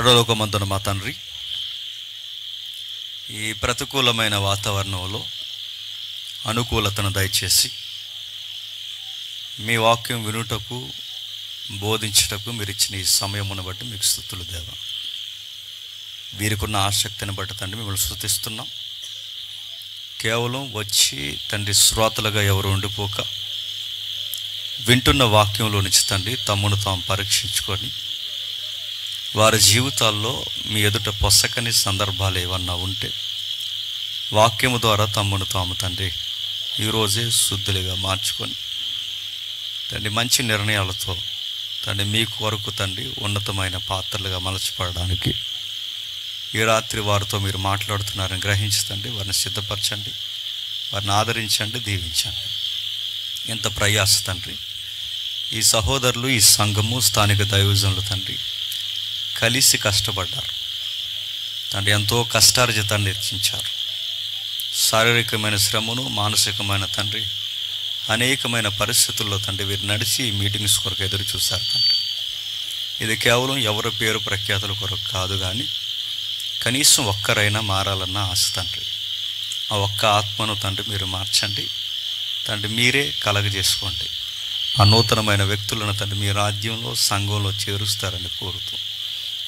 పరలోకమందున మా తండ్రి, ఈ ప్రతికూలమైన వాతావరణంలో అనుకూలతను దయచేసి మీ వాక్యం వినుటకు, బోధించుటకు మీరు ఇచ్చిన ఈ సమయమును బట్టి మీకు స్తుతులు దేవా. వీరికున్న ఆసక్తిని బట్టి తండ్రి మిమ్మల్ని స్తుతిస్తున్నాం. కేవలం వచ్చి తండ్రి శ్రోతలుగా ఎవరు ఉండిపోక వింటున్న వాక్యంలో నుంచి తండ్రి తమ్మును తాము పరీక్షించుకొని వారి జీవితాల్లో మీ ఎదుట పొసకని సందర్భాలు ఏమన్నా ఉంటే వాక్యము ద్వారా తమ్మును తాము తండ్రి ఈరోజే శుద్ధులుగా మార్చుకొని తండ్రి మంచి నిర్ణయాలతో తండ్రి మీ కొరకు తండ్రి ఉన్నతమైన పాత్రలుగా మలచిపడడానికి ఈ రాత్రి వారితో మీరు మాట్లాడుతున్నారని గ్రహించండి. వారిని సిద్ధపరచండి, వారిని ఆదరించండి, దీవించండి. ఎంత ప్రయాస తండ్రి ఈ సహోదరులు, ఈ సంఘము, స్థానిక దైవజనులు తండ్రి కలిసి కష్టపడ్డారు తండ్రి. ఎంతో కష్టార్జితాన్ని నిర్చించారు. శారీరకమైన శ్రమను, మానసికమైన తండ్రి అనేకమైన పరిస్థితుల్లో తండ్రి వీరు నడిచి మీటింగ్స్ కొరకు ఎదురు చూశారు తండ్రి. ఇది కేవలం ఎవరి పేరు ప్రఖ్యాతుల కొరకు కాదు, కానీ కనీసం ఒక్కరైనా మారాలన్న ఆశ తండ్రి. ఆ ఒక్క ఆత్మను తండ్రి మీరు మార్చండి తండ్రి, మీరే కలగజేసుకోండి. ఆ నూతనమైన వ్యక్తులను తండ్రి మీ రాజ్యంలో, సంఘంలో చేరుస్తారని కోరుతూ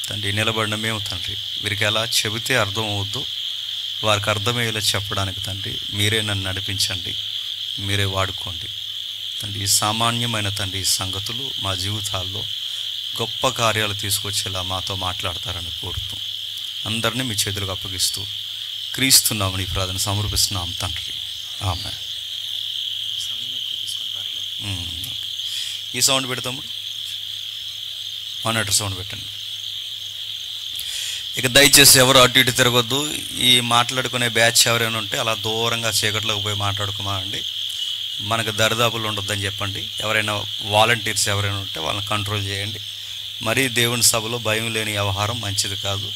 తండ్రి నిలబడిన మేము తండ్రి వీరికి ఎలా చెబితే అర్థం అవుద్దో వారికి అర్థమయ్యేలా చెప్పడానికి తండ్రి మీరే నన్ను నడిపించండి, మీరే వాడుకోండి తండ్రి. ఈ సామాన్యమైన తండ్రి ఈ సంగతులు మా జీవితాల్లో గొప్ప కార్యాలు తీసుకొచ్చేలా మాతో మాట్లాడతారని కోరుతూ అందరినీ మీ చేతులకు అప్పగిస్తూ క్రీస్తున్నామని ప్రార్థన సమర్పిస్తున్నాం తండ్రి, ఆమేన్. ఈ సౌండ్ పెడతాము, మానిటర్ సౌండ్ పెట్టండి. ఇక దయచేసి ఎవరు అటు ఇటు తిరగొద్దు. ఈ మాట్లాడుకునే బ్యాచ్ ఎవరైనా ఉంటే అలా దూరంగా చీకట్లోకి పోయి మాట్లాడుకోమండి. మనకు దరిదాపులు ఉండొద్దని చెప్పండి. ఎవరైనా వాలంటీర్స్ ఎవరైనా ఉంటే వాళ్ళని కంట్రోల్ చేయండి. మరీ దేవుని సభలో భయం లేని వ్యవహారం మంచిది కాదు.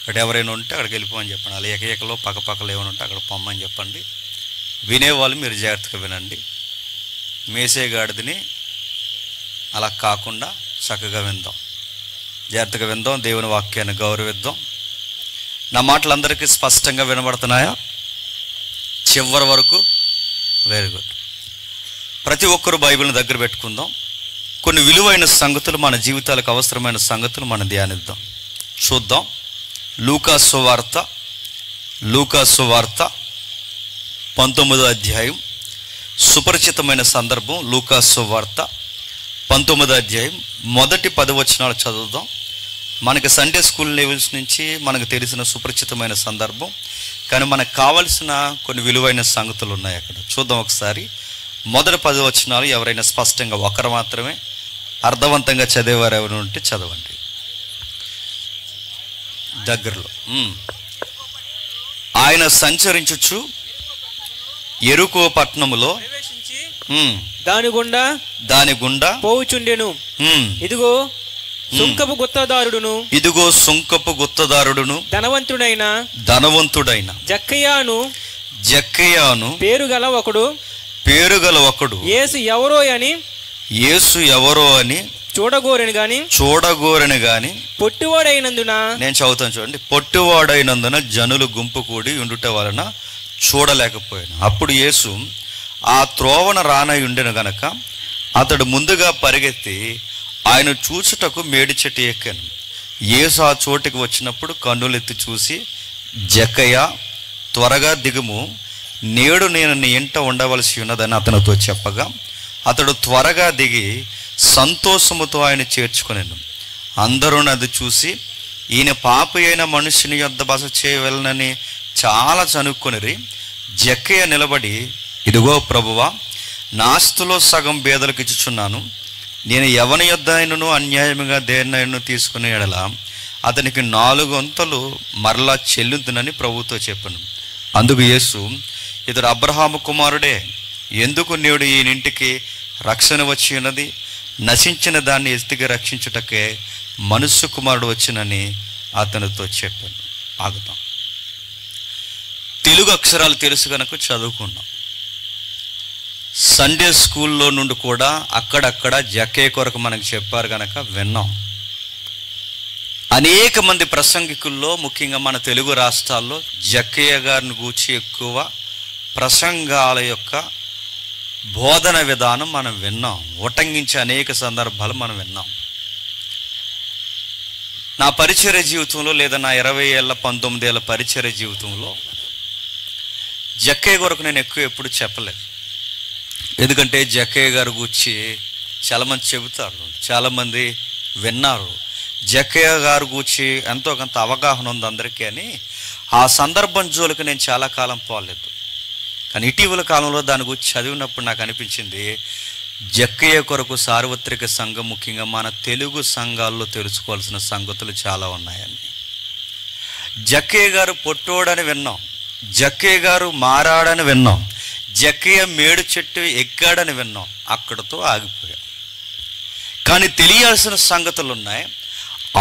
అక్కడ ఎవరైనా ఉంటే అక్కడికి వెళ్ళిపోమని చెప్పండి. అలా ఏకలో పక్కపక్కలు ఏమైనా ఉంటే అక్కడ పొమ్మని చెప్పండి. వినేవాళ్ళు మీరు జాగ్రత్తగా వినండి. మేసేగాడిదని అలా కాకుండా చక్కగా విందాం, జాగ్రత్తగా విందాం, దేవుని వాక్యాన్ని గౌరవిద్దాం. నా మాటలు అందరికీ స్పష్టంగా వినబడుతున్నాయా? చివరి వరకు? Very good. ప్రతి ఒక్కరూ బైబిల్ని దగ్గర పెట్టుకుందాం. కొన్ని విలువైన సంగతులు, మన జీవితాలకు అవసరమైన సంగతులు మనం ధ్యానిద్దాం, చూద్దాం. లూకాసు వార్త 19వ అధ్యాయం, సుపరిచితమైన సందర్భం. లూకాసు వార్త 19వ అధ్యాయం మొదటి 10 వచనాలు చదువుదాం. మనకి సండే స్కూల్ లెవెల్స్ నుంచి మనకు తెలిసిన సుపరిచితమైన సందర్భం, కానీ మనకు కావలసిన కొన్ని విలువైన సంగతులు ఉన్నాయి అక్కడ. చూద్దాం ఒకసారి. మొదటి 10 వచనాలు ఎవరైనా స్పష్టంగా ఒకరు మాత్రమే అర్థవంతంగా చదివేవారు ఎవరైనా ఉంటే చదవండి దగ్గరలో. ఆయన సంచరించుచు యెరికో పట్టణములో దాని గుండా పోవుచుండెను. ఇదిగో సుంకపు గుత్తదారుడును ధనవంతుడైన జక్కయ్యాను పేరుగల ఒకడు యేసు ఎవరో అని చూడగోరని గాని పొట్టివాడైనందున, నేను చదువుతాను చూడండి, పొట్టివాడైనందున జనులు గుంపు కూడి ఉండుట వలన చూడలేకపోయాను. అప్పుడు యేసు ఆ త్రోవన రానై ఉండెను గనక అతడు ముందుగా పరిగెత్తి ఆయన చూచుటకు మేడి చెట్టు ఎక్కాను. యేసు ఆ చోటికి వచ్చినప్పుడు కన్నులెత్తి చూసి, జక్కయ్య, త్వరగా దిగుము, నేడు నేను నీ ఇంట ఉండవలసి ఉన్నదని అతనితో చెప్పగా అతడు త్వరగా దిగి సంతోషముతో ఆయన చేర్చుకొనెను. అందరూ అది చూసి ఈయన పాపి అయిన మనుషుని యొద్ద బస చేయవలనని చాలా చనుక్కొనిరి. జక్కయ్య నిలబడి, ఇదిగో ప్రభువా, నా ఆస్తిలో సగం బేదలకు ఇచ్చుచున్నాను. నేను ఎవని యొద్ద అయినను అన్యాయముగా దేన్నైనా తీసుకునే ఎడల అతనికి 4 వంతులు మరలా చెల్లుతుందని ప్రభుతో చెప్పాను. అందుకు యేసు, ఇతడు అబ్రహాము కుమారుడే, ఎందుకు నేడు ఈయనింటికి రక్షణ వచ్చి ఉన్నది? నశించిన దాన్ని ఎత్తికి రక్షించుటకే మనుష్య కుమారుడు వచ్చినని అతనితో చెప్పాను. ఆగుతాం. తెలుగు అక్షరాలు తెలుసు కనుక చదువుకున్నాం. సండే స్కూల్లో నుండి కూడా అక్కడక్కడ జక్కయ్య కొరకు మనకు చెప్పారు కనుక విన్నాం. అనేక మంది ప్రసంగికుల్లో, ముఖ్యంగా మన తెలుగు రాష్ట్రాల్లో జక్కయ్య గారిని గూర్చి ఎక్కువ ప్రసంగాల యొక్క బోధన విధానం మనం విన్నాం, ఉటంకించే అనేక సందర్భాలు మనం విన్నాం. నా పరిచర్య జీవితంలో, లేదా నా 20 ఏళ్ళ 19 ఏళ్ళ పరిచర్య జీవితంలో జక్కయ్య కొరకు నేను ఎప్పుడు చెప్పలేదు. ఎందుకంటే జక్కయ్య గారి గురించి చాలామంది చెబుతారు, చాలామంది విన్నారు. జక్కయ్య గారి గురించి ఎంతో కొంత అవగాహన ఉంది అందరికీ అని ఆ సందర్భం జోలికి నేను చాలా కాలం పోలేదు. కానీ ఇటీవల కాలంలో దాని గురించి చదివినప్పుడు నాకు అనిపించింది, జక్కయ్య కొరకు సార్వత్రిక సంఘం, ముఖ్యంగా మన తెలుగు సంఘాల్లో తెలుసుకోవాల్సిన సంగతులు చాలా ఉన్నాయని. జక్కయ్య గారు పొట్టోడని విన్నాం, జక్కయ్య గారు మారాడని విన్నాం, జక్కయ్య మేడు చెట్టు ఎక్కాడని విన్నాం, అక్కడతో ఆగిపోయాం. కానీ తెలియాల్సిన సంగతులు ఉన్నాయి.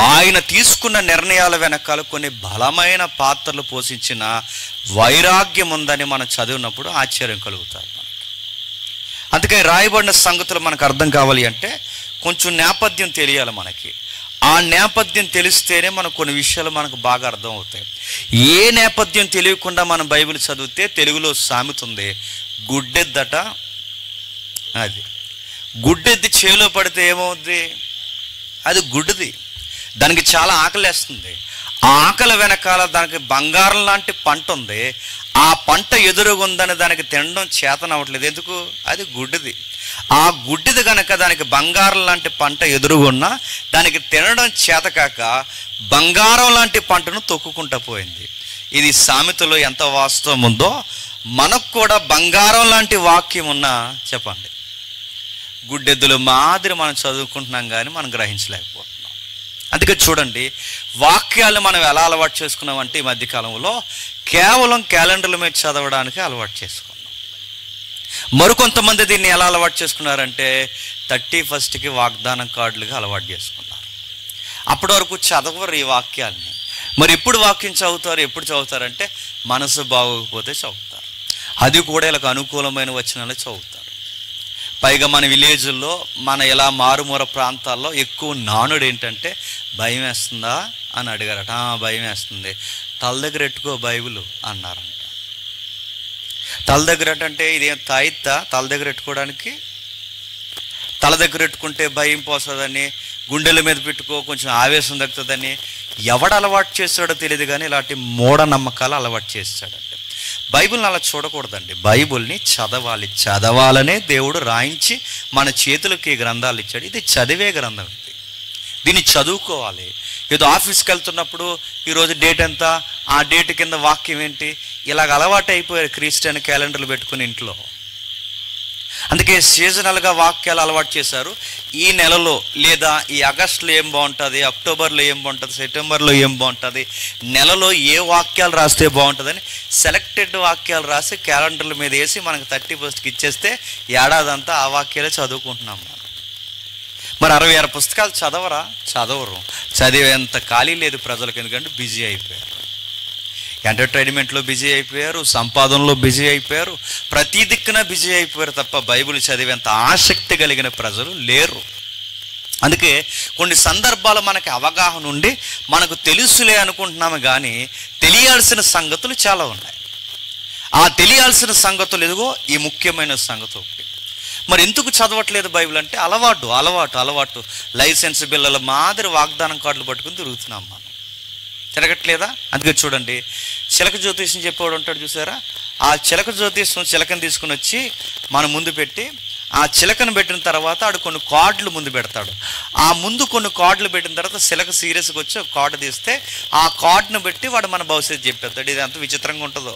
ఆయన తీసుకున్న నిర్ణయాల వెనకాల కొన్ని బలమైన పాత్రలు పోషించిన వైరాగ్యం ఉందని మనం చదివినప్పుడు ఆశ్చర్యం కలుగుతారు మనకి. అందుకని రాయబడిన సంగతులు మనకు అర్థం కావాలి అంటే కొంచెం నేపథ్యం తెలియాలి మనకి. ఆ నేపథ్యం తెలిస్తేనే మనకు కొన్ని విషయాలు మనకు బాగా అర్థం అవుతాయి. ఏ నేపథ్యం తెలియకుండా మనం బైబిల్ చదివితే, తెలుగులో సామెత ఉంది, గుడ్డెద్దట, అది గుడ్డెద్ది చేలో పడితే ఏమవుద్ది, అది గుడ్డిది, దానికి చాలా ఆకలేస్తుంది. ఆ ఆకలి వెనకాల దానికి బంగారం లాంటి పంట ఉంది, ఆ పంట ఎదురుగుందని దానికి తినడం చేతనవ్వట్లేదు. ఎందుకు? అది గుడ్డిది. ఆ గుడ్డిది కనుక దానికి బంగారం లాంటి పంట ఎదురుగున్నా దానికి తినడం చేతకాక బంగారం లాంటి పంటను తొక్కుకుంటూ పోయింది. ఇది సామెతలో ఎంత వాస్తవం ఉందో మనకు కూడా బంగారం లాంటి వాక్యం ఉన్నా చెప్పండి, గుడ్డెద్దుల మాదిరి మనం చదువుకుంటున్నాం కానీ మనం గ్రహించలేకపోతున్నాం. అందుకే చూడండి, వాక్యాలు మనం ఎలా అలవాటు చేసుకున్నామంటే ఈ మధ్యకాలంలో కేవలం క్యాలెండర్ల మీద చదవడానికి అలవాటు చేసుకున్నాం. మరికొంతమంది దీన్ని ఎలా అలవాటు చేసుకున్నారంటే 31st వాగ్దానం కార్డులుగా అలవాటు చేసుకున్నారు. అప్పటి వరకు చదవరు ఈ వాక్యాన్ని. మరి ఎప్పుడు వాక్యం చదువుతారు, ఎప్పుడు చదువుతారంటే మనసు బాగోకపోతే చదువుతారు, అది కూడా ఇలా అనుకూలమైన వచనాలే చదువుతారు. పైగా మన విలేజ్ల్లో, మన ఇలా మారుమూర ప్రాంతాల్లో ఎక్కువ నానుడు ఏంటంటే భయం వేస్తుందా అని అడిగారట. భయం వేస్తుంది, తల దగ్గర ఎట్టుకో బైబిల్ అన్నారంట. తల దగ్గర అంటే ఇదేం తాయిత్తా తల దగ్గర ఎట్టుకోవడానికి? తల దగ్గర ఎట్టుకుంటే భయం పోతుందని, గుండెల మీద పెట్టుకో కొంచెం ఆవేశం తగ్గుతుందని ఎవడు అలవాటు చేస్తాడో తెలియదు కానీ ఇలాంటి మూఢనమ్మకాలు అలవాటు చేస్తాడంటే. బైబిల్ని అలా చూడకూడదండి. బైబిల్ని చదవాలి, చదవాలనే దేవుడు రాయించి మన చేతులకి గ్రంథాలు ఇచ్చాడు. ఇది చదివే గ్రంథం, దీన్ని చదువుకోవాలి. ఏదో ఆఫీస్కి వెళ్తున్నప్పుడు ఈరోజు డేట్ ఎంత, ఆ డేట్ కింద వాక్యం ఏంటి, ఇలాగ అలవాటు అయిపోయారు క్రిస్టియన్ క్యాలెండర్లు పెట్టుకుని ఇంట్లో. అందుకే సీజనల్గా వాక్యాలు అలవాటు చేశారు. ఈ నెలలో లేదా ఈ ఆగస్టులో ఏం బాగుంటుంది, అక్టోబర్లో ఏం బాగుంటుంది, సెప్టెంబర్లో ఏం బాగుంటుంది, నెలలో ఏ వాక్యాలు రాస్తే బాగుంటుందని సెలెక్టెడ్ వాక్యాలు రాసి క్యాలెండర్ల మీద వేసి మనకు 31st ఇచ్చేస్తే ఏడాదంతా ఆ వాక్యాలే చదువుకుంటున్నాం మనం. మరి 66 పుస్తకాలు చదవరా? చదవరు. చదివేంత ఖాళీ లేదు ప్రజలకు, ఎందుకంటే బిజీ అయిపోయారు, ఎంటర్టైన్మెంట్లో బిజీ అయిపోయారు, సంపాదనలో బిజీ అయిపోయారు, ప్రతి దిక్కున బిజీ అయిపోయారు తప్ప బైబిల్ చదివేంత ఆసక్తి కలిగిన ప్రజలు లేరు. అందుకే కొన్ని సందర్భాలు మనకి అవగాహన ఉండి మనకు తెలుసులే అనుకుంటున్నాము కానీ తెలియాల్సిన సంగతులు చాలా ఉన్నాయి. ఆ తెలియాల్సిన సంగతులు ఎదుగో ఈ ముఖ్యమైన సంగతి ఒకటి. మరి ఎందుకు చదవట్లేదు బైబిల్ అంటే అలవాటు అలవాటు అలవాటు లైసెన్స్ బిల్లల మాదిరి వాగ్దానం కార్డులు పట్టుకుని తిరుగుతున్నాం మనం. తిరగట్లేదా? అందుకే చూడండి, చిలక జ్యోతిష్యం చెప్పేవాడు ఉంటాడు చూసారా, ఆ చిలక జ్యోతిష్యం చిలకను తీసుకుని వచ్చి మన ముందు పెట్టి ఆ చిలకను పెట్టిన తర్వాత ఆడు కొన్ని కార్డులు ముందు పెడతాడు. ఆ ముందు కొన్ని కార్డులు పెట్టిన తర్వాత చిలక సీరియస్గా వచ్చి ఒక కార్డు తీస్తే ఆ కార్డును బట్టి వాడు మన భవిష్యత్తు చెప్పేస్తాడు. ఇది ఎంత విచిత్రంగా ఉంటుందో.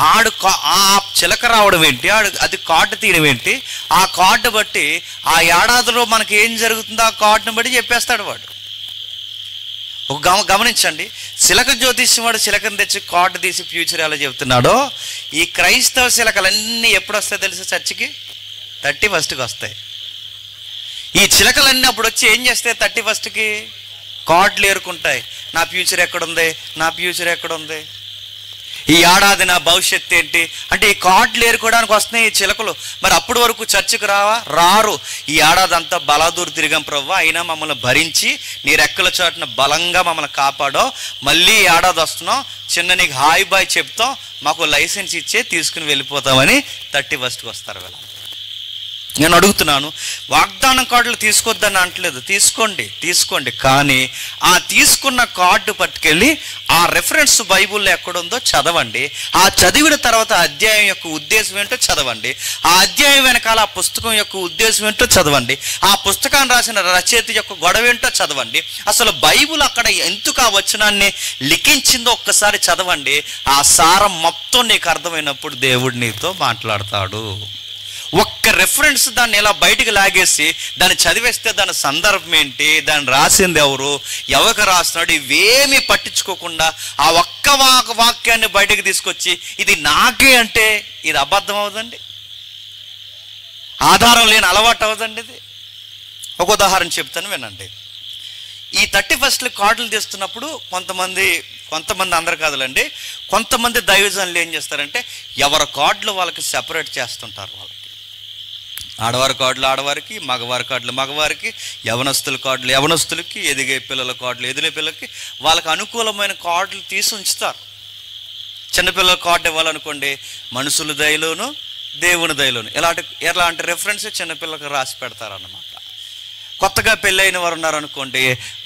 ఆ చిలక రావడం ఏంటి, అది కార్డు తీయడం ఏంటి, ఆ కార్డు బట్టి ఆ ఏడాదిలో మనకి ఏం జరుగుతుందో ఆ కార్డును బట్టి చెప్పేస్తాడు వాడు. ఒక గమనించండి, చిలక జ్యోతిష్యం వాడు చిలకను తెచ్చి కార్డు తీసి ఫ్యూచర్ ఎలా చెబుతున్నాడో, ఈ క్రైస్తవ చిలకలన్నీ ఎప్పుడు వస్తాయి తెలుసా? చర్చికి 31st వస్తాయి. ఈ చిలకలన్నీ అప్పుడు వచ్చి ఏం చేస్తాయి? 31st కార్డులు ఏరుకుంటాయి. నా ఫ్యూచర్ ఎక్కడుంది, నా ఫ్యూచర్ ఎక్కడుంది. ఈ ఏడాది నా భవిష్యత్తు ఏంటి అంటే ఈ కార్డులు ఏరుకోవడానికి వస్తున్నాయి ఈ చిలకలు. మరి అప్పటి వరకు చర్చికి రారు. ఈ ఏడాది అంతా బలాదూరు తిరిగాం ప్రభువా, అయినా మమ్మల్ని భరించి నీ రెక్కల చాటున బలంగా మమ్మల్ని కాపాడో, మళ్ళీ ఈ ఏడాది వస్తున్నాం, చిన్న నీకు హాయ్ బాయ్ చెప్తాం, మాకు లైసెన్స్ ఇచ్చే తీసుకుని వెళ్ళిపోతామని 31st వస్తారు వీళ్ళ. నేను అడుగుతున్నాను, వాగ్దానం కార్డులు తీసుకొద్దని అంటలేదు, తీసుకోండి. కానీ ఆ తీసుకున్న కార్డు పట్టుకెళ్ళి ఆ రెఫరెన్స్ బైబుల్లో ఎక్కడుందో చదవండి. ఆ చదివిన తర్వాత అధ్యాయం యొక్క ఉద్దేశం ఏంటో చదవండి. ఆ అధ్యాయం వెనకాల ఆ పుస్తకం యొక్క ఉద్దేశం ఏంటో చదవండి. ఆ పుస్తకాన్ని రాసిన రచయిత యొక్క గొడవ ఏంటో చదవండి. అసలు బైబుల్ అక్కడ ఎందుకు ఆ వచనాన్ని లిఖించిందో ఒక్కసారి చదవండి. ఆ సారం మొత్తం నీకు అర్థమైనప్పుడు దేవుడు నీతో మాట్లాడతాడు. ఒక్క రెఫరెన్స్ దాన్ని ఎలా బయటికి లాగేసి దాన్ని చదివేస్తే దాని సందర్భం ఏంటి, దాన్ని రాసింది ఎవరికి రాస్తున్నాడు, ఇవేమీ పట్టించుకోకుండా ఆ ఒక్క వాక్యాన్ని బయటకు తీసుకొచ్చి ఇది నాకే అంటే ఇది అబద్ధం అవుదండి, ఆధారం లేని అలవాటు అవుదండి. ఇది ఒక ఉదాహరణ చెప్తాను వినండి. ఈ 31st కార్డులు తీస్తున్నప్పుడు కొంతమంది అందరు కాదులండి, కొంతమంది దైవజనులు ఏం చేస్తారంటే ఎవరి కార్డులు వాళ్ళకి సెపరేట్ చేస్తుంటారు. వాళ్ళకి ఆడవారి కార్డులు ఆడవారికి, మగవారి కార్డులు మగవారికి, యవనస్తుల కార్డులు యవనస్తులకి, ఎదిగే పిల్లల కార్డులు ఎదిగే పిల్లలకి, వాళ్ళకి అనుకూలమైన కార్డులు తీసి ఉంచుతారు. చిన్నపిల్లల కార్డు ఇవ్వాలనుకోండి, మనుషుల దయలోను దేవుని దయలోను ఎలాంటి రెఫరెన్స్ చిన్నపిల్లలకు రాసి పెడతారన్నమాట. కొత్తగా పెళ్ళైన వారు ఉన్నారనుకోండి,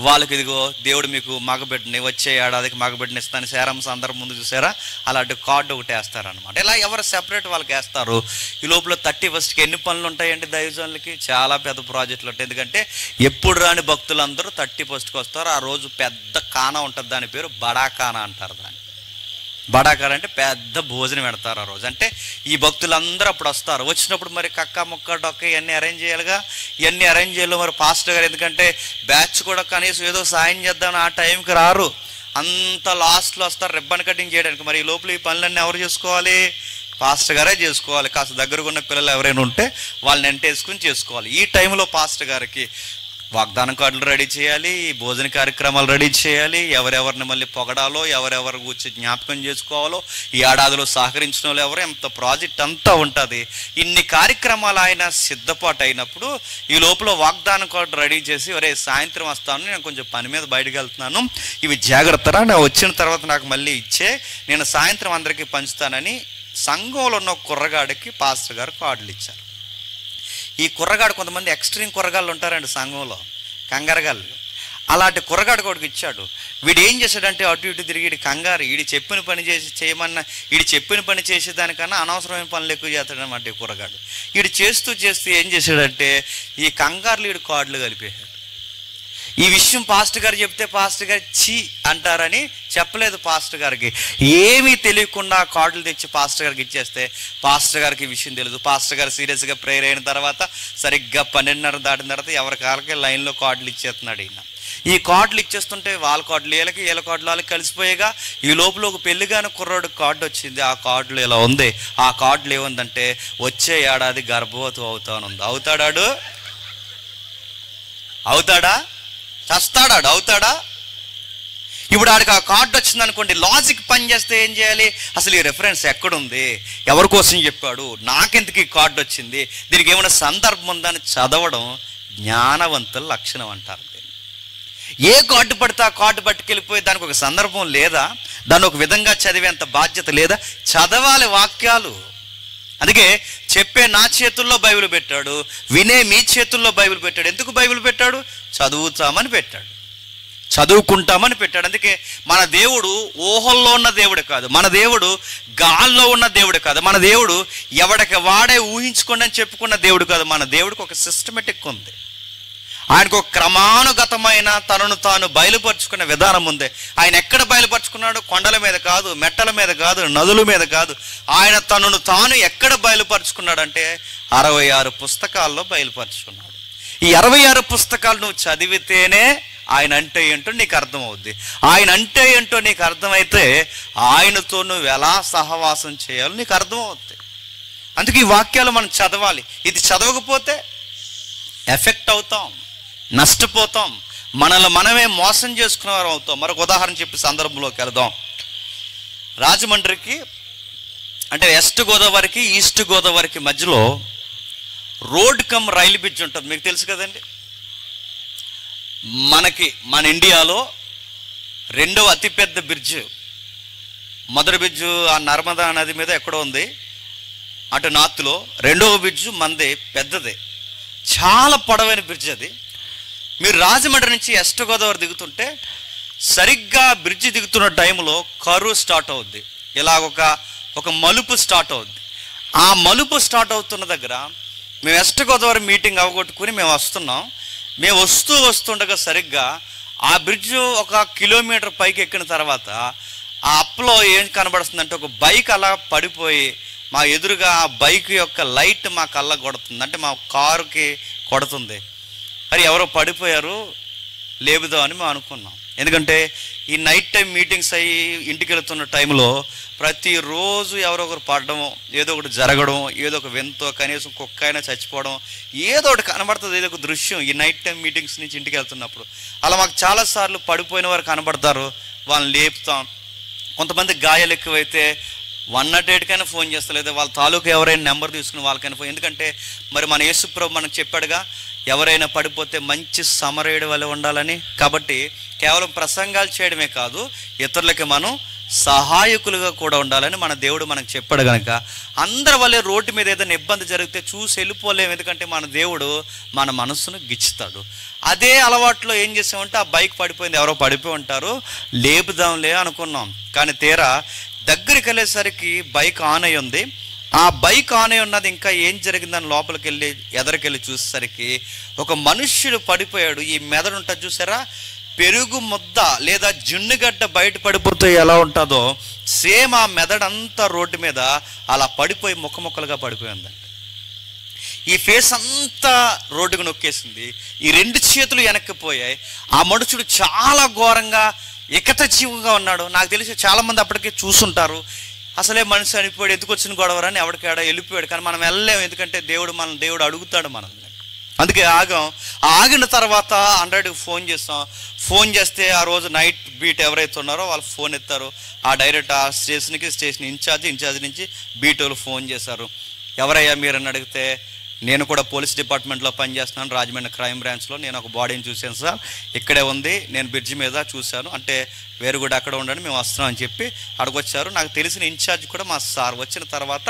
వాళ్ళకి ఇదిగో దేవుడు మీకు మగబిడ్డని వచ్చే ఏడాదికి మగబిడ్డని ఇస్తాను శారమ్స్ అందరి ముందు చూసారా, అలాంటి కార్డు ఒకటి వేస్తారనమాట. ఇలా ఎవరు సెపరేట్ వాళ్ళకి వేస్తారు. ఈ లోపల 31st ఎన్ని పనులు ఉంటాయండి దైవజనులకి? చాలా పెద్ద ప్రాజెక్టులు ఉంటాయి. ఎందుకంటే ఎప్పుడు రాని భక్తులందరూ 31st వస్తారు. ఆ రోజు పెద్ద కానా ఉంటుంది, దాని పేరు బడా కానా అంటారు. దాన్ని బడాకార అంటే పెద్ద భోజనం పెడతారు ఆ రోజు. అంటే ఈ భక్తులందరూ అప్పుడు వస్తారు. వచ్చినప్పుడు మరి కక్క ముక్క డొక్క ఇవన్నీ అరేంజ్ చేయాలిగా. ఇవన్నీ అరేంజ్ చేయాలి మరి పాస్టర్ గారు, ఎందుకంటే బ్యాచ్ కూడా కనీసం ఏదో సాయం చేద్దామని ఆ టైంకి రారు. అంత లాస్ట్లో వస్తారు రిబ్బన్ కటింగ్ చేయడానికి. మరి ఈ లోపల ఈ పనులన్నీ ఎవరు చేసుకోవాలి? పాస్టర్ గారే చేసుకోవాలి. కాస్త దగ్గరగా ఉన్న పిల్లలు ఎవరైనా ఉంటే వాళ్ళని ఎంటేసుకుని చేసుకోవాలి. ఈ టైంలో పాస్టర్ గారికి వాగ్దానం కార్డులు రెడీ చేయాలి, భోజన కార్యక్రమాలు రెడీ చేయాలి, ఎవరెవరిని మళ్ళీ పొగడాలో, ఎవరెవరి గురించి జ్ఞాపకం చేసుకోవాలో, ఈ ఏడాదిలో సహకరించిన వాళ్ళు ఎవరు, ఎంత ప్రాజెక్ట్ అంతా ఉంటుంది. ఇన్ని కార్యక్రమాలు ఆయన సిద్ధపాటు అయినప్పుడు ఈ లోపల వాగ్దానం కార్డు రెడీ చేసి, ఒరే సాయంత్రం వస్తాను, నేను కొంచెం పని మీద బయటకు వెళ్తున్నాను, ఇవి జాగ్రత్తరా, నేను వచ్చిన తర్వాత నాకు మళ్ళీ ఇచ్చే, నేను సాయంత్రం అందరికీ పంచుతానని సంఘంలో ఉన్న కుర్రగాడికి పాస్టర్ గారు కార్డులు ఇచ్చారు. ఈ కుర్రగాడు, కొంతమంది ఎక్స్ట్రీమ్ కుర్రగాళ్ళు ఉంటారండి సంఘంలో, కంగారగాళ్ళు. అలాంటి కుర్రగాడు కొడుకు ఇచ్చాడు. వీడు ఏం చేశాడంటే అటు ఇటు తిరిగి కంగారు, వీడి చెప్పిన పని చేయమన్నా వీడి చెప్పిన పని చేసేదానికన్నా అనవసరమైన పనులు ఎక్కువ చేస్తాడనమాట ఈ కుర్రగాడు. వీడు చేస్తూ ఏం చేశాడంటే ఈ కంగారులు వీడు కార్డులు కలిపేశాడు. ఈ విషయం పాస్టర్ గారు చెప్తే పాస్టర్ గారు చీ అంటారని చెప్పలేదు పాస్టర్ గారికి. ఏమీ తెలియకుండా కార్డులు తెచ్చి పాస్టర్ గారికి ఇచ్చేస్తే పాస్టర్ గారికి ఈ విషయం తెలియదు. పాస్టర్ గారు సీరియస్గా ప్రేయర్ అయిన తర్వాత సరిగ్గా 12:30 దాటిన తర్వాత ఎవరి కాళ్ళకి లైన్లో కార్డులు ఇచ్చేస్తున్నాడు ఈయన. ఈ కార్డులు ఇచ్చేస్తుంటే వాళ్ళ కార్డులు వీళ్ళ కార్డులు వాళ్ళకి కలిసిపోయేగా. ఈ లోపల ఒక పెళ్లిగాని కుర్రాడు కార్డు వచ్చింది. ఆ కార్డులు ఇలా ఉంది. ఆ కార్డులు ఏముందంటే వచ్చే ఏడాది గర్భవతి అవుతానుంది. అవుతాడా? చస్తాడాడు? అవుతాడా? ఇప్పుడు ఆడికి ఆ కార్డు వచ్చింది అనుకోండి, లాజిక్ పని చేస్తే ఏం చేయాలి? అసలు ఈ రెఫరెన్స్ ఎక్కడుంది, ఎవరి కోసం చెప్పాడు, నాకెందుకు ఈ కార్డు వచ్చింది, దీనికి ఏమైనా సందర్భం ఉందని చదవడం జ్ఞానవంతుల లక్షణం అంటారు. ఏ కార్డు పడితే ఆ కార్డు పట్టుకెళ్ళిపోయి దానికి ఒక సందర్భం లేదా, దాన్ని ఒక విధంగా చదివేంత బాధ్యత లేదా? చదవాలి వాక్యాలు. అందుకే చెప్పే నా చేతుల్లో బైబిల్ పెట్టాడు, వినే మీ చేతుల్లో బైబిల్ పెట్టాడు. ఎందుకు బైబిల్ పెట్టాడు? చదువుతామని పెట్టాడు, చదువుకుంటామని పెట్టాడు. అందుకే మన దేవుడు ఊహల్లో ఉన్న దేవుడు కాదు, మన దేవుడు గాల్లో ఉన్న దేవుడు కాదు, మన దేవుడు ఎవడికి వాడే ఊహించుకోండి అని చెప్పుకున్న దేవుడు కాదు. మన దేవుడికి ఒక సిస్టమేటిక్ ఉంది. ఆయనకు ఒక క్రమానుగతమైన తనను తాను బయలుపరుచుకున్న విధానం ఉంది. ఆయన ఎక్కడ బయలుపరుచుకున్నాడు? కొండల మీద కాదు, మెట్టల మీద కాదు, నదుల మీద కాదు. ఆయన తనను తాను ఎక్కడ బయలుపరుచుకున్నాడంటే 66 పుస్తకాల్లో బయలుపరుచుకున్నాడు. ఈ 66 పుస్తకాలు నువ్వు చదివితేనే ఆయన అంటే ఏంటో నీకు అర్థమవుద్ది. ఆయన అంటే ఏంటో నీకు అర్థమైతే ఆయనతో నువ్వు ఎలా సహవాసం చేయాలో నీకు అర్థమవుద్ది. అందుకే ఈ వాక్యాలు మనం చదవాలి. ఇది చదవకపోతే ఎఫెక్ట్ అవుతాం, నష్టపోతాం, మనల్ని మనమే మోసం చేసుకునేవారు అవుతాం. మరొక ఉదాహరణ చెప్పి సందర్భంలోకి వెళదాం. రాజమండ్రికి అంటే వెస్ట్ గోదావరికి ఈస్ట్ గోదావరికి మధ్యలో రోడ్ కమ్ రైలు బ్రిడ్జ్ ఉంటుంది, మీకు తెలుసు కదండి. మన ఇండియాలో రెండవ అతిపెద్ద బ్రిడ్జ్, మొదటి బ్రిడ్జు ఆ నర్మదా నది మీద ఎక్కడో ఉంది అటు నార్త్లో. రెండవ బ్రిడ్జు మందే, పెద్దదే, చాలా పొడవైన బ్రిడ్జ్ అది. మీరు రాజమండ్రి నుంచి వెస్ట్ గోదావరి దిగుతుంటే సరిగ్గా బ్రిడ్జి దిగుతున్న టైంలో కరువు స్టార్ట్ అవుద్ది. ఇలా ఒక మలుపు స్టార్ట్ అవుద్ది. ఆ మలుపు స్టార్ట్ అవుతున్న దగ్గర మేము వెస్ట్ గోదావరి మీటింగ్ అవగొట్టుకుని మేము వస్తున్నాం. మేము వస్తుండగా సరిగ్గా ఆ బ్రిడ్జ్ 1 కిలోమీటర్ పైకి ఎక్కిన తర్వాత ఆ అప్లో ఏం కనబడుతుందంటే ఒక బైక్ అలా పడిపోయి మా ఎదురుగా ఆ బైక్ యొక్క లైట్ మా కళ్ళ కొడుతుంది, అంటే మా కారుకి కొడుతుంది. మరి ఎవరో పడిపోయారు, లేపుదాం అని మేము అనుకున్నాం. ఎందుకంటే ఈ నైట్ టైం మీటింగ్స్ అయ్యి ఇంటికి వెళుతున్న టైంలో ప్రతిరోజు ఎవరో ఒకరు పడడం, ఏదో ఒకటి జరగడం, ఏదో ఒక వింతో, కనీసం కుక్క అయినా చచ్చిపోవడం, ఏదో ఒకటి కనబడుతుంది, ఏదో ఒక దృశ్యం ఈ నైట్ టైం మీటింగ్స్ నుంచి ఇంటికి వెళ్తున్నప్పుడు. అలా మాకు చాలాసార్లు పడిపోయిన వారు కనబడతారు, వాళ్ళని లేపుతాం. కొంతమంది గాయాలు ఎక్కువైతే 108కైనా ఫోన్ చేస్తారు, లేదా వాళ్ళ తాలూకు ఎవరైనా నెంబర్ తీసుకుని వాళ్ళకైనా ఫోన్. ఎందుకంటే మరి మన యేసుప్రభు మనకు చెప్పాడుగా, ఎవరైనా పడిపోతే మంచి సమరయుడి వల్ల ఉండాలని. కాబట్టి కేవలం ప్రసంగాలు చేయడమే కాదు, ఇతరులకి మనం సహాయకులుగా కూడా ఉండాలని మన దేవుడు మనకు చెప్పాడు కనుక అందరి వల్లే రోడ్డు మీద ఏదైనా ఇబ్బంది జరిగితే చూసి వెళ్ళిపోలేము. ఎందుకంటే మన దేవుడు మన మనస్సును గిచ్చుతాడు. అదే అలవాట్లో ఏం చేసామంటే ఆ బైక్ పడిపోయింది, ఎవరో పడిపోయి ఉంటారు, లేపుదాంలే అనుకున్నాం. కానీ తీరా దగ్గరికి వెళ్ళేసరికి బైక్ ఆన్ అయి ఉంది. ఆ బైక్ ఆన్ అయి ఉన్నది ఇంకా ఏం జరిగిందని లోపలికి వెళ్ళి ఎదరికెళ్ళి చూసేసరికి ఒక మనుష్యుడు పడిపోయాడు. ఈ మెదడు ఉంటుంది చూసారా, పెరుగు ముద్ద లేదా జున్నుగడ్డ బయట పడిపోతే ఎలా ఉంటుందో సేమ్ ఆ మెదడంతా రోడ్డు మీద అలా పడిపోయి ముక్కలుగా పడిపోయిందండి. ఈ ఫేస్ అంతా రోడ్డుకు నొక్కేసింది. ఈ 2 చేతులు వెనక్కిపోయాయి. ఆ మనుషుడు చాలా ఘోరంగా ఏకత జీవంగా ఉన్నాడు. నాకు తెలిసి చాలామంది అప్పటికే చూసుంటారు, అసలే మనిషి చనిపోయాడు, ఎందుకు వచ్చిన గొడవరని ఎవరికాడ వెళ్ళిపోయాడు. కానీ మనం వెళ్ళలేము, ఎందుకంటే దేవుడు అడుగుతాడు మనల్ని. అందుకే ఆగిన తర్వాత 100కి ఫోన్ చేస్తాం. ఫోన్ చేస్తే ఆ రోజు నైట్ బీట్ ఎవరైతే ఉన్నారో వాళ్ళు ఫోన్ ఎత్తారు. ఆ డైరెక్ట్ ఆ స్టేషన్ ఇన్ఛార్జ్ నుంచి బీట్ వాళ్ళు ఫోన్ చేశారు. ఎవరయ్యా మీరని అడిగితే, నేను కూడా పోలీస్ డిపార్ట్మెంట్లో పనిచేస్తున్నాను, రాజమండ్రి క్రైమ్ బ్రాంచ్లో. నేను ఒక బాడీని చూశాను సార్, ఇక్కడే ఉంది, నేను బ్రిడ్జ్ మీద చూశాను అంటే వేరు కూడా అక్కడ ఉండండి, మేము వస్తున్నాం అని చెప్పి అడగొచ్చారు. నాకు తెలిసిన ఇన్ఛార్జ్ కూడా మా సార్. వచ్చిన తర్వాత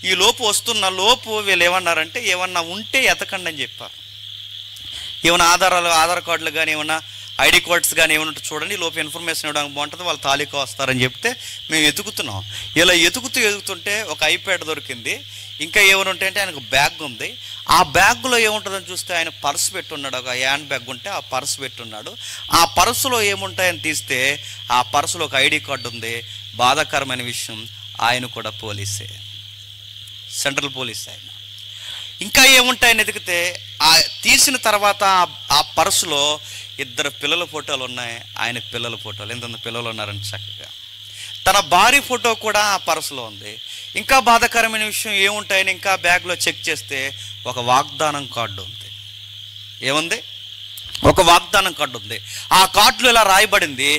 ఈ వస్తున్న లోపు వీళ్ళు ఏమన్నారంటే, ఏమన్నా ఉంటే ఎతకండి అని చెప్పారు. ఏమైనా ఆధార్ కార్డులు కానీ ఏమన్నా ఐడి కార్డ్స్ కానీ ఏమన్నా చూడండి, లోపు ఇన్ఫర్మేషన్ ఇవ్వడానికి బాగుంటుంది, వాళ్ళు తాలూకా వస్తారని చెప్తే మేము ఎతుకుతున్నాం. ఇలా ఎతుకుతుంటే ఒక ఐప్యాడ్ దొరికింది. ఇంకా ఏమైనా ఉంటాయంటే ఆయనకు బ్యాగ్ ఉంది. ఆ బ్యాగ్లో ఏముంటుందని చూస్తే ఆయన పర్సు పెట్టున్నాడు, ఒక హ్యాండ్ బ్యాగ్ ఉంటే ఆ పర్సు పెట్టున్నాడు. ఆ పర్సులో ఏముంటాయని తీస్తే ఆ పర్సులో ఒక ఐడి కార్డు ఉంది. బాధాకరమైన విషయం, ఆయన కూడా పోలీసే, సెంట్రల్ పోలీస్ ఆయన. ఇంకా ఏముంటాయని ఎదిగితే ఆ తీసిన తర్వాత ఆ పర్సులో 2 పిల్లల ఫోటోలు ఉన్నాయి, ఆయన పిల్లల ఫోటోలు. ఎంతమంది పిల్లలు ఉన్నారని చక్కగా తన భార్య ఫోటో కూడా ఆ పర్సులో ఉంది. ఇంకా బాధాకరమైన విషయం ఏముంటాయని ఇంకా బ్యాగ్లో చెక్ చేస్తే ఒక వాగ్దానం కార్డు ఉంది. ఏముంది? ఒక వాగ్దానం కార్డు ఉంది. ఆ కార్డులో ఇలా రాయబడింది,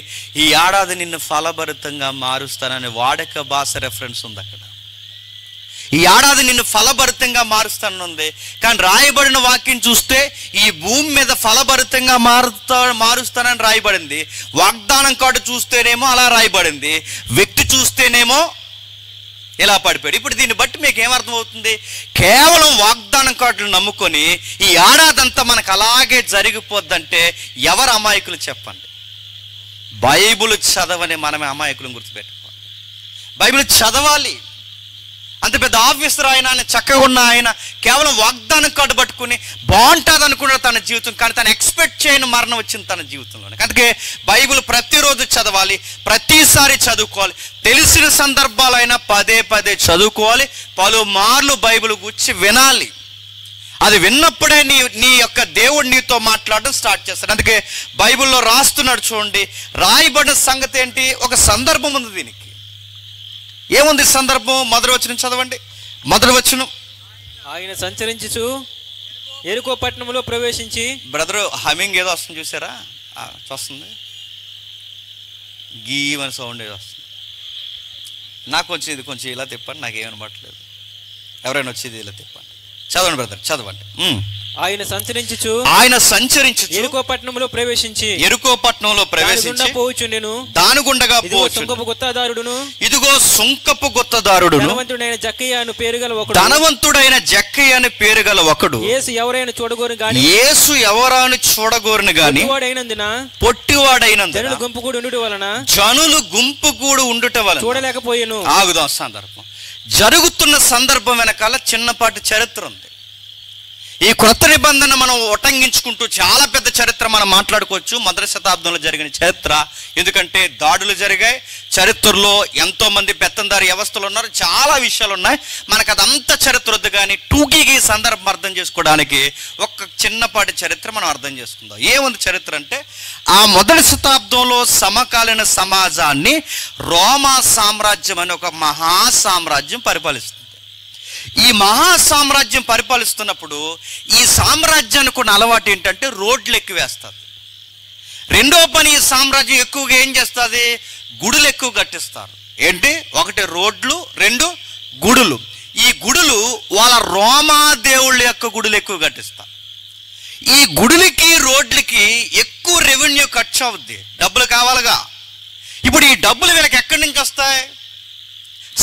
ఈ ఏడాది నిన్ను ఫలభరితంగా మారుస్తానని వాడక భాష రెఫరెన్స్ ఉంది అక్కడ. ఈ ఏడాది నిన్ను ఫలభరితంగా మారుస్తానుంది. కానీ రాయబడిన వాక్యం చూస్తే ఈ భూమి మీద ఫలభరితంగా మారుస్తానని రాయబడింది. వాగ్దానం కార్డు చూస్తేనేమో అలా రాయబడింది, వ్యక్తి చూస్తేనేమో ఇలా పడిపోయాడు. ఇప్పుడు దీన్ని బట్టి మీకు ఏమర్థమవుతుంది? కేవలం వాగ్దానం కార్డులు నమ్ముకొని ఈ ఏడాదంతా మనకు అలాగే జరిగిపోద్దంటే ఎవరు అమాయకులు చెప్పండి? బైబిల్ చదవని మనమే అమాయకులను గుర్తుపెట్టుకోవాలి. బైబిల్ చదవాలి. అంత పెద్ద ఆఫీసర్ ఆయన చక్కగా ఉన్న ఆయన కేవలం వాగ్దానం కార్డు పట్టుకుని బాగుంటుంది అనుకున్నాడు తన జీవితం, కానీ తను ఎక్స్పెక్ట్ చేయని మరణం వచ్చింది తన జీవితంలోనే. అందుకే బైబిల్ ప్రతిరోజు చదవాలి, ప్రతిసారి చదువుకోవాలి. తెలిసిన సందర్భాలైనా పదే చదువుకోవాలి. పలుమార్లు బైబిల్ గురించి వినాలి. అది విన్నప్పుడే నీ యొక్క దేవుడు నీతో మాట్లాడడం స్టార్ట్ చేస్తాడు. అందుకే బైబిల్లో రాస్తున్నాడు చూడండి, రాయబడిన సంగతి ఏంటి? ఒక సందర్భం ఉంది దీనికి. ఏముంది సందర్భం? మొదటి వచనం చదవండి. మొదటి వచనం, ఆయన సంచరించుచు ఎరుకో పట్టణంలో ప్రవేశించి. బ్రదరు హమింగ్ ఏదో వస్తుంది చూసారా? వస్తుంది, గీవని సౌండ్ ఏదో వస్తుంది. నాకు కొంచెం ఇది కొంచెం ఇలా తిప్పండి, నాకేమని పట్టలేదు. ఎవరైనా వచ్చేది ఇలా తిప్పండి. చదవండి బ్రదర్, చదవండి. ఆయన సంచరించుచు ఎరుకో పట్టణంలో ప్రవేశించి దాని గుండగా సుంకపు గుత్తదారుడును ధనవంతుడైన జక్కయ్య అని పేరు గల ఒకడు యేసు ఎవరైనా చూడగోరును గాని పొట్టివాడైనందున జనులు గుంపు కూడి ఉండుట వలన చూడలేకపోయాను. ఆగుదాం. సందర్భం జరుగుతున్న సందర్భం వెనకాల చిన్నపాటి చరిత్ర ఉంది. ఈ క్రొత్త నిబంధన మనం ఉటంకించుకుంటూ చాలా పెద్ద చరిత్ర మనం మాట్లాడుకోవచ్చు. మొదటి శతాబ్దంలో జరిగిన చరిత్ర, ఎందుకంటే దాడులు జరిగాయి, చరిత్రలో ఎంతో మంది పెత్తందారి వ్యవస్థలు ఉన్నారు, చాలా విషయాలు ఉన్నాయి. మనకు అదంతా చరిత్ర వద్దు, కానీ టూకీకి ఈ సందర్భం అర్థం చేసుకోవడానికి ఒక చిన్నపాటి చరిత్ర మనం అర్థం చేసుకుందాం. ఏముంది చరిత్ర అంటే, ఆ మొదటి శతాబ్దంలో సమకాలీన సమాజాన్ని రోమా సామ్రాజ్యం అనే ఒక మహాసామ్రాజ్యం పరిపాలిస్తుంది. ఈ మహాసామ్రాజ్యం పరిపాలిస్తున్నప్పుడు ఈ సామ్రాజ్యానికి ఉన్న అలవాటు ఏంటంటే రోడ్లు ఎక్కువ వేస్తుంది. రెండో పని, ఈ సామ్రాజ్యం ఎక్కువగా ఏం చేస్తుంది, గుడులు ఎక్కువ కట్టిస్తారు. ఏంటి, ఒకటి రోడ్లు, రెండు గుడులు. ఈ గుడులు వాళ్ళ రోమా దేవుళ్ళ యొక్క గుడులు ఎక్కువ కట్టిస్తారు. ఈ గుడులకి రోడ్లకి ఎక్కువ రెవెన్యూ ఖర్చు అవుద్ది, డబ్బులు కావాలిగా. ఇప్పుడు ఈ డబ్బులు వీళ్ళకి ఎక్కడి నుంచి వస్తాయి?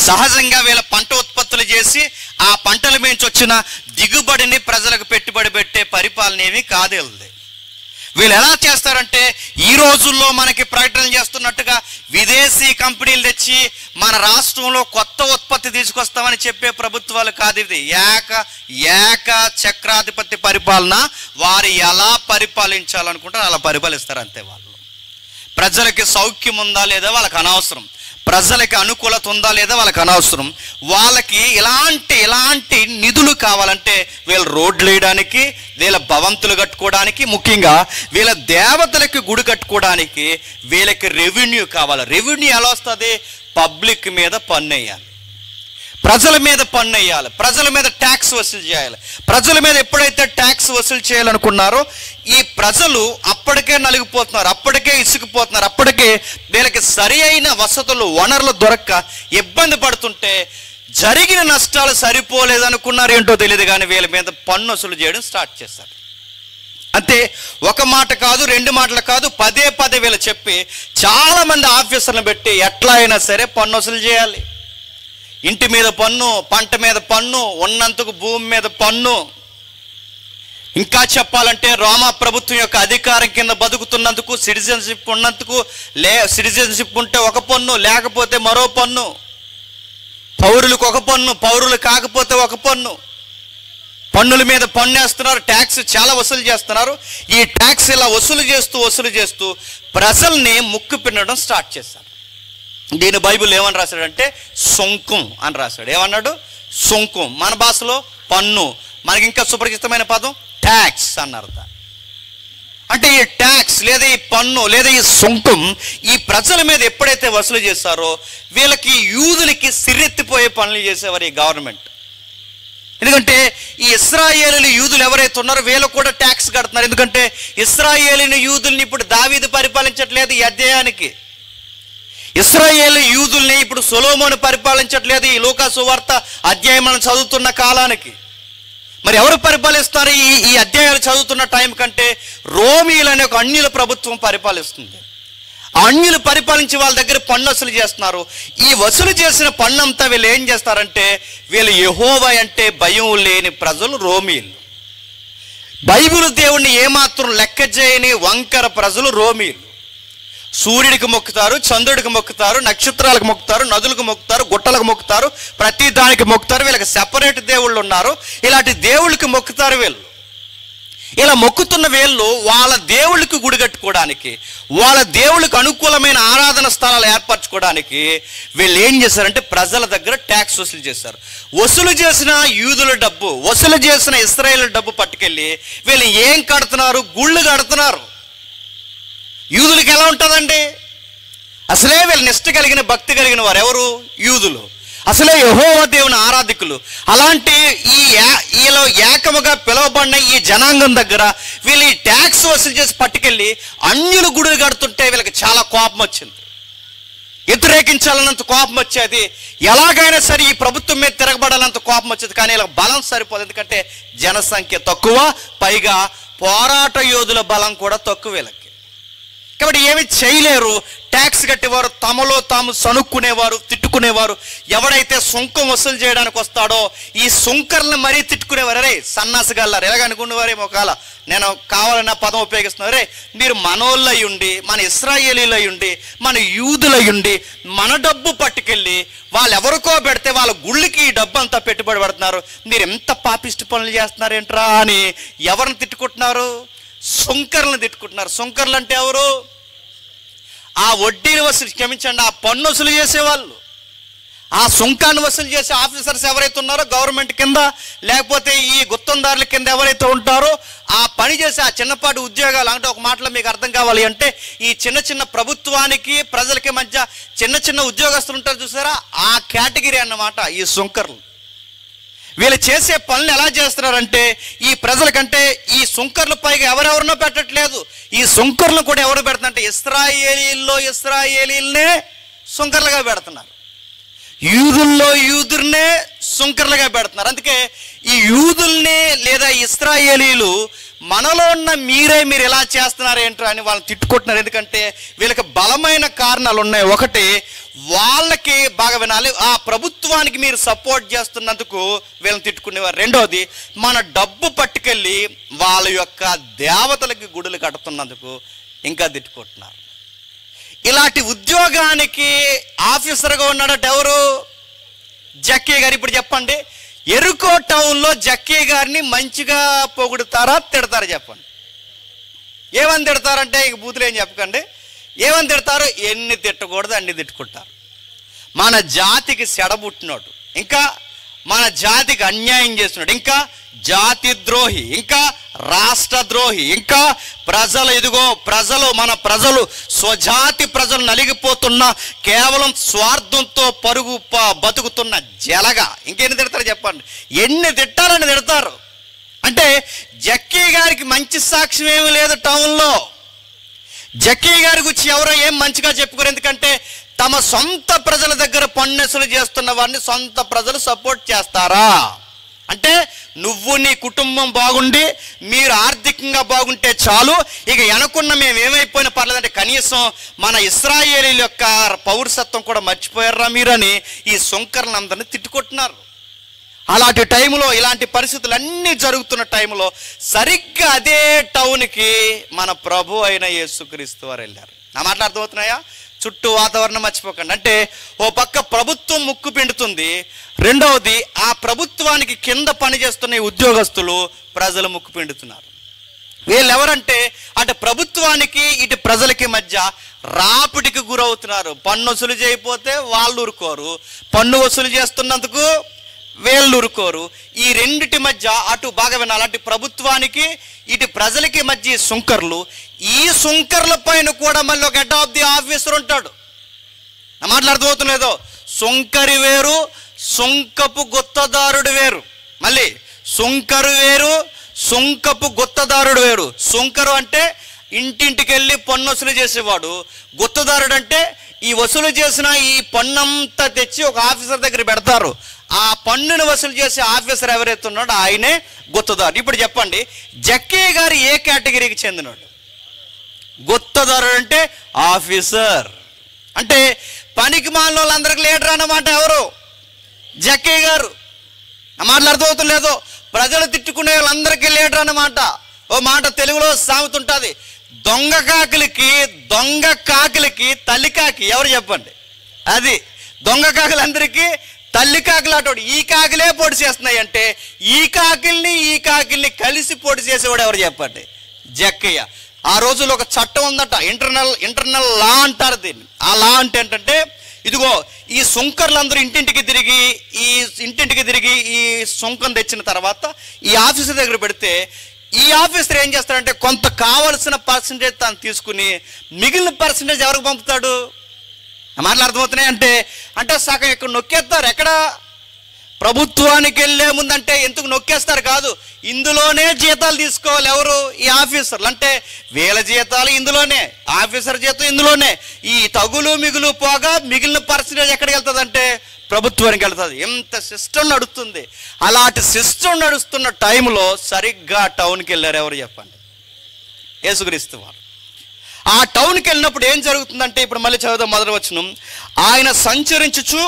సహజంగా వీళ్ళ పంట ఉత్పత్తులు చేసి ఆ పంటల నుంచి వచ్చిన దిగుబడిని ప్రజలకు పెట్టుబడి పెట్టే పరిపాలన ఏమీ కాదు. వీళ్ళు ఎలా చేస్తారంటే, ఈ రోజుల్లో మనకి ప్రకటన చేస్తున్నట్టుగా విదేశీ కంపెనీలు తెచ్చి మన రాష్ట్రంలో కొత్త ఉత్పత్తి తీసుకొస్తామని చెప్పే ప్రభుత్వాలు కాదు. ఇది ఏక చక్రాధిపత్య పరిపాలన. వారు ఎలా పరిపాలించాలనుకుంటారో అలా పరిపాలిస్తారు అంతే. వాళ్ళు ప్రజలకి సౌఖ్యం ఉందా లేదా వాళ్ళకి అనవసరం, ప్రజలకి అనుకూలత ఉందా లేదా వాళ్ళకి అనవసరం. వాళ్ళకి ఇలాంటి నిధులు కావాలంటే వీళ్ళ రోడ్లు వేయడానికి, వీళ్ళ భవంతులు కట్టుకోవడానికి, ముఖ్యంగా వీళ్ళ దేవతలకి గుడి కట్టుకోవడానికి వీళ్ళకి రెవెన్యూ కావాలి. రెవెన్యూ ఎలా వస్తుంది? పబ్లిక్ మీద పన్ను వేయాలి, ప్రజల మీద పన్ను వేయాలి, ప్రజల మీద ట్యాక్స్ వసూలు చేయాలి. ప్రజల మీద ఎప్పుడైతే ట్యాక్స్ వసూలు చేయాలనుకున్నారో ఈ ప్రజలు అప్పటికే నలిగిపోతున్నారు, అప్పటికే ఇసుకుపోతున్నారు, అప్పటికే వీళ్ళకి సరి అయిన వసతులు, వనరులు దొరక్క ఇబ్బంది పడుతుంటే జరిగిన నష్టాలు సరిపోలేదనుకున్నారు ఏంటో తెలియదు, కానీ వీళ్ళ మీద పన్ను వసూలు చేయడం స్టార్ట్ చేస్తారు. అంతే, ఒక మాట కాదు, రెండు మాటలు కాదు, పదే వీళ్ళు చెప్పి చాలా మంది ఆఫీసర్లను పెట్టి ఎట్లా అయినా సరే పన్ను వసూలు చేయాలి. ఇంటి మీద పన్ను, పంట మీద పన్ను, ఉన్నందుకు భూమి మీద పన్ను. ఇంకా చెప్పాలంటే రోమా ప్రభుత్వం యొక్క అధికారం కింద బతుకుతున్నందుకు, సిటిజన్షిప్ ఉన్నందుకు, సిటిజన్షిప్ ఉంటే ఒక పన్ను, లేకపోతే మరో పన్ను. పౌరులకు ఒక పన్ను, పౌరులు కాకపోతే ఒక పన్ను. పన్నుల మీద పన్ను వేస్తున్నారు, ట్యాక్స్ చాలా వసూలు చేస్తున్నారు. ఈ ట్యాక్స్ ఇలా వసూలు చేస్తూ ప్రజల్ని ముక్కు పిండడం స్టార్ట్ చేశారు. దీని బైబిల్ ఏమని రాశాడంటే సొంకం అని రాశాడు. ఏమన్నాడు? సొంకం. మన భాషలో పన్ను, మనకి ఇంకా సుపరిచితమైన పదం ట్యాక్స్ అన్నారు. అంటే ఈ ట్యాక్స్ లేదా ఈ పన్ను లేదా ఈ సొంకం ఈ ప్రజల మీద ఎప్పుడైతే వసూలు చేశారో వీళ్ళకి, యూదులకి సిర్రెత్తిపోయే పనులు చేసేవారు ఈ గవర్నమెంట్. ఎందుకంటే ఈ ఇశ్రాయేలు యూదులు ఎవరైతే ఉన్నారో వీళ్ళు కూడా ట్యాక్స్ కడుతున్నారు. ఎందుకంటే ఇశ్రాయేలు యూదుల్ని ఇప్పుడు దావీదు పరిపాలించట్లేదు ఈ అధ్యాయానికి. ఇశ్రాయేలు యూదుల్ని ఇప్పుడు సొలొమోను పరిపాలించట్లేదు ఈ లూకా సువార్త అధ్యాయం మనం చదువుతున్న కాలానికి. మరి ఎవరు పరిపాలిస్తారు ఈ అధ్యాయాలు చదువుతున్న టైం కంటే? రోమీయులు అనే ఒక అన్యుల ప్రభుత్వం పరిపాలిస్తుంది. ఆ అన్యులు పరిపాలించి వాళ్ళ దగ్గర పన్ను వసూలు చేస్తున్నారు. ఈ వసూలు చేసిన పన్ను అంతా వీళ్ళు ఏం చేస్తారంటే, వీళ్ళు యెహోవా అంటే భయం లేని ప్రజలు రోమీయులు. బైబిల్ దేవుణ్ణి ఏమాత్రం లెక్క చేయని వంకర ప్రజలు రోమీయులు. సూర్యుడికి మొక్కుతారు, చంద్రుడికి మొక్కుతారు, నక్షత్రాలకు మొక్కుతారు, నదులకు మొక్కుతారు, గుట్టలకు మొక్కుతారు, ప్రతి దానికి మొక్కుతారు. వీళ్ళకి సెపరేట్ దేవుళ్ళు ఉన్నారు. ఇలాంటి దేవుళ్ళకి మొక్కుతారు వీళ్ళు. ఇలా మొక్కుతున్న వీళ్ళు వాళ్ళ దేవుళ్ళకి గుడి కట్టుకోవడానికి, వాళ్ళ దేవుళ్ళకి అనుకూలమైన ఆరాధన స్థలాలు ఏర్పరచుకోవడానికి వీళ్ళు ఏం చేశారంటే ప్రజల దగ్గర ట్యాక్స్ వసూలు చేశారు. వసూలు చేసిన యూదుల డబ్బు, వసూలు చేసిన ఇశ్రాయేలు డబ్బు పట్టుకెళ్ళి వీళ్ళు ఏం కడుతున్నారు? గుళ్ళు కడుతున్నారు. యూదులకి ఎలా ఉంటుందండి? అసలే వీళ్ళు నిష్ట కలిగిన, భక్తి కలిగిన వారు ఎవరు? యూదులు. అసలే యెహోవా దేవుని ఆరాధికులు. అలాంటి ఈలో ఏకముగా పిలువబడిన ఈ జనాంగం దగ్గర వీళ్ళు ఈ ట్యాక్స్ వసూలు చేసి పట్టుకెళ్ళి అన్యులు గుడులు కడుతుంటే వీళ్ళకి చాలా కోపం వచ్చింది. వ్యతిరేకించాలన్నంత కోపం వచ్చేది, ఎలాగైనా సరే ఈ ప్రభుత్వం మీద తిరగబడాలంత కోపం వచ్చేది. కానీ ఇలా బలం సరిపోదు, ఎందుకంటే జనసంఖ్య తక్కువ, పైగా పోరాట యోధుల బలం కూడా తక్కువ వీళ్ళకి. కాబట్టి ఏమి చేయలేరు. ట్యాక్స్ కట్టేవారు, తమలో తాము సనుక్కునేవారు, తిట్టుకునేవారు. ఎవడైతే సుంకం వసూలు చేయడానికి వస్తాడో ఈ సుంకర్లను మరీ తిట్టుకునేవారు. అరే సన్నాసిగాళ్ళారు ఎలాగనుకునేవారేమో. ఒకవేళ నేను కావాలన్న పదం ఉపయోగిస్తున్నారు. రే మీరు మనోళ్ళై ఉండి, మన ఇశ్రాయేలీలై ఉండి, మన యూదులై ఉండి మన డబ్బు పట్టుకెళ్ళి వాళ్ళు ఎవరికో పెడితే వాళ్ళ గుళ్ళకి ఈ డబ్బు అంతా పెట్టుబడి పెడుతున్నారు, మీరు ఎంత పాపిష్టి పనులు చేస్తున్నారు ఏంట్రా అని ఎవరిని తిట్టుకుంటున్నారు? సుంకర్లను తిట్టుకుంటున్నారు. సుంకర్లు అంటే ఎవరు? ఆ వడ్డీని వసూలు, క్షమించండి, ఆ పన్ను వసూలు చేసేవాళ్ళు, ఆ సుంకాన్ని వసూలు చేసే ఆఫీసర్స్ ఎవరైతే ఉన్నారో గవర్నమెంట్ కింద, లేకపోతే ఈ గుత్తందారుల కింద ఎవరైతే ఉంటారో ఆ పని చేసే ఆ చిన్నపాటి ఉద్యోగాలు. అంటే ఒక మాటలో మీకు అర్థం కావాలి అంటే ఈ చిన్న చిన్న ప్రభుత్వానికి ప్రజలకి మధ్య చిన్న చిన్న ఉద్యోగస్తులు ఉంటారు చూసారా, ఆ కేటగిరీ అన్నమాట ఈ సుంకర్లు. వీళ్ళు చేసే పనులు ఎలా చేస్తున్నారంటే ఈ ప్రజలకంటే ఈ సుంకర్ల పైగా ఎవరెవరినో పెట్టట్లేదు. ఈ సుంకర్లు కూడా ఎవరు పెడుతున్నారంటే ఇశ్రాయేలీలనే సుంకర్లుగా పెడుతున్నారు, యూదుల్లో యూదుర్నే సుంకర్లుగా పెడుతున్నారు. అందుకే ఈ యూదుల్ని లేదా ఇశ్రాయేలీలు మనలో ఉన్న మీరు ఎలా చేస్తున్నారు ఏంటో అని వాళ్ళని తిట్టుకుంటున్నారు. ఎందుకంటే వీళ్ళకి బలమైన కారణాలు ఉన్నాయి. ఒకటి, వాళ్ళకి బాగా వినాలి, ఆ ప్రభుత్వానికి మీరు సపోర్ట్ చేస్తున్నందుకు వీళ్ళని తిట్టుకునేవారు. రెండోది, మన డబ్బు పట్టుకెళ్ళి వాళ్ళ యొక్క దేవతలకి గుడులు కడుతున్నందుకు ఇంకా తిట్టుకుంటున్నారు. ఇలాంటి ఉద్యోగానికి ఆఫీసర్గా ఉన్నాడట ఎవరు? జక్కీ గారు. ఇప్పుడు చెప్పండి, ఎరుకో టౌన్లో జక్కీ గారిని మంచిగా పొగుడుతారా తిడతారా చెప్పండి? ఏమని తిడతారంటే ఇంక బూతులు ఏం చెప్పకండి, ఏమని తిడతారు? ఎన్ని తిట్టకూడదు అన్ని తిట్టుకుంటారు. మన జాతికి సెడబుట్టినోడు, ఇంకా మన జాతికి అన్యాయం చేస్తున్నాడు, ఇంకా జాతి ద్రోహి, ఇంకా రాష్ట్ర ద్రోహి, ఇంకా ప్రజలు ఇదిగో ప్రజలు మన ప్రజలు స్వజాతి ప్రజలు నలిగిపోతున్న కేవలం స్వార్థంతో బతుకుతున్న జలగా ఇంకెన్ని తిడతారు చెప్పండి? ఎన్ని తిట్టాలని తిడతారు. అంటే జక్కీ గారికి మంచి సాక్ష్యం ఏమీ లేదు టౌన్లో. జక్కీ గారి గురించి ఎవరో ఏం మంచిగా చెప్పుకోరు. ఎందుకంటే తమ సొంత ప్రజల దగ్గర పన్నులు చేస్తున్న వారిని సొంత ప్రజలు సపోర్ట్ చేస్తారా? అంటే నువ్వు నీ కుటుంబం బాగుండి మీరు ఆర్థికంగా బాగుంటే చాలు, ఇక వెనకున్న మేము ఏమైపోయినా పర్లేదంటే కనీసం మన ఇశ్రాయేలీల యొక్క పౌరసత్వం కూడా మర్చిపోయారా మీరని ఈ సుంకర్లందరినీ తిట్టుకుంటున్నారు. అలాంటి టైంలో ఇలాంటి పరిస్థితులు అన్నీ జరుగుతున్న టైంలో సరిగ్గా అదే టౌన్కి మన ప్రభు అయిన యేసుక్రీస్తు వారు వెళ్ళారు. నా మాటలు అర్థమవుతున్నాయా? చుట్టూ వాతావరణం మర్చిపోకండి. అంటే ఓ పక్క ప్రభుత్వం ముక్కు పిండుతుంది, రెండవది ఆ ప్రభుత్వానికి కింద పనిచేస్తున్న ఉద్యోగస్తులు ప్రజలు ముక్కు పిండుతున్నారు. వీళ్ళు ఎవరంటే అటు ప్రభుత్వానికి ఇటు ప్రజలకి మధ్య రాపిడికి గురవుతున్నారు. పన్ను వసూలు చేయకపోతే వాళ్ళు ఊరుకోరు, పన్ను వసూలు చేస్తున్నందుకు వీళ్ళు ఊరుకోరు. ఈ రెండిటి మధ్య అటు బాగా వినాలి, అటు ప్రభుత్వానికి ఇటు ప్రజలకి మధ్య సుంకర్లు. ఈ సుంకర్ల పైన కూడా మళ్ళీ ఒక హెడ్ ఆఫ్ ది ఆఫీసర్ ఉంటాడు. నా మాటలు అర్థమవుతున్నదో? సుంకరి వేరు, సుంకపు గుత్తదారుడు వేరు. మళ్ళీ సుంకరు వేరు, సుంకపు గుత్తదారుడు వేరు. సుంకరు అంటే ఇంటింటికి వెళ్ళి పన్ను వసూలు చేసేవాడు. గుత్తదారుడు అంటే ఈ వసూలు చేసిన ఈ పన్నంతా తెచ్చి ఒక ఆఫీసర్ దగ్గర పెడతారు. ఆ పన్నును వసూలు చేసే ఆఫీసర్ ఎవరైతే ఉన్నాడో ఆయనే గుత్తదారు. ఇప్పుడు చెప్పండి, జక్కీ గారు ఏ కేటగిరీకి చెందినాడు? గుత్తదారుడు అంటే ఆఫీసర్. అంటే పనికి మాలిన వాళ్ళందరికీ లీడర్ అన్నమాట ఎవరు? జక్కీ గారు. ఆ మాటలు అర్థమవుతుందో? ప్రజలు తిట్టుకునే వాళ్ళందరికీ లీడర్ అన్నమాట. ఓ మాట తెలుగులో సామెత ఉంటుంది, దొంగ కాకిలకి తల్లి కాకి ఎవరు చెప్పండి? అది దొంగ కాకులందరికీ తల్లి కాకులు అటోడు. ఈ కాకిలే పొడి చేస్తున్నాయి అంటే ఈ కాకిల్ని కలిసి పొడి చేసేవాడు ఎవరు చెప్పండి? జక్కయ్య. ఆ రోజుల్లో ఒక చట్టం ఉందట, ఇంటర్నల్ లా అంటారు దీన్ని. ఆ లా అంటే ఏంటంటే ఇదిగో ఈ సుంకర్లందరూ ఇంటింటికి తిరిగి ఈ సుంకం తెచ్చిన తర్వాత ఈ ఆఫీసర్ దగ్గర పెడితే ఈ ఆఫీసర్ ఏం చేస్తాడంటే కొంత కావలసిన పర్సంటేజ్ తాను తీసుకుని మిగిలిన పర్సంటేజ్ ఎవరికి పంపుతాడు? మాటలు అర్థమవుతున్నాయి? అంటే సగం ఇక్కడ నొక్కేస్తారు. ఎక్కడ? ప్రభుత్వానికి వెళ్ళే ముందంటే ఎందుకు నొక్కేస్తారు కాదు, ఇందులోనే జీతాలు తీసుకోవాలి. ఎవరు? ఈ ఆఫీసర్లు. అంటే వీళ్ళ జీతాలు ఇందులోనే, ఆఫీసర్ జీతం ఇందులోనే. ఈ తగులు మిగులు పోగా మిగిలిన పర్సెంటేజ్ ఎక్కడికి వెళ్తుంది అంటే ప్రభుత్వానికి వెళ్తుంది. ఎంత సిస్టమ్ నడుస్తుంది. అలాంటి సిస్టమ్ నడుస్తున్న టైంలో సరిగ్గా టౌన్కి వెళ్ళారు. ఎవరు చెప్పండి? యేసుక్రీస్తు వారు. ఆ టౌన్కి వెళ్ళినప్పుడు ఏం జరుగుతుందంటే, ఇప్పుడు మళ్ళీ చదువుదాం మొదటి వచనం. ఆయన సంచరించుచు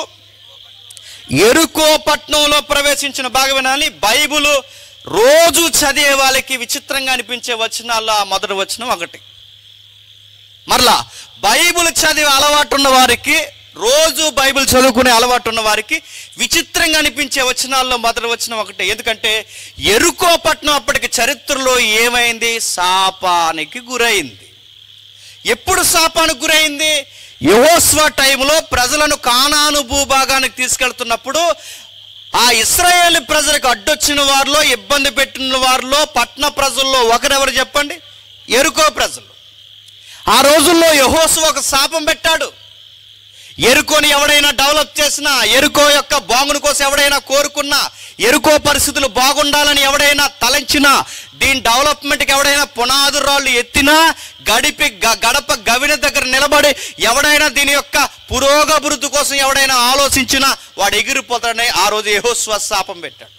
యెరికో పట్టణంలో ప్రవేశించిన. బాగా వినాలి, బైబిల్ రోజు చదివే వాళ్ళకి విచిత్రంగా అనిపించే వచనాల్లో ఆ మొదటి వచనం ఒకటి. మరలా బైబిల్ చదివే అలవాటు ఉన్న వారికి, రోజు బైబిల్ చదువుకునే అలవాటు ఉన్న వారికి విచిత్రంగా అనిపించే వచనాల్లో మొదటి వచనం ఒకటి. ఎందుకంటే యెరికో పట్టణం అప్పటికి చరిత్రలో ఏమైంది? శాపానికి గురైంది. ఎప్పుడు శాపానికి గురైంది? యెహోషువ టైంలో ప్రజలను కానాను భూభాగానికి తీసుకెళ్తున్నప్పుడు ఆ ఇశ్రాయేలు ప్రజలకు అడ్డొచ్చిన వారిలో, ఇబ్బంది పెట్టిన వారిలో, పట్టణ ప్రజల్లో ఒకరెవరు చెప్పండి? యెరికో ప్రజలు. ఆ రోజుల్లో యెహోషువ ఒక శాపం పెట్టాడు. యెరికోని ఎవడైనా డెవలప్ చేసినా, యెరికో యొక్క బాగుని కోసం ఎవడైనా కోరుకున్నా, యెరికో పరిస్థితులు బాగుండాలని ఎవడైనా తలంచినా, దీని డెవలప్మెంట్కి ఎవడైనా పునాది రాళ్ళు ఎత్తినా, గడప గవిన దగ్గర నిలబడి ఎవడైనా దీని యొక్క పురోగభివృద్ధి కోసం ఎవడైనా ఆలోచించినా వాడు ఎగిరిపోతాడని ఆ రోజు యెహోషువ శాపం పెట్టాడు.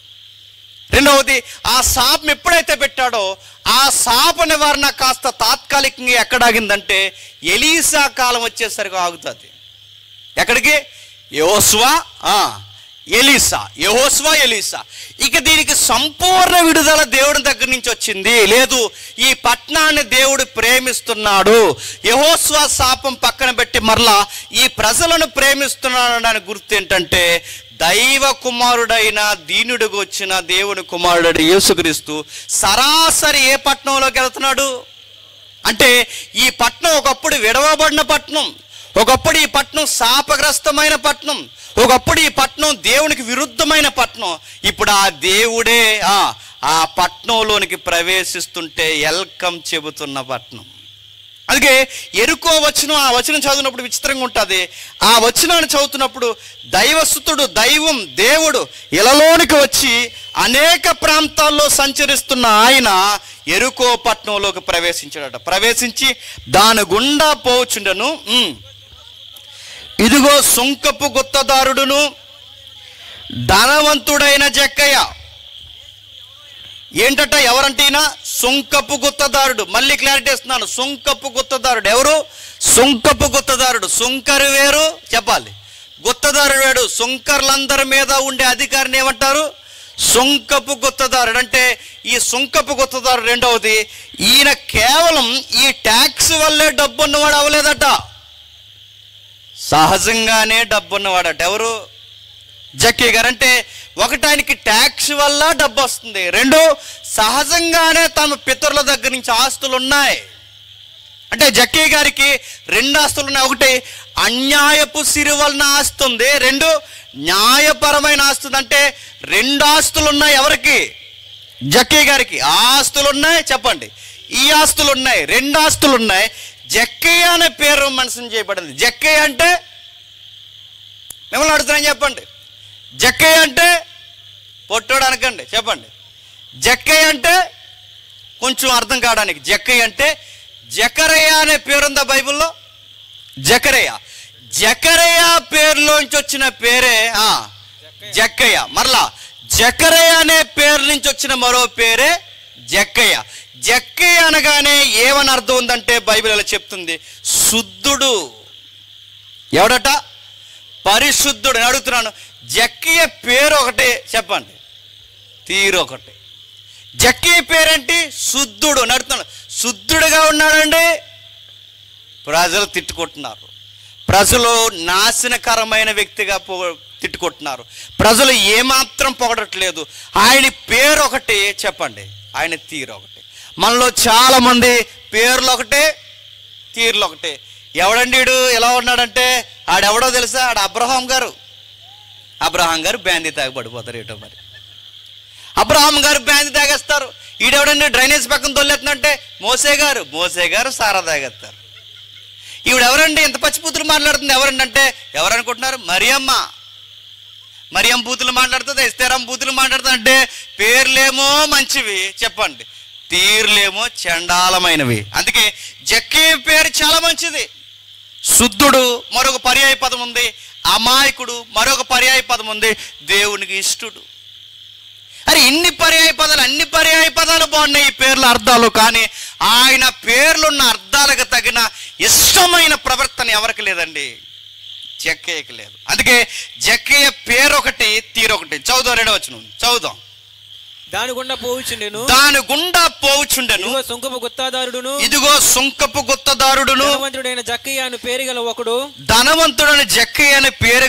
రెండవది, ఆ శాపం ఎప్పుడైతే పెట్టాడో ఆ శాప నివారణ కాస్త తాత్కాలికంగా ఎక్కడాగిందంటే ఎలీసా కాలం వచ్చేసరికి ఆగుతుంది. ఎక్కడికి? యెహోషువ ఎలీసా, యెహోషువ ఎలీసా. ఇక దీనికి సంపూర్ణ విడుదల దేవుడి దగ్గర నుంచి వచ్చింది. లేదు, ఈ పట్టణాన్ని దేవుడు ప్రేమిస్తున్నాడు. యెహోషువ శాపం పక్కన పెట్టి మరలా ఈ ప్రజలను ప్రేమిస్తున్నాడు అని గుర్తు ఏంటంటే, దైవ కుమారుడైన దీనుడికి వచ్చిన దేవుని కుమారుడు యేసుక్రీస్తు సరాసరి ఏ పట్టణంలోకి వెళ్తున్నాడు అంటే, ఈ పట్టణం ఒకప్పుడు విడవబడిన పట్టణం, ఒకప్పుడు ఈ పట్టణం శాపగ్రస్తమైన పట్టణం, ఒకప్పుడు ఈ పట్టణం దేవునికి విరుద్ధమైన పట్టణం. ఇప్పుడు ఆ దేవుడే ఆ పట్టణంలోనికి ప్రవేశిస్తుంటే వెల్కమ్ చెబుతున్న పట్టణం. అందుకే యెరికో వచనం, ఆ వచనం చదివినప్పుడు విచిత్రంగా ఉంటుంది. ఆ వచనాన్ని చదువుతున్నప్పుడు దైవసుతుడు, దైవం, దేవుడు ఇలలోనికి వచ్చి అనేక ప్రాంతాల్లో సంచరిస్తున్న ఆయన యెరికో పట్టణంలోకి ప్రవేశించాడట. ప్రవేశించి దాని గుండా పోచుండను. ఇదిగో సుంకపు గుత్తదారుడును ధనవంతుడైన జక్కయ్య. ఏంటట? ఎవరంటేనా? సుంకపు గుత్తదారుడు. మళ్ళీ క్లారిటీ ఇస్తున్నాను. సుంకపు గుత్తదారుడు ఎవరు? సుంకపు గుత్తదారుడు. సుంకరు వేరు చెప్పాలి, గుత్తదారుడు వేడు. సుంకర్లందరి మీద ఉండే అధికారిని ఏమంటారు? సుంకపు గుత్తదారుడు. అంటే ఈ సుంకపు గుత్తదారుడు. రెండవది, ఈయన కేవలం ఈ ట్యాక్స్ వల్లే డబ్బు ఉన్నవాడు అవ్వలేదట, సహజంగానే డబ్బున్నవాడట. ఎవరు? జక్కయ్య గారు. అంటే ఒకటి, ఆయనకి ట్యాక్స్ వల్ల డబ్బు వస్తుంది. రెండు, సహజంగానే తమ పితరుల దగ్గర నుంచి ఆస్తులు ఉన్నాయి. అంటే జక్కయ్య గారికి రెండు ఆస్తులు ఉన్నాయి. ఒకటి, అన్యాయపు సిరి వలన ఆస్తి ఉంది. రెండు, న్యాయపరమైన ఆస్తి. అంటే రెండు ఆస్తులు ఉన్నాయి. ఎవరికి? జక్కయ్య గారికి. ఆ ఆస్తులు ఉన్నాయి చెప్పండి, ఈ ఆస్తులు ఉన్నాయి, రెండు ఆస్తులు ఉన్నాయి. జక్కయ్య అనే పేరు మనసుని చేయబడింది. జక్కయ్య అంటే, మిమ్మల్ని అడుగుతున్నాను చెప్పండి, జక్కయ్య అంటే పొట్టోడు అనకండి, చెప్పండి. జక్కయ్య అంటే కొంచెం అర్థం కావడానికి, జక్కయ్య అంటే జకరయ్య అనే పేరుందా బైబిల్లో? జకరయ్య. జకరయ్య పేరులోంచి వచ్చిన పేరే జక్కయ్య. మరలా జకరయ్య అనే పేరు నుంచి వచ్చిన మరో పేరే జక్కయ్య. జక్కయ్య అనగానే ఏమని అర్థం ఉందంటే బైబిల్ ఇలా చెప్తుంది, శుద్ధుడు. ఎవడట? పరిశుద్ధుడు. అని అడుగుతున్నాను, జక్కయ్య పేరు ఒకటే చెప్పండి, తీరు ఒకటి. జక్కయ్య పేరేంటి? శుద్ధుడు అని అడుగుతున్నాను. శుద్ధుడుగా ఉన్నాడండి, ప్రజలు తిట్టుకుంటున్నారు. ప్రజలు నాశనకరమైన వ్యక్తిగా తిట్టుకుంటున్నారు. ప్రజలు ఏమాత్రం పొగడట్లేదు. ఆయన పేరు ఒకటి చెప్పండి, ఆయన తీరు ఒకటి. మనలో చాలా మంది పేర్లు ఒకటే, తీర్లు ఒకటే. ఎవడండి వీడు ఎలా ఉన్నాడంటే, ఆడెవడో తెలుసా? ఆడ అబ్రహాం గారు. అబ్రహాం గారు బ్యాందీ తాగి పడిపోతారు ఏటో మరి. అబ్రహాం గారు బ్యాందీ తాగేస్తారు. ఈడెవడండి డ్రైనేజ్ పక్కన తొలెత్తుందంటే మోసే గారు సారా తాగేస్తారు. ఈవిడెవరండి ఇంత పచ్చిపుత్రులు మాట్లాడుతుంది? ఎవరండి అంటే ఎవరనుకుంటున్నారు? మరియమ్మ. మరియం బూతులు మాట్లాడుతుంది, ఎస్తేరం బూతులు మాట్లాడుతుంది అంటే పేర్లేమో మంచివి చెప్పండి, తీర్లేమో చండాలమైనవి. అందుకే జక్కయ్య పేరు చాలా మంచిది. శుద్ధుడు మరొక పర్యాయ పదం ఉంది, అమాయకుడు మరొక పర్యాయ పదం ఉంది, దేవునికి ఇష్టుడు. అరే ఇన్ని పర్యాయ పదాలు, అన్ని పర్యాయ పదాలు బాగున్నాయి ఈ పేర్ల అర్థాలు, కానీ ఆయన పేర్లున్న అర్థాలకు తగిన ఇష్టమైన ప్రవర్తన ఎవరికి లేదండి, జక్కయ్యకి లేదు. అందుకే జక్కయ్య పేరు ఒకటి తీరొకటి. చదువుదాం 2వ వచనం చదువుదాం. దాని గుండా పోవుచుండెను, ఇదిగో సుంకపు గుత్తదారుడును, ధనవంతుడైన జక్కయ్య అని పేరు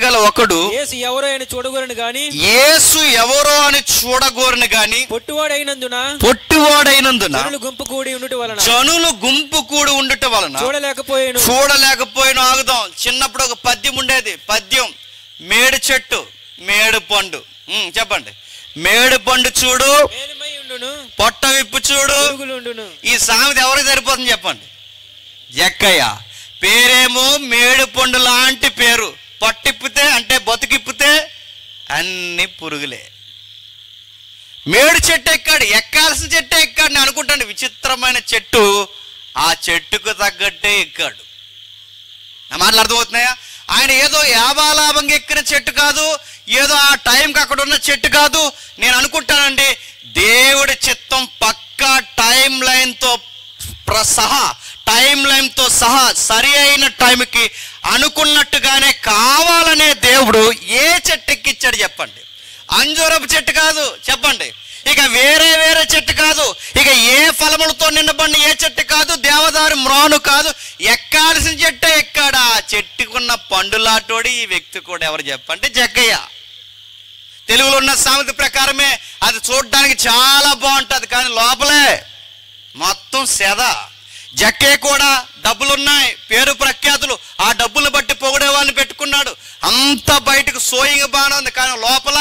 గల ఒకడు, యేసు ఎవరో అని చూడగోరను గాని పొట్టివాడైనందున జనులు గుంపు కూడి ఉండుట వలన చూడలేకపోయాను. ఆగుదాం. చిన్నప్పుడు ఒక పద్యం ఉండేది. పద్యం, మేడు చెట్టు మేడు పండు. చెప్పండి. మేడు పండు చూడు, పొట్ట విప్పు చూడు. ఈ సామెత ఎవరికి సరిపోతుంది చెప్పండి? జక్కయ్య పేరేమో మేడు పండు లాంటి పేరు, పట్టిప్పితే అంటే బతుకిప్పితే అన్ని పురుగులే. మేడు చెట్టు ఎక్కాడు, ఎక్కాల్సిన చెట్టు ఎక్కాడు. నేను అనుకుంటాను విచిత్రమైన చెట్టు, ఆ చెట్టుకు తగ్గట్టే ఎక్కాడు. నా మాటలు అర్థమవుతున్నాయా? ఆయన ఏదో యాభాలాభంగా ఎక్కిన చెట్టు కాదు, ఏదో ఆ టైంకి అక్కడ ఉన్న చెట్టు కాదు. నేను అనుకుంటానండి దేవుడి చిత్తం పక్కా టైం లైన్తో సహా సరి అయిన టైంకి అనుకున్నట్టుగానే కావాలనే దేవుడు ఏ చెట్టు ఎక్కిచ్చాడు చెప్పండి? అంజూరపు చెట్టు కాదు చెప్పండి, ఇక వేరే చెట్టు కాదు, ఇక ఏ ఫలములతో నిండబడిన ఏ చెట్టు కాదు, దేవదారు మ్రాను కాదు, ఎక్కాల్సిన చెట్టే ఎక్కాడు. ఆ చెట్టుకున్న పండులాటోడి ఈ వ్యక్తి కూడా ఎవరు చెప్పండి? జక్కయ్య. తెలుగులో ఉన్న సామెత ప్రకారమే అది చూడడానికి చాలా బాగుంటుంది, కానీ లోపలే మొత్తం సెద. జక్కయ్య కూడా డబ్బులున్నాయి, పేరు ప్రఖ్యాతులు, ఆ డబ్బులను బట్టి పొగిడే వాళ్ళని పెట్టుకున్నాడు. అంతా బయటకు సోయింగ్ బాగానే ఉంది, కానీ లోపల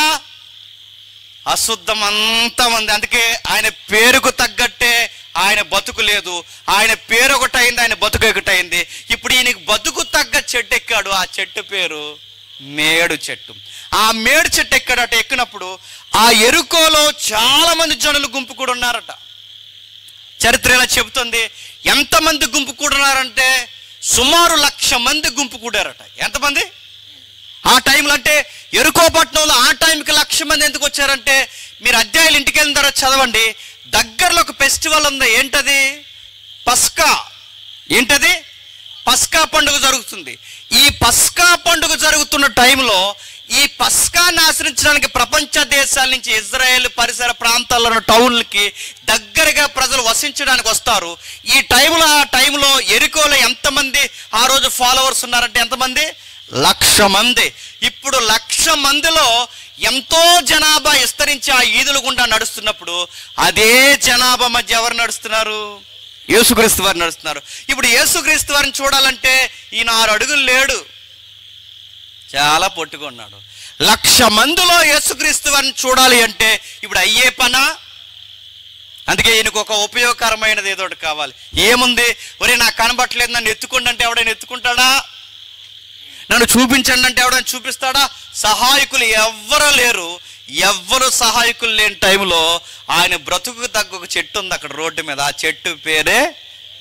అశుద్ధం అంతా ఉంది. అందుకే ఆయన పేరుకు తగ్గట్టే ఆయన బతుకు లేదు. ఆయన పేరు ఒకటైంది, ఆయన బతుకు ఒకటైంది. ఇప్పుడు ఈయనకి బతుకు తగ్గ చెట్టు ఎక్కాడు. ఆ చెట్టు పేరు మేడు చెట్టు. ఆ మేడు చెట్టు ఎక్కాడట. ఎక్కినప్పుడు ఆ ఎరుకోలో చాలా మంది జనులు గుంపు కూడా ఉన్నారట. చరిత్ర ఇలా చెబుతుంది. ఎంతమంది గుంపు కూడున్నారంటే సుమారు 1,00,000 మంది గుంపు కూడారట. ఎంతమంది ఆ టైంలో? అంటే ఎరుకో పట్టణంలో ఆ టైంకి 1,00,000 మంది ఎందుకు వచ్చారంటే, మీరు అధ్యాయులు ఇంటికి వెళ్ళిన తర్వాత చదవండి. దగ్గరలో ఒక ఫెస్టివల్ ఉంది. ఏంటది? పస్కా. ఏంటది? పస్కా పండుగ జరుగుతుంది. ఈ పస్కా పండుగ జరుగుతున్న టైంలో ఈ పస్కాన్ని ఆచరించడానికి ప్రపంచ దేశాల నుంచి ఇజ్రాయెల్ పరిసర ప్రాంతాల్లో ఉన్న టౌన్లకి దగ్గరగా ప్రజలు వసించడానికి వస్తారు. ఈ టైంలో ఆ టైంలో ఎరికోలో ఎంతమంది ఆ రోజు ఫాలోవర్స్ ఉన్నారంటే ఎంతమంది? 1,00,000 మంది. ఇప్పుడు 1,00,000 మందిలో ఎంతో జనాభా విస్తరించి ఆ ఈదుల గుండా నడుస్తున్నప్పుడు అదే జనాభా మధ్య ఎవరు నడుస్తున్నారు? యేసుక్రీస్తు వారు నడుస్తున్నారు. ఇప్పుడు యేసుక్రీస్తు వారిని చూడాలంటే ఈయన 6 అడుగులు లేడు, చాలా పొట్టుకున్నాడు. 1,00,000 మందిలో యేసుక్రీస్తు వారిని చూడాలి అంటే ఇప్పుడు అయ్యే పనా? అందుకే ఈయనకు ఒక ఉపయోగకరమైనది ఏదో ఒకటి కావాలి. ఏముంది? ఒరే నాకు కనబట్టలేదు, నన్ను ఎత్తుకోండి అంటే ఎవడైనా ఎత్తుకుంటాడా? నన్ను చూపించండి అంటే ఎవడైనా చూపిస్తాడా? సహాయకులు ఎవ్వరూ లేరు. ఎవ్వరు సహాయకులు లేని టైంలో ఆయన బ్రతుకు తగ్గ ఒక చెట్టు ఉంది అక్కడ రోడ్డు మీద. ఆ చెట్టు పేరే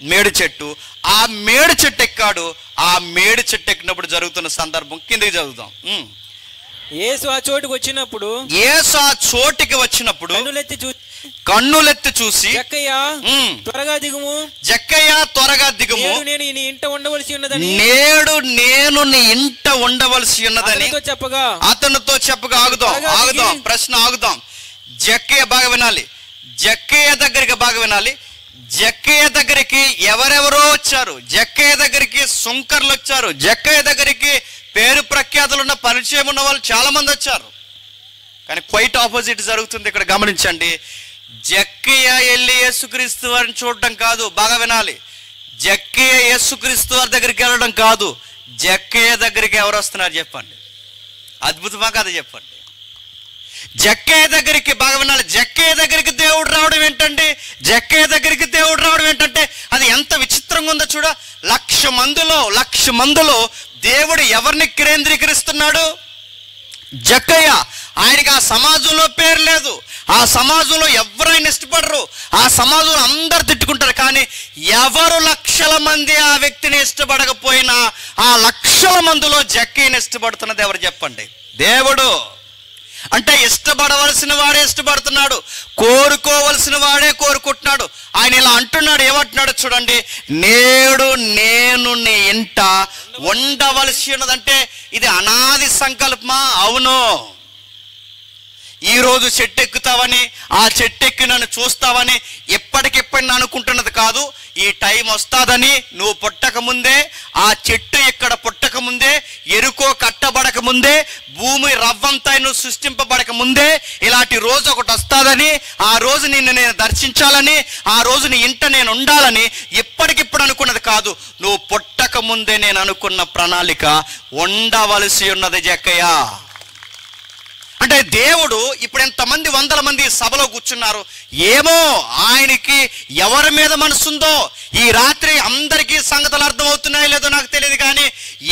మేడు చెట్టు. ఆ మేడు చెట్టు ఎక్కాడు. ఆ మేడు చెట్టు ఎక్కినప్పుడు జరుగుతున్న సందర్భం కిందకి చదువుతాం. యేసు ఆ చోటుకి వచ్చినప్పుడు కన్నులెత్తి చూసి జక్కయ్య త్వరగా దిగుము, నేడు నేను నీ ఇంట ఉండవలసి ఉన్నదని అతనితో చెప్పగా. ఆగుదాం. ప్రశ్న ఆగుదాం. జక్కయ్య బాగా వినాలి. జక్కయ్య దగ్గరికి ఎవరెవరో వచ్చారు. జక్కయ్య దగ్గరికి సుంకర్లు వచ్చారు. జక్కయ్య దగ్గరికి పేరు ప్రఖ్యాతులు ఉన్న పరిచయం ఉన్న వాళ్ళు చాలా మంది వచ్చారు. కానీ క్వైట్ ఆపోజిట్ జరుగుతుంది ఇక్కడ. గమనించండి. జక్కయ్య వెళ్ళి యేసుక్రీస్తు వారిని చూడడం కాదు. బాగా వినాలి. జక్కయ్య యేసుక్రీస్తు వారి దగ్గరికి వెళ్ళడం కాదు. జక్కయ్య దగ్గరికి ఎవరు వస్తున్నారు చెప్పండి? అద్భుతమా కదా చెప్పండి? జక్కయ్య దగ్గరికి బాగా వినాలి. జక్కయ్య దగ్గరికి దేవుడు రావడం ఏంటండి? అది ఎంత విచిత్రంగా ఉందో చూడ. 1,00,000 మందిలో దేవుడు ఎవరిని కేంద్రీకరిస్తున్నాడు? జక్కయ్య. ఆయనకి ఆ సమాజంలో పేరు లేదు, ఆ సమాజంలో ఎవరైనా ఇష్టపడరు, ఆ సమాజంలో అందరు తిట్టుకుంటారు. కానీ ఎవరు లక్షల మంది ఆ వ్యక్తిని ఇష్టపడకపోయినా ఆ లక్షల మందిలో జక్కయ్యని ఇష్టపడుతున్నది ఎవరు చెప్పండి? దేవుడు. అంటే ఇష్టపడవలసిన వాడే ఇష్టపడుతున్నాడు, కోరుకోవలసిన వాడే కోరుకుంటున్నాడు. ఆయన ఇలా అంటున్నాడు, ఏమంటున్నాడు చూడండి, నేడు నేను నీ ఇంట ఉండవలసి ఉన్నదంటే ఇది అనాది సంకల్పమా? అవును. ఈరోజు చెట్టు ఎక్కుతావని, ఆ చెట్టు ఎక్కి నన్ను చూస్తావని ఎప్పటికెప్పటి అనుకుంటున్నది కాదు. ఈ టైం వస్తుందని నువ్వు పుట్టక ముందే, ఆ చెట్టు ఇక్కడ పుట్టక ముందే, ఎరుకో కట్టబడక ముందే, భూమి రవ్వంతా నువ్వు సృష్టింపబడక ముందే ఇలాంటి రోజు ఒకటి వస్తుందని, ఆ రోజు నిన్ను నేను దర్శించాలని, ఆ రోజు నీ ఇంట నేను ఉండాలని ఎప్పటికిప్పుడు అనుకున్నది కాదు. నువ్వు పుట్టక ముందే నేను అనుకున్న ప్రణాళిక ఉండవలసి ఉన్నది జక్కయ్య. అంటే దేవుడు ఇప్పుడు ఎంతమంది వందల మంది సభలో కూర్చున్నారు, ఏమో ఆయనకి ఎవరి మీద మనసుందో. ఈ రాత్రి అందరికీ సంగతులు అర్థమవుతున్నాయో లేదో నాకు తెలియదు, కానీ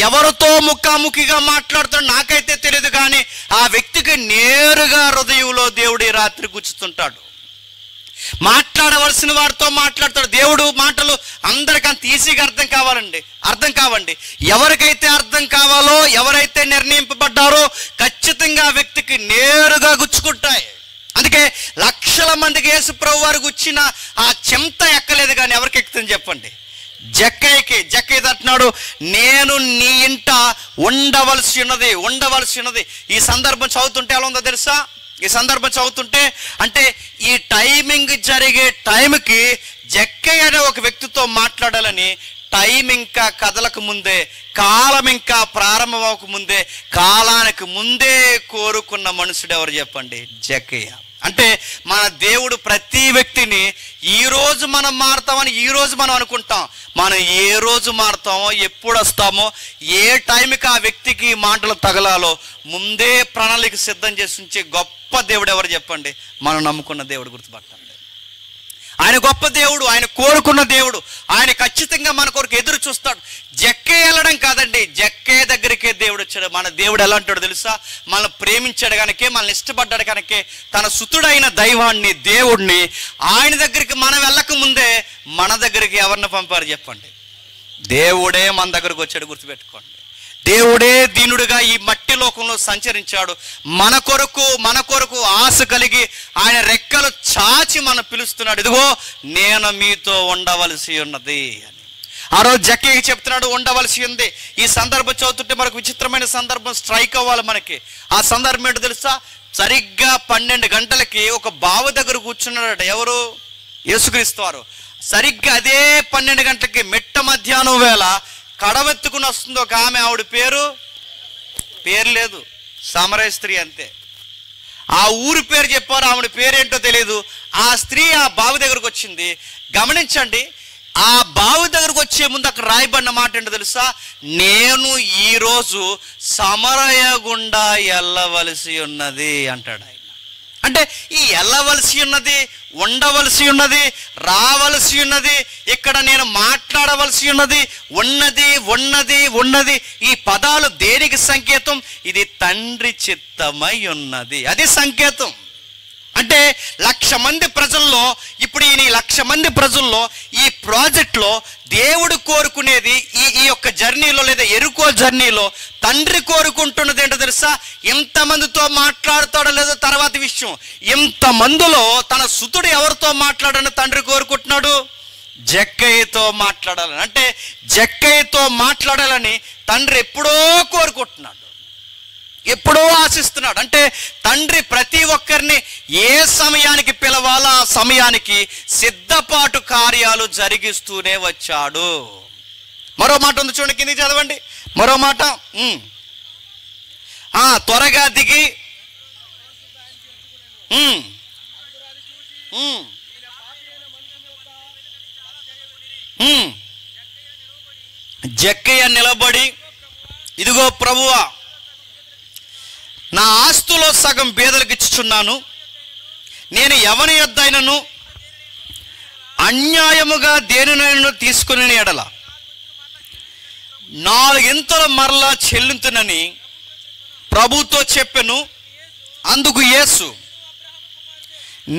ఎవరితో ముఖాముఖిగా మాట్లాడుతాడో నాకైతే తెలియదు. కానీ ఆ వ్యక్తికి నేరుగా హృదయంలో దేవుడు ఈ రాత్రి కూర్చుతుంటాడు. మాట్లాడవలసిన వారితో మాట్లాడతాడు. దేవుడు మాటలు అందరికీ అంత ఈజీగా అర్థం కావండి. ఎవరికైతే అర్థం కావాలో, ఎవరైతే నిర్ణయింపబడ్డారో ఖచ్చితంగా ఆ వ్యక్తికి నేరుగా గుచ్చుకుంటాయి. అందుకే లక్షల మందికి యేసు ప్రభు వారికి వచ్చిన ఆ చెంత ఎక్కలేదు, కానీ ఎవరికి ఎక్కుతుంది చెప్పండి? జక్కయ్యకి అంటున్నాడు, నేను నీ ఇంట ఉండవలసి ఉన్నది. ఈ సందర్భం చదువుతుంటే ఎలా ఉందో తెలుసా? ఈ సందర్భం చదువుతుంటే అంటే ఈ టైమింగ్ జరిగే టైంకి జక్కయ్య అనే ఒక వ్యక్తితో మాట్లాడాలని, టైం ఇంకా కదలకు ముందే, కాలం ఇంకా ప్రారంభం అవ్వక ముందే, కాలానికి ముందే కోరుకున్న మనుషుడు ఎవరు చెప్పండి? జక్కయ్య. అంటే మన దేవుడు ప్రతి వ్యక్తిని ఈరోజు మనం మారుతామని ఈరోజు మనం అనుకుంటాం. మనం ఏ రోజు మారుతామో, ఎప్పుడు వస్తామో, ఏ టైంకి ఆ వ్యక్తికి మాటలు తగలాలో ముందే ప్రణాళిక సిద్ధం చేసి ఉంచే గొప్ప దేవుడు ఎవరు చెప్పండి? మనం నమ్ముకున్న దేవుడు. గుర్తుపట్టండి, ఆయన గొప్ప దేవుడు, ఆయన కోరుకున్న దేవుడు, ఆయన ఖచ్చితంగా మన కొరకు ఎదురు చూస్తాడు. జక్కయ్య వెళ్ళడం కాదండి, జక్కయ్య దగ్గరికే దేవుడు వచ్చాడు. మన దేవుడు ఎలా అంటాడు తెలుసా? మనల్ని ప్రేమించాడు కనుకే, మనల్ని ఇష్టపడ్డాడు కనుకే తన సుతుడైన దైవాన్ని, దేవుడిని ఆయన దగ్గరికి మనం వెళ్ళక ముందే మన దగ్గరికి ఎవరిని పంపారు చెప్పండి? దేవుడే మన దగ్గరకు వచ్చాడు. గుర్తుపెట్టుకోండి, దేవుడే దీనుడిగా ఈ మట్టి లోకంలో సంచరించాడు. మన కొరకు ఆశ కలిగి ఆయన రెక్కలు చాచి మనం పిలుస్తున్నాడు. ఇదిగో నేను మీతో ఉండవలసి ఉన్నది అని ఆ రోజు జక్కయ్యకి చెప్తున్నాడు, ఉండవలసి ఉంది. ఈ సందర్భం చదువుతుంటే మనకు విచిత్రమైన సందర్భం స్ట్రైక్ అవ్వాలి మనకి. ఆ సందర్భం ఏంటో తెలుసా? సరిగ్గా 12 గంటలకి ఒక బావి దగ్గర కూర్చున్నాడట. ఎవరు? యేసుక్రీస్తు వారు. సరిగ్గా అదే 12 గంటలకి మిట్ట మధ్యాహ్నం వేళ కడవెత్తుకుని వస్తుంది ఒక ఆమె. ఆవిడ పేరు లేదు, సమరయ స్త్రీ అంతే. ఆ ఊరి పేరు చెప్పారు, ఆవిడ పేరేంటో తెలియదు. ఆ స్త్రీ ఆ బావి దగ్గరకు వచ్చింది. గమనించండి, ఆ బావి దగ్గరకు వచ్చే ముందు అక్కడ రాయబడిన మాట ఏంటో తెలుసా? నేను ఈరోజు సమరయ గుండా వెళ్ళవలసి ఉన్నది అంటాడు ఆయన. అంటే ఈ వెళ్ళవలసి ఉన్నది, ఉండవలసి ఉన్నది, రావలసి ఉన్నది, ఇక్కడ నేను మాట్లాడవలసి ఉన్నది, ఉన్నది ఈ పదాలు దేనికి సంకేతం? ఇది తండ్రి చిత్తమై ఉన్నది, అది సంకేతం. అంటే 1,00,000 మంది ప్రజల్లో, ఇప్పుడు ఈ 1,00,000 మంది ప్రజల్లో ఈ ప్రాజెక్ట్లో దేవుడు కోరుకునేది ఈ యొక్క జర్నీలో లేదా ఎరుకో జర్నీలో తండ్రి కోరుకుంటున్నది ఏంటో తెలుసా? ఎంతమందితో మాట్లాడతాడో లేదో తర్వాత విషయం. ఎంతమందిలో తన సుతుడు ఎవరితో మాట్లాడని తండ్రి కోరుకుంటున్నాడు? జక్కయ్యతో మాట్లాడాలని. అంటే జక్కయ్యతో మాట్లాడాలని తండ్రి ఎప్పుడో కోరుకుంటున్నాడు, ఎప్పుడో ఆశిస్తున్నాడు. అంటే తండ్రి ప్రతి ఒక్కరిని ఏ సమయానికి పిలవాలో ఆ సమయానికి సిద్ధపాటు కార్యాలు జరిగిస్తూనే వచ్చాడు. మరో మాట ఉంది చూడండి, కిందికి చదవండి. మరో మాట, త్వరగా దిగి జక్కయ్య నిలబడి, ఇదిగో ప్రభువా, నా ఆస్తులో సగం పేదలకు ఇచ్చుచున్నాను. నేను ఎవని యొద్దైనను అన్యాయముగా దేనినైనా తీసుకుని ఎడల 4 ఇంతల మరలా చెల్లింతునని ప్రభుతో చెప్పెను. అందుకు యేసు,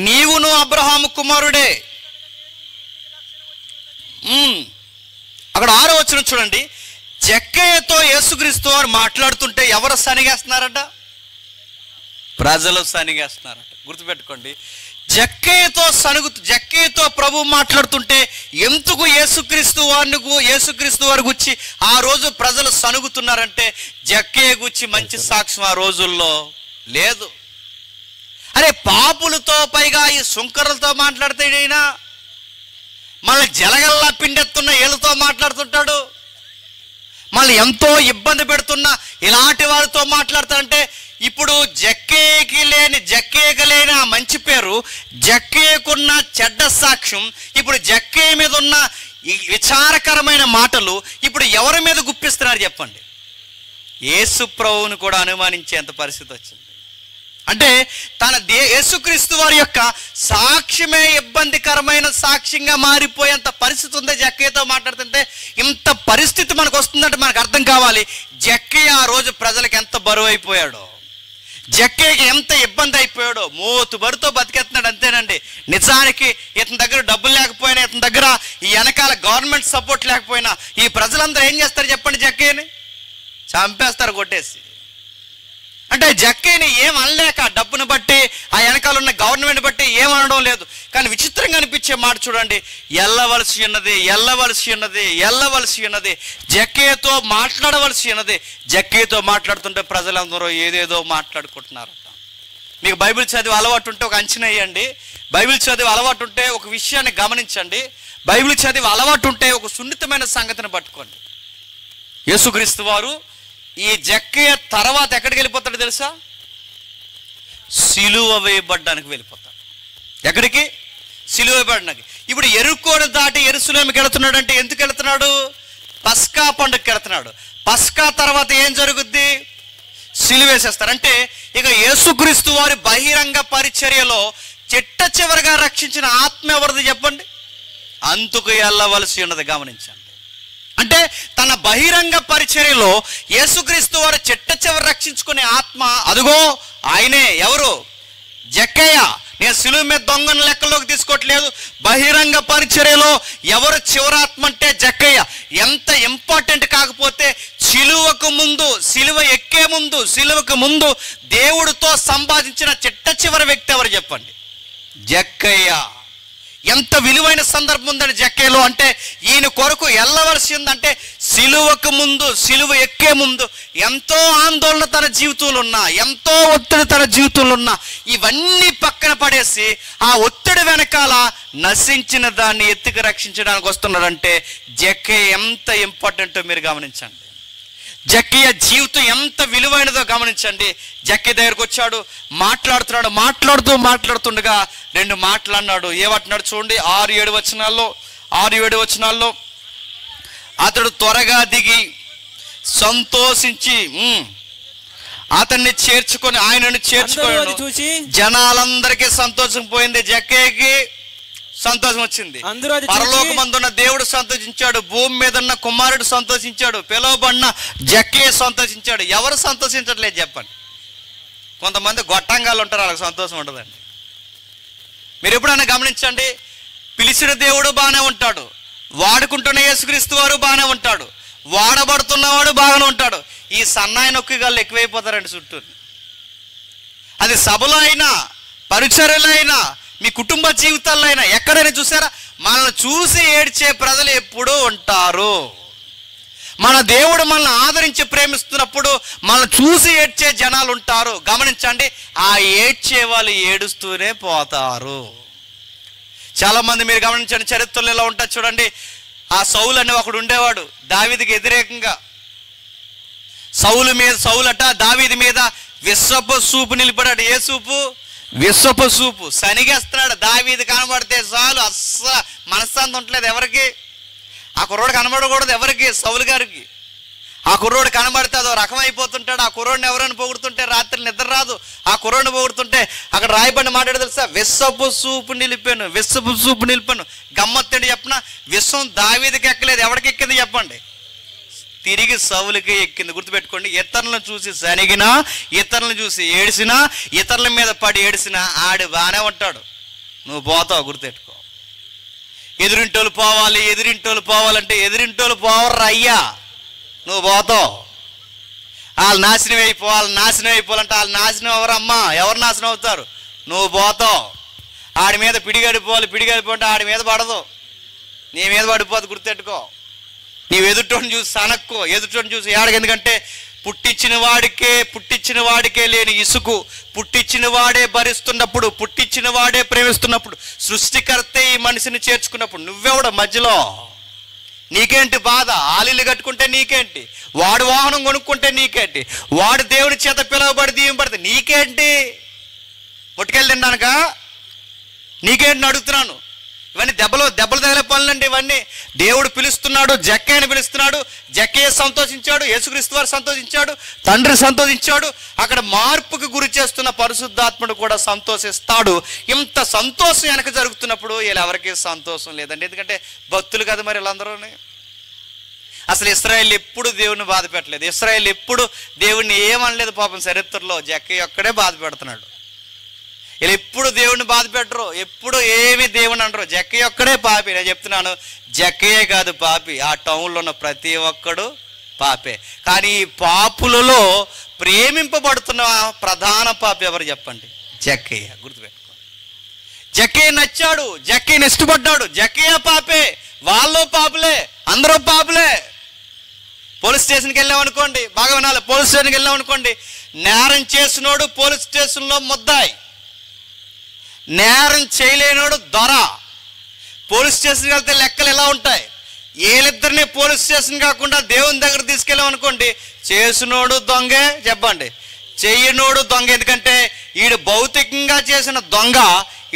నీవును అబ్రహాము కుమారుడే. అక్కడ 6వ వచనం చూడండి. జక్కయ్యతో యేసుక్రీస్తు వారు మాట్లాడుతుంటే ఎవరు సనిగేస్తున్నారట? ప్రజలు సనిగేస్తున్నారట. గుర్తుపెట్టుకోండి. జక్కయ్యతో ప్రభు మాట్లాడుతుంటే ఎందుకు యేసుక్రీస్తు వారి గుచ్చి ఆ రోజు ప్రజలు సనుగుతున్నారంటే జక్కయ్య గుచ్చి మంచి సాక్ష్యం ఆ రోజుల్లో లేదు. అరే పాపులతో, పైగా ఈ సుంకరులతో మాట్లాడితేడైనా మళ్ళీ జలగల్లా పిండెత్తున్న వీళ్ళతో మాట్లాడుతుంటాడు. మళ్ళీ ఎంతో ఇబ్బంది పెడుతున్న ఇలాంటి వారితో మాట్లాడతాడంటే ఇప్పుడు జక్కయ్యకి లేని ఆ మంచి పేరు, జక్కయ్యకున్న చెడ్డ సాక్ష్యం, ఇప్పుడు జక్కయ్య మీద ఉన్న విచారకరమైన మాటలు ఇప్పుడు ఎవరి మీద గుప్పిస్తున్నారు చెప్పండి? యేసు ప్రభువును కూడా అనుమానించేంత పరిస్థితి వచ్చింది. అంటే యేసుక్రీస్తు వారి యొక్క సాక్ష్యమే ఇబ్బందికరమైన సాక్ష్యంగా మారిపోయేంత పరిస్థితి ఉంది. జక్కయ్యతో మాట్లాడుతుంటే ఇంత పరిస్థితి మనకు వస్తుందంటే మనకు అర్థం కావాలి జక్కయ్య ఆ రోజు ప్రజలకు ఎంత బరువు అయిపోయాడో, జక్కయ్యకి ఎంత ఇబ్బంది అయిపోయాడో. మోతుబరితో బతికేస్తున్నాడు అంతేనండి. నిజానికి ఇతని దగ్గర డబ్బులు లేకపోయినా, ఇతని దగ్గర ఈ వెనకాల గవర్నమెంట్ సపోర్ట్ లేకపోయినా ఈ ప్రజలందరూ ఏం చేస్తారు చెప్పండి? జక్కయ్యని చంపేస్తారు కొట్టేసి. అంటే జక్కయ్యని ఏం అనలేక డబ్బును బట్టి, ఆ వెనకాల ఉన్న గవర్నమెంట్ బట్టి ఏమనడం లేదు. కానీ విచిత్రంగా అనిపించే మాట చూడండి, ఎల్లవలసి ఉన్నది, జక్కయ్యతో మాట్లాడవలసి ఉన్నది. జక్కయ్యతో మాట్లాడుతుంటే ప్రజలందరూ ఏదేదో మాట్లాడుకుంటున్నారట. మీకు బైబిల్ చదివే అలవాటు ఉంటే ఒక అంచనా వేయండి. బైబిల్ చదివే అలవాటు ఉంటే ఒక విషయాన్ని గమనించండి. బైబిల్ చదివే అలవాటు ఉంటే ఒక సున్నితమైన సంగతిని పట్టుకోండి. యేసుక్రీస్తు వారు ఈ జక్కయ్య తర్వాత ఎక్కడికి వెళ్ళిపోతాడు తెలుసా? సిలువ వేయబడ్డానికి వెళ్ళిపోతాడు. ఎక్కడికి? సిలువ వేయబడ్డానికి. ఇప్పుడు యెరికోను దాటి యెరూషలేముకి వెళుతున్నాడు అంటే ఎందుకు వెళుతున్నాడు? పస్కా పండుగకి వెళుతున్నాడు. పస్కా తర్వాత ఏం జరుగుద్ది? సిలువ వేసేస్తారు. అంటే ఇక యేసుక్రీస్తు వారి బహిరంగ పరిచర్యలో చిట్ట చివరిగా రక్షించిన ఆత్మ ఎవరిది చెప్పండి? అందుకు వెళ్ళవలసి ఉన్నది. గమనించండి. అంటే తన బహిరంగ పరిచర్యలో యేసుక్రీస్తు వారు చిట్ట చివరి రక్షించుకునే ఆత్మ అదుగో ఆయనే. ఎవరు? జక్కయ్య. నేను సిలువ మీద దొంగను లెక్కలోకి తీసుకోవట్లేదు. బహిరంగ పరిచర్యలో ఎవరు చివరాత్మ అంటే జక్కయ్య. ఎంత ఇంపార్టెంట్ కాకపోతే సిలువకు ముందు దేవుడితో సంపాదించిన చిట్ట చివరి వ్యక్తి ఎవరు చెప్పండి? జక్కయ్య. ఎంత విలువైన సందర్భం ఉందండి జక్కయ్యలో. అంటే ఈయన కొరకు వెళ్ళవలసి ఉందంటే సిలువ ఎక్కే ముందు ఎంతో ఆందోళన తన జీవితంలో ఉన్నా, ఎంతో ఒత్తిడి తన జీవితంలో ఉన్నా, ఇవన్నీ పక్కన పడేసి ఆ ఒత్తిడి వెనకాల నశించిన దాన్ని ఎత్తుకు రక్షించడానికి వస్తున్నాడంటే జక్కయ్య ఎంత ఇంపార్టెంటో మీరు గమనించండి. జక్కయ్య జీవితం ఎంత విలువైనదో గమనించండి. జక్కయ్య దగ్గరకు వచ్చాడు, మాట్లాడుతుండగా 2 మాటలు అన్నాడు. ఏమంటున్నాడు చూడండి. 6-7 వచనాల్లో అతడు త్వరగా దిగి సంతోషించి ఆయనను చేర్చుకొని చూసి జనాలందరికీ సంతోషం పోయింది. జక్కయ్యకి సంతోషం వచ్చింది. పరలోకమందున్న దేవుడు సంతోషించాడు, భూమి మీద ఉన్న కుమారుడు సంతోషించాడు, పిలువబడిన జక్కయ్య సంతోషించాడు. ఎవరు సంతోషించట్లేదు చెప్పండి? కొంతమంది గొట్టంగాలు ఉంటారు, వాళ్ళకి సంతోషం ఉండదండి. మీరు ఎప్పుడైనా గమనించండి. పిలిచిన దేవుడు బాగానే ఉంటాడు, వాడుకుంటున్న యేసుక్రీస్తు వారు బాగానే ఉంటాడు, వాడబడుతున్నవాడు బాగానే ఉంటాడు. ఈ సన్నాయి నొక్కిగాళ్ళు ఎక్కువైపోతారండి చుట్టూ. అది సభలో అయినా, పరిచర్యలో అయినా, మీ కుటుంబ జీవితాల్లో అయినా ఎక్కడైనా చూసారా? మనల్ని చూసి ఏడ్చే ప్రజలు ఎప్పుడూ ఉంటారు. మన దేవుడు మనల్ని ఆదరించి ప్రేమిస్తున్నప్పుడు మనల్ని చూసి ఏడ్చే జనాలు ఉంటారు. గమనించండి. ఆ ఏడ్చే వాళ్ళు ఏడుస్తూనే పోతారు. చాలా మంది మీరు గమనించండి, చరిత్రలో ఎలా ఉంటారు చూడండి. ఆ సౌలు అనే ఒకడు ఉండేవాడు దావీదుకి వ్యతిరేకంగా. సౌలట దావీదు మీద విశ్వపు సూపు నిలిపాడు. ఏ సూపు? విశ్వపు సూపు. సనిగేస్తున్నాడు. దావీదు కనబడితే చాలు అస్సలు మనశ్శాంతి ఉండలేదు ఎవరికి. ఆ కుర్రోడు కనబడకూడదు ఎవరికి? సౌలు గారికి. ఆ కుర్రోడు కనబడితే అదో రకం అయిపోతుంటాడు. ఆ కుర్రోడిని ఎవరైనా పొగుడుతుంటే రాత్రి నిద్ర రాదు. ఆ కుర్రోడిని పొగుడుతుంటే అక్కడ రాయబడిన మాట తెలుసా? విశ్వపు సూపు నిలిపాను. గమ్మత్తేంటి చెప్పిన? విశ్వం దావీదుకి ఎక్కలేదు, ఎవరికి ఎక్కింది చెప్పండి? తిరిగి సౌలుకే ఎక్కింది. గుర్తుపెట్టుకోండి, ఇతరులను చూసి సనిగినా, ఇతరులను చూసి ఏడిసినా, ఇతరుల మీద పడి ఏడిసినా ఆడు బాగానే ఉంటాడు, నువ్వు పోతావు. గుర్తుపెట్టుకో, ఎదురింటోళ్ళు పోవాలి, ఎదురింటోళ్ళు పోవాలంటే ఎదురింటోళ్ళు పోవర్రా అయ్యా, నువ్వు పోతావు. వాళ్ళు నాశనం అయిపోవాలంటే వాళ్ళు నాశనం ఎవరమ్మా, ఎవరు నాశనం అవుతారు? నువ్వు పోతావు. ఆడి మీద పిడిగడిపోవాలంటే ఆడి మీద పడదు, నీ మీద పడిపోదు. గుర్తెట్టుకో, నీవు ఎదుటోని చూసి సనక్కో, ఎదుటోని చూసి ఏడగ. ఎందుకంటే పుట్టించిన వాడికే లేని ఇసుకు, పుట్టించిన వాడే భరిస్తున్నప్పుడు, పుట్టించిన వాడే ప్రేమిస్తున్నప్పుడు, సృష్టికర్తే ఈ మనిషిని చేర్చుకున్నప్పుడు నువ్వెవడ మధ్యలో? నీకేంటి బాధ? ఆలీలు కట్టుకుంటే నీకేంటి? వాడు వాహనం కొనుక్కుంటే నీకేంటి? వాడు దేవుని చేత పిలువబడి దీవెనబడితే నీకేంటి? ముట్టుకెళ్ళి తిన్నానుక నీకేంటి అడుగుతున్నాను. ఇవన్నీ దెబ్బలు తగిలే పనులండి. ఇవన్నీ దేవుడు పిలుస్తున్నాడు, జక్కయ్యని పిలుస్తున్నాడు. జక్కయ్య సంతోషించాడు, యేసుక్రీస్తు వారు సంతోషించాడు, తండ్రి సంతోషించాడు. అక్కడ మార్పుకు గురి చేస్తున్న పరిశుద్ధాత్ముడు కూడా సంతోషిస్తాడు. ఇంత సంతోషం వెనక జరుగుతున్నప్పుడు వీళ్ళెవరికీ సంతోషం లేదండి. ఎందుకంటే భక్తులు కదా మరి వీళ్ళందరూ. అసలు ఇశ్రాయేల్ ఎప్పుడు దేవుడిని బాధ పెట్టలేదు, ఇశ్రాయేల్ ఎప్పుడు దేవుడిని ఏమనలేదు. పాపం చరిత్రలో జక్కయ్య ఒక్కడే బాధ పెడుతున్నాడు. వీళ్ళు ఎప్పుడు దేవుడిని బాధ పెట్టరు, ఎప్పుడు ఏమి దేవుని అంటారు. జక్కయ్య ఒక్కడే పాపి. నేను చెప్తున్నాను, జక్కయ్యే కాదు పాపి, ఆ టౌన్లో ఉన్న ప్రతి ఒక్కడు పాపే. కానీ ఈ పాపులలో ప్రేమింపబడుతున్న ప్రధాన పాపి ఎవరు చెప్పండి? జక్కయ్య. గుర్తుపెట్టుకో, జక్కయ్య నచ్చాడు, జక్కయ్యని ఇష్టపడ్డాడు. జక్కయ్య పాపే, వాళ్ళు పాపులే, అందరూ పాపులే. పోలీస్ స్టేషన్కి వెళ్ళామనుకోండి, బాగా వినాలి, పోలీస్ స్టేషన్కి వెళ్ళామనుకోండి, నేరం చేసినోడు పోలీస్ స్టేషన్లో ముద్దాయి, నేరం చేయలేనోడు దొర. పోలీస్ స్టేషన్కి వెళ్తే లెక్కలు ఎలా ఉంటాయి? వీళ్ళిద్దరిని పోలీస్ స్టేషన్ కాకుండా దేవుని దగ్గర తీసుకెళ్ళామనుకోండి, చేసినోడు దొంగే చెప్పండి, చెయ్యనోడు దొంగ. ఎందుకంటే ఈడు భౌతికంగా చేసిన దొంగ,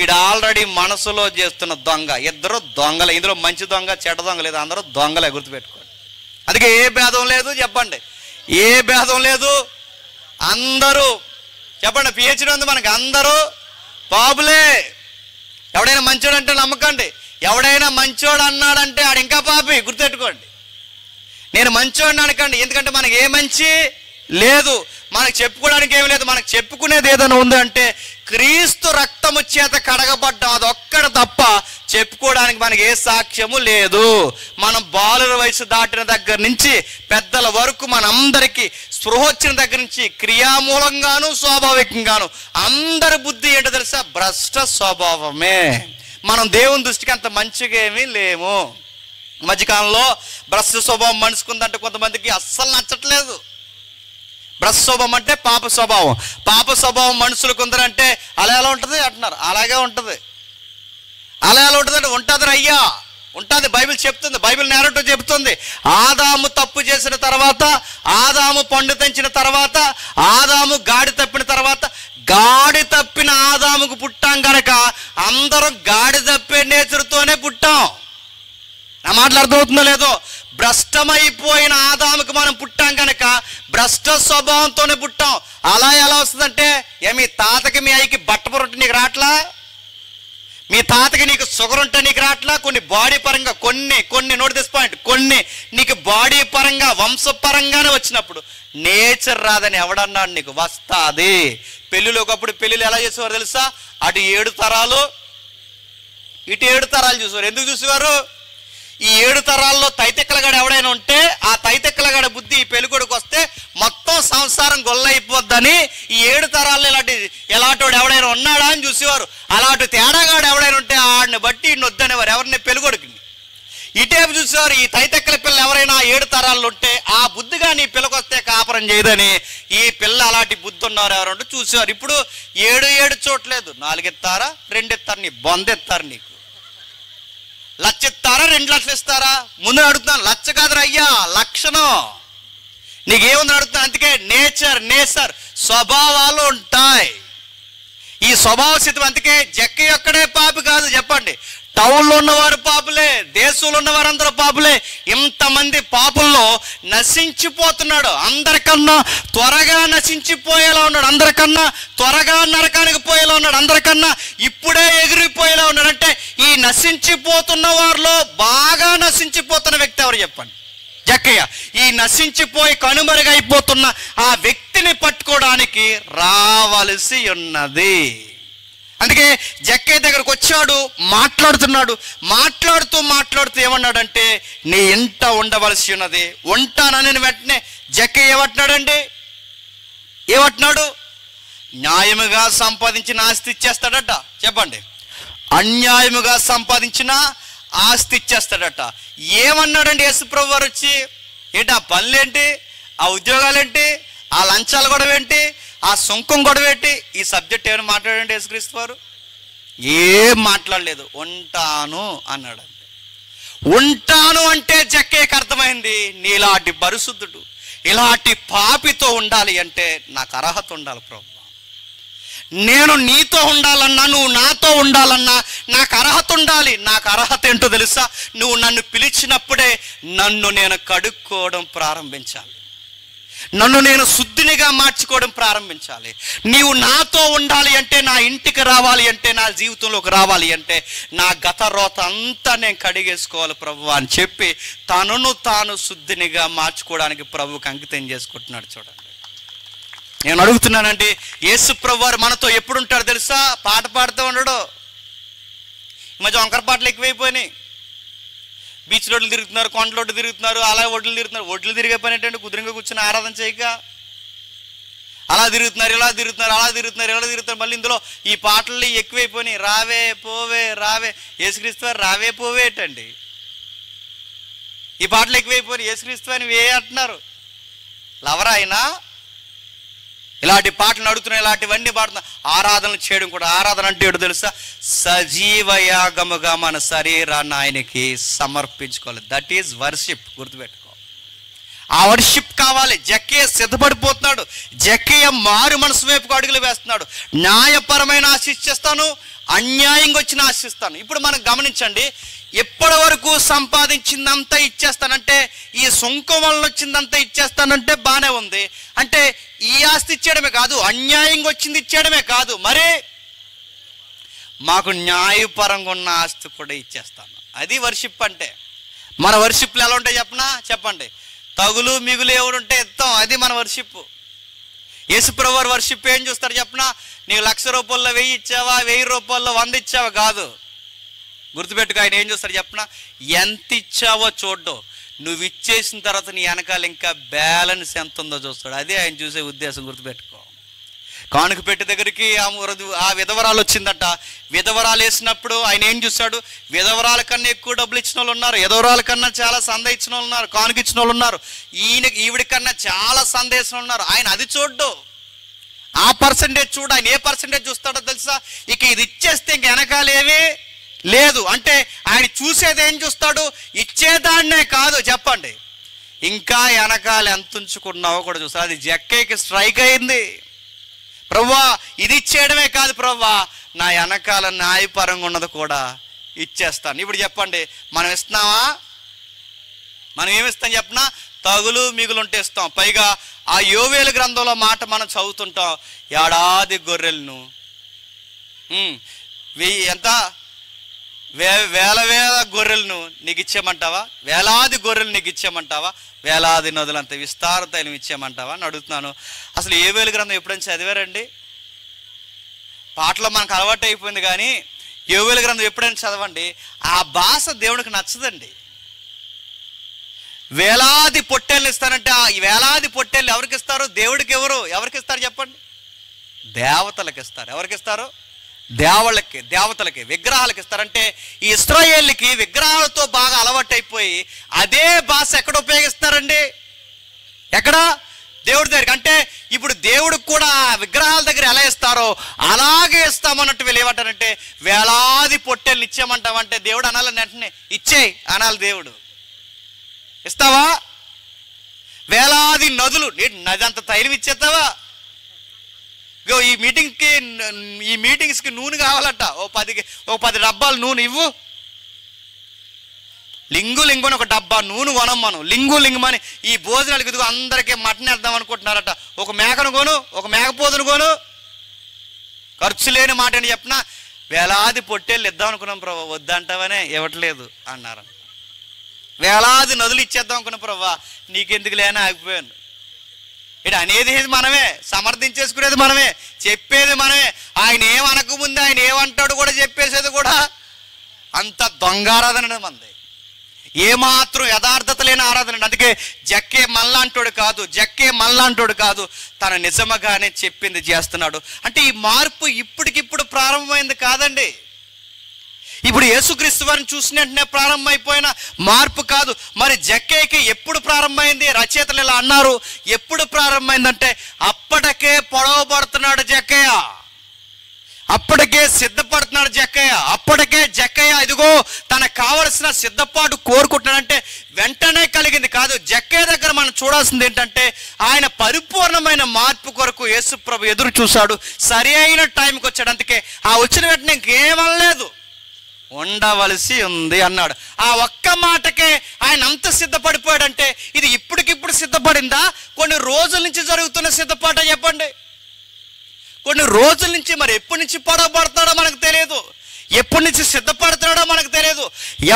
ఈడు ఆల్రెడీ మనసులో చేస్తున్న దొంగ. ఇద్దరు దొంగలే. ఇందులో మంచి దొంగ చెడ్డ దొంగ లేదు, అందరూ దొంగలే. గుర్తుపెట్టుకోండి. అందుకే ఏ భేదం లేదు చెప్పండి, ఏ భేదం లేదు. అందరూ చెప్పండి, పిహెచ్డి ఉంది మనకి, అందరూ పాపులే. ఎవడైనా మంచోడు అంటే నమ్మకండి, ఎవడైనా మంచోడు అన్నాడంటే ఆడు ఇంకా పాపి. గుర్తుపెట్టుకోండి, నేను మంచోడిని అనకండి. ఎందుకంటే మనకి ఏ మంచి లేదు, మనకు చెప్పుకోవడానికి ఏమి లేదు. మనకు చెప్పుకునేది ఏదైనా ఉంది అంటే క్రీస్తు రక్తము చేత కడగబడ్డాం, అదొక్కడ తప్ప చెప్పుకోవడానికి మనకి ఏ సాక్ష్యము లేదు. మనం బాలుర వయసు దాటిన దగ్గర నుంచి పెద్దల వరకు మనందరికీ స్పృహ వచ్చిన దగ్గర నుంచి క్రియామూలంగాను స్వాభావికంగాను అందరి బుద్ధి ఏంటో తెలుసా? భ్రష్ట స్వభావమే. మనం దేవుని దృష్టికి అంత మంచిగా ఏమీ లేము. మధ్యకాలంలో భ్రష్ట స్వభావం మనుషుకుందంటే కొంతమందికి అస్సలు నచ్చట్లేదు. భ్రష్ట స్వభావం అంటే పాప స్వభావం. పాప స్వభావం మనుషులకు ఉందంటే అలా ఎలా ఉంటుంది అంటున్నారు. అలాగే ఉంటుంది. అలా ఎలా ఉంటుంది అంటే ఉంటుంది అయ్యా, ఉంటుంది. బైబిల్ చెప్తుంది, బైబిల్ నేరేటివ్ చెప్తుంది. ఆదాము తప్పు చేసిన తర్వాత, ఆదాము పండు తెంచిన తర్వాత, ఆదాము గాడి తప్పిన తర్వాత, గాడి తప్పిన ఆదాముకు పుట్టాం కనుక అందరం గాడి తప్పే నేచర్తోనే పుట్టాం. నా మాటలు అర్థమవుతుందో లేదో? భ్రష్టమైపోయిన ఆదాముకు మనం పుట్టాం కనుక భ్రష్ట స్వభావంతోనే పుట్టాం. అలా ఎలా వస్తుందంటే, మీ తాతకి మీ అయ్యకి బట్టపుర ఉంటే నీకు రాట్లా, మీ తాతకి నీకు షుగర్ ఉంటే నీకు రాట్లా, కొన్ని బాడీ పరంగా కొన్ని నోట్ దిస్ పాయింట్, కొన్ని నీకు బాడీ పరంగా వంశపరంగానే వచ్చినప్పుడు నేచర్ రాదని ఎవడన్నాడు నీకు? వస్తాది. పెళ్ళిలో ఒకప్పుడు పెళ్ళిళ్ళు ఎలా చేసేవారు తెలుసా? అటు 7 తరాలు ఇటు 7 తరాలు చూసేవారు. ఎందుకు చూసేవారు? ఈ 7 తరాల్లో తైతెక్కలగాడు ఎవడైనా ఉంటే ఆ తైతెక్కలగాడ బుద్ధి ఈ పెళ్ళికొడుకు వస్తే మొత్తం సంసారం గొల్లైపోద్దని ఈ 7 తరాల్లో ఎలాంటి ఎవడైనా ఉన్నాడా అని చూసేవారు. అలాంటి తేడాగాడు ఎవడైనా ఉంటే ఆడిని బట్టి ఈయన వద్దనేవారు. ఎవరిని? పెళ్ళికొడుకుని. ఇటేపు చూసేవారు, ఈ తైతెక్కల పిల్ల ఎవరైనా 7 తరాల్లో ఉంటే ఆ బుద్ధిగా నీ పిల్లకొస్తే కాపురం చేయదని ఈ పిల్ల అలాంటి బుద్ధి ఉన్నారు ఎవరంటే చూసేవారు. ఇప్పుడు 7 చూడలేదు, 4 ఇస్తారా 2 ఇస్తారు, నీ బొందెత్తారు. నీకు 1,00,000 ఇస్తారా 2 లక్షలు ఇస్తారా? ముందు అడుగుతున్నాను, 1,00,000 కాదురా అయ్యా, లక్షణం నీకేముందని అడుగుతున్నాను. అందుకే నేచర్ స్వభావాలు ఉంటాయి. ఈ స్వభావ స్థితి. అందుకే జక్కయ్య ఒక్కడే పాపి కాదు చెప్పండి, టౌన్లో ఉన్నవారు పాపులే, దేశంలో ఉన్నవారు అందరూ పాపులే. ఇంతమంది పాపుల్లో నశించిపోతున్నాడు. అందరికన్నా త్వరగా నశించిపోయేలా ఉన్నాడు, అందరికన్నా త్వరగా నరకానికి పోయేలా ఉన్నాడు, అందరికన్నా ఇప్పుడే ఎగిరిపోయేలా ఉన్నాడు. అంటే ఈ నశించిపోతున్న వారిలో బాగా నశించిపోతున్న వ్యక్తి ఎవరు చెప్పండి? జక్కయ్య ఈ నశించిపోయి కనుమరుగైపోతున్న ఆ వ్యక్తిని పట్టుకోవడానికి రావలసి ఉన్నది. అందుకే జక్కయ్య దగ్గరకు వచ్చాడు, మాట్లాడుతూ ఏమన్నాడంటే, నీ ఇంట ఉండవలసి ఉన్నది. ఉంటానని వెంటనే జక్కయ్య ఏమంటున్నాడు? న్యాయముగా సంపాదించిన ఆస్తి ఇచ్చేస్తాడట. చెప్పండి, అన్యాయముగా సంపాదించిన ఆస్తి ఇచ్చేస్తాడట. ఏమన్నాడండి యేసుప్రభు వారు వచ్చి? ఏంటి ఆ పనులేంటి, ఆ ఉద్యోగాలేంటి, ఆ లంచాలు గొడవ ఏంటి, ఆ సుంకం గొడవ ఏంటి? ఈ సబ్జెక్ట్ ఏమైనా మాట్లాడండి యేసుక్రీస్తు వారు? ఏం మాట్లాడలేదు. ఉంటాను అన్నాడు. ఉంటాను అంటే జక్కయ్యకి అర్థమైంది, నీలాంటి పరిశుద్ధుడు ఇలాంటి పాపితో ఉండాలి అంటే నాకు అర్హత ఉండాలి ప్రభు. నేను నీతో ఉండాలన్నా, నువ్వు నాతో ఉండాలన్నా నాకు అర్హత ఉండాలి. నాకు అర్హత ఏంటో తెలుసా? నువ్వు నన్ను పిలిచినప్పుడే నన్ను నేను కడుక్కోవడం ప్రారంభించాలి, నన్ను నేను శుద్ధినిగా మార్చుకోవడం ప్రారంభించాలి. నీవు నాతో ఉండాలి అంటే, నా ఇంటికి రావాలి అంటే, నా జీవితంలోకి రావాలి అంటే, నా గత రోత అంతా నేను కడిగేసుకోవాలి ప్రభు అని చెప్పి తనను తాను శుద్ధినిగా మార్చుకోవడానికి ప్రభువుకి అంకితం చేసుకుంటున్నాడు. చూడండి, నేను అడుగుతున్నానండి, యేసు ప్రభు వారు మనతో ఎప్పుడు ఉంటాడు తెలుసా? పాట పాడుతూ ఉండడు. ఈ మధ్య వంకర పాటలు ఎక్కువైపోయినాయి. బీచ్ రోడ్లు తిరుగుతున్నారు, కొండ రోడ్లు తిరుగుతున్నారు, అలా ఒడ్లు తిరుగుతున్నారు. ఒడ్లు తిరిగే పని ఏంటంటే కుదురుగా కూర్చొని ఆరాధన చేయక అలా తిరుగుతున్నారు, ఇలా తిరుగుతున్నారు, అలా తిరుగుతున్నారు, ఇలా తిరుగుతున్నారు. మళ్ళీ ఇందులో ఈ పాటలు ఎక్కువైపోయినాయి. రావే పోవే రావే, యేసుక్రీస్తు వారు రావే పోవే ఏంటండి? ఈ పాటలు ఎక్కువైపోయినాయి. యేసుక్రీస్తు అని ఏ అంటున్నారు? లవరా అయినా ఇలాంటి పాటలు అడుగుతున్నాయి, ఇలాంటివన్నీ పాడుతున్నా. ఆరాధనలు చేయడం కూడా, ఆరాధన అంటే ఏడు తెలుసా? సజీవ యాగముగా మన శరీరాన్ని ఆయనకి సమర్పించుకోవాలి. That is worship. గుర్తుపెట్టుకో, ఆ వర్షిప్ కావాలి. జక్కయ్య సిద్ధపడిపోతున్నాడు. జక్కయ్య మారు మనసు వైపుకు అడుగులు వేస్తున్నాడు. న్యాయపరమైన ఆశిస్తాను, అన్యాయంగా వచ్చిన ఆశిస్తాను. ఇప్పుడు మనం గమనించండి, ఎప్పటి వరకు సంపాదించిందంతా ఇచ్చేస్తానంటే, ఈ సుంకం వలన వచ్చిందంతా ఇచ్చేస్తానంటే బాగానే ఉంది. అంటే ఈ ఆస్తి ఇచ్చేయడమే కాదు, అన్యాయంగా వచ్చింది ఇచ్చేయడమే కాదు, మరి మాకు న్యాయపరంగా ఉన్న ఆస్తి కూడా ఇచ్చేస్తాను. అది వర్షిప్ అంటే. మన వర్షిప్లు ఎలా ఉంటాయి చెప్పండి. తగులు మిగులు ఎవరుంటే ఇస్తాం, అది మన వర్షిప్. యేసుప్రభు వారు వర్షిప్ ఏం చూస్తారు నీకు 1,00,000 రూపాయల్లో 1000 ఇచ్చావా, 1000 రూపాయల్లో 100 ఇచ్చావా కాదు. గుర్తుపెట్టుకో, ఆయన ఏం చూస్తారు ఎంత ఇచ్చావో చూడ్డు, నువ్వు ఇచ్చేసిన తర్వాత నీ వెనకాల ఇంకా బ్యాలెన్స్ ఎంత ఉందో చూస్తాడు. అదే ఆయన చూసే ఉద్దేశం. గుర్తుపెట్టుకో, కానుక పెట్టి దగ్గరికి ఆ విధవరాలు వచ్చిందట. విధవరాలు వేసినప్పుడు ఆయన ఏం చూశాడు? విధవరాల కన్నా ఎక్కువ డబ్బులు ఇచ్చిన వాళ్ళు ఉన్నారు, విధవరాల కన్నా చాలా సంద ఇచ్చిన వాళ్ళు ఉన్నారు, కానుక ఇచ్చిన వాళ్ళు ఉన్నారు, ఈవిడి కన్నా చాలా సందేశం ఉన్నారు. ఆయన అది చూడ్డు, ఆ పర్సంటేజ్ చూడు. ఆయన ఏ పర్సంటేజ్ చూస్తాడో తెలుసా? ఇక ఇది ఇచ్చేస్తే ఇంక వెనకాలేమీ లేదు. అంటే ఆయన చూసేది ఏం చూస్తాడు? ఇచ్చేదాన్నే కాదు, చెప్పండి, ఇంకా వెనకాల ఎంత ఉంచుకున్నావో కూడా చూస్తాడు. అది జక్కయ్యకి స్ట్రైక్ అయింది. ప్రభువా, ఇది ఇచ్చేయడమే కాదు ప్రభువా, నా వెనకాల న్యాయపరంగా ఉన్నది కూడా ఇచ్చేస్తాను. ఇప్పుడు చెప్పండి, మనం ఇస్తున్నావా? మనం ఏమిస్తాం చెప్పనా? తగులు మిగులు ఉంటే ఇస్తాం. పైగా ఆ యోవేలు గ్రంథంలో మాట మనం చదువుతుంటాం, ఏడాది గొర్రెలను ఎంత వేల గొర్రెలను నీకు ఇచ్చేయమంటావా? వేలాది గొర్రెలు నీకు ఇచ్చేయమంటావా? వేలాది నదులంత విస్తార తైలం ఇచ్చేయమంటావా అని అడుగుతున్నాను. అసలు యోవేలు గ్రంథం ఎప్పుడైనా చదివారండి? పాటలో మనకు అలవాటు అయిపోయింది, కానీ యోవేలు గ్రంథం ఎప్పుడైనా చదవండి. ఆ భాష దేవుడికి నచ్చదండి. వేలాది పొట్టేళ్ళు ఇస్తారంటే, ఆ వేలాది పొట్టేళ్ళు ఎవరికి ఇస్తారు? దేవుడికి ఎవరికి ఇస్తారు చెప్పండి? దేవతలకు ఇస్తారు. ఎవరికి ఇస్తారు? దేవతలకి, విగ్రహాలకు ఇస్తారంటే ఈ ఇశ్రాయేలుకి విగ్రహాలతో బాగా అలవాటు అయిపోయి అదే భాష ఎక్కడ ఉపయోగిస్తారండి? ఎక్కడ? దేవుడి దగ్గరికి. అంటే ఇప్పుడు దేవుడికి కూడా విగ్రహాల దగ్గర ఎలా ఇస్తారో అలాగే ఇస్తామన్నట్టు వీళ్ళు ఏమంటారంటే, వేలాది పొట్టేళ్ళు ఇచ్చేయమంటామంటే దేవుడు అనాలి, వెంటనే ఇచ్చేయి అనాలి. దేవుడు ఇస్తావా? వేలాది నదులు, నది అంత తైలం ఇచ్చేస్తావా? ఈ మీటింగ్స్కి నూనె కావాలట, ఓ 10 డబ్బాలు నూనె ఇవ్వు. లింగుని ఒక డబ్బా నూనె కొనం మనం. లింగుమని ఈ భోజనాలకు ఇదిగో అందరికీ మటన్ వేద్దాం అనుకుంటున్నారట. ఒక మేకను కొను, ఒక మేకపోతును కొను. ఖర్చు లేని మాట అని చెప్పినా, వేలాది పొట్టేళ్ళు ఇద్దాం అనుకున్నాం ప్రభు, వద్దంటావనే ఇవ్వట్లేదు అన్నారు. వేలాది నదులు ఇచ్చేద్దాం అనుకున్న ప్రభువా నీకెందుకు లేని ఆగిపోయాను. ఇటు అనేది మనమే, సమర్థించేసుకునేది మనమే, చెప్పేది మనమే. ఆయన ఏమనకముందు ఆయన ఏమంటాడు కూడా చెప్పేసేది కూడా అంత దొంగ ఆరాధన మంది, ఏమాత్రం యథార్థత లేని ఆరాధన. అందుకే జక్కే మళ్ళాంటోడు కాదు, జక్కే మళ్ళాంటోడు కాదు, తన నిజముగానే చెప్పింది చేస్తున్నాడు. అంటే ఈ మార్పు ఇప్పటికిప్పుడు ప్రారంభమైంది కాదండి. ఇప్పుడు యేసుక్రీస్తు వారిని చూసిన వెంటనే ప్రారంభమైపోయిన మార్పు కాదు. మరి జక్కేకి ఎప్పుడు ప్రారంభమైంది? రచయితలు ఇలా అన్నారు, ఎప్పుడు ప్రారంభమైందంటే అప్పటికే పొడవబడుతున్నాడు జక్కయ్య, అప్పటికే సిద్ధపడుతున్నాడు జక్కయ్య, అప్పటికే జక్కయ్య ఇదిగో తనకు కావలసిన సిద్ధపాటు కోరుకుంటున్నాడంటే వెంటనే కలిగింది కాదు. జక్కయ్య దగ్గర మనం చూడాల్సింది ఏంటంటే ఆయన పరిపూర్ణమైన మార్పు కొరకు యేసు ప్రభు ఎదురు చూశాడు, సరి అయిన టైంకి వచ్చాడు. అందుకే ఆ వచ్చిన వెంటనే ఇంకేమనలేదు, ఉండవలసి ఉంది అన్నాడు. ఆ ఒక్క మాటకే ఆయన అంత సిద్ధపడిపోయాడంటే ఇది ఇప్పటికిప్పుడు సిద్ధపడిందా, కొన్ని రోజుల నుంచి జరుగుతున్న సిద్ధపాట చెప్పండి? కొన్ని రోజుల నుంచి. మరి ఎప్పటి నుంచి పొడవబడుతున్నాడో మనకు తెలియదు, ఎప్పటి నుంచి సిద్ధపడుతున్నాడో మనకు తెలియదు,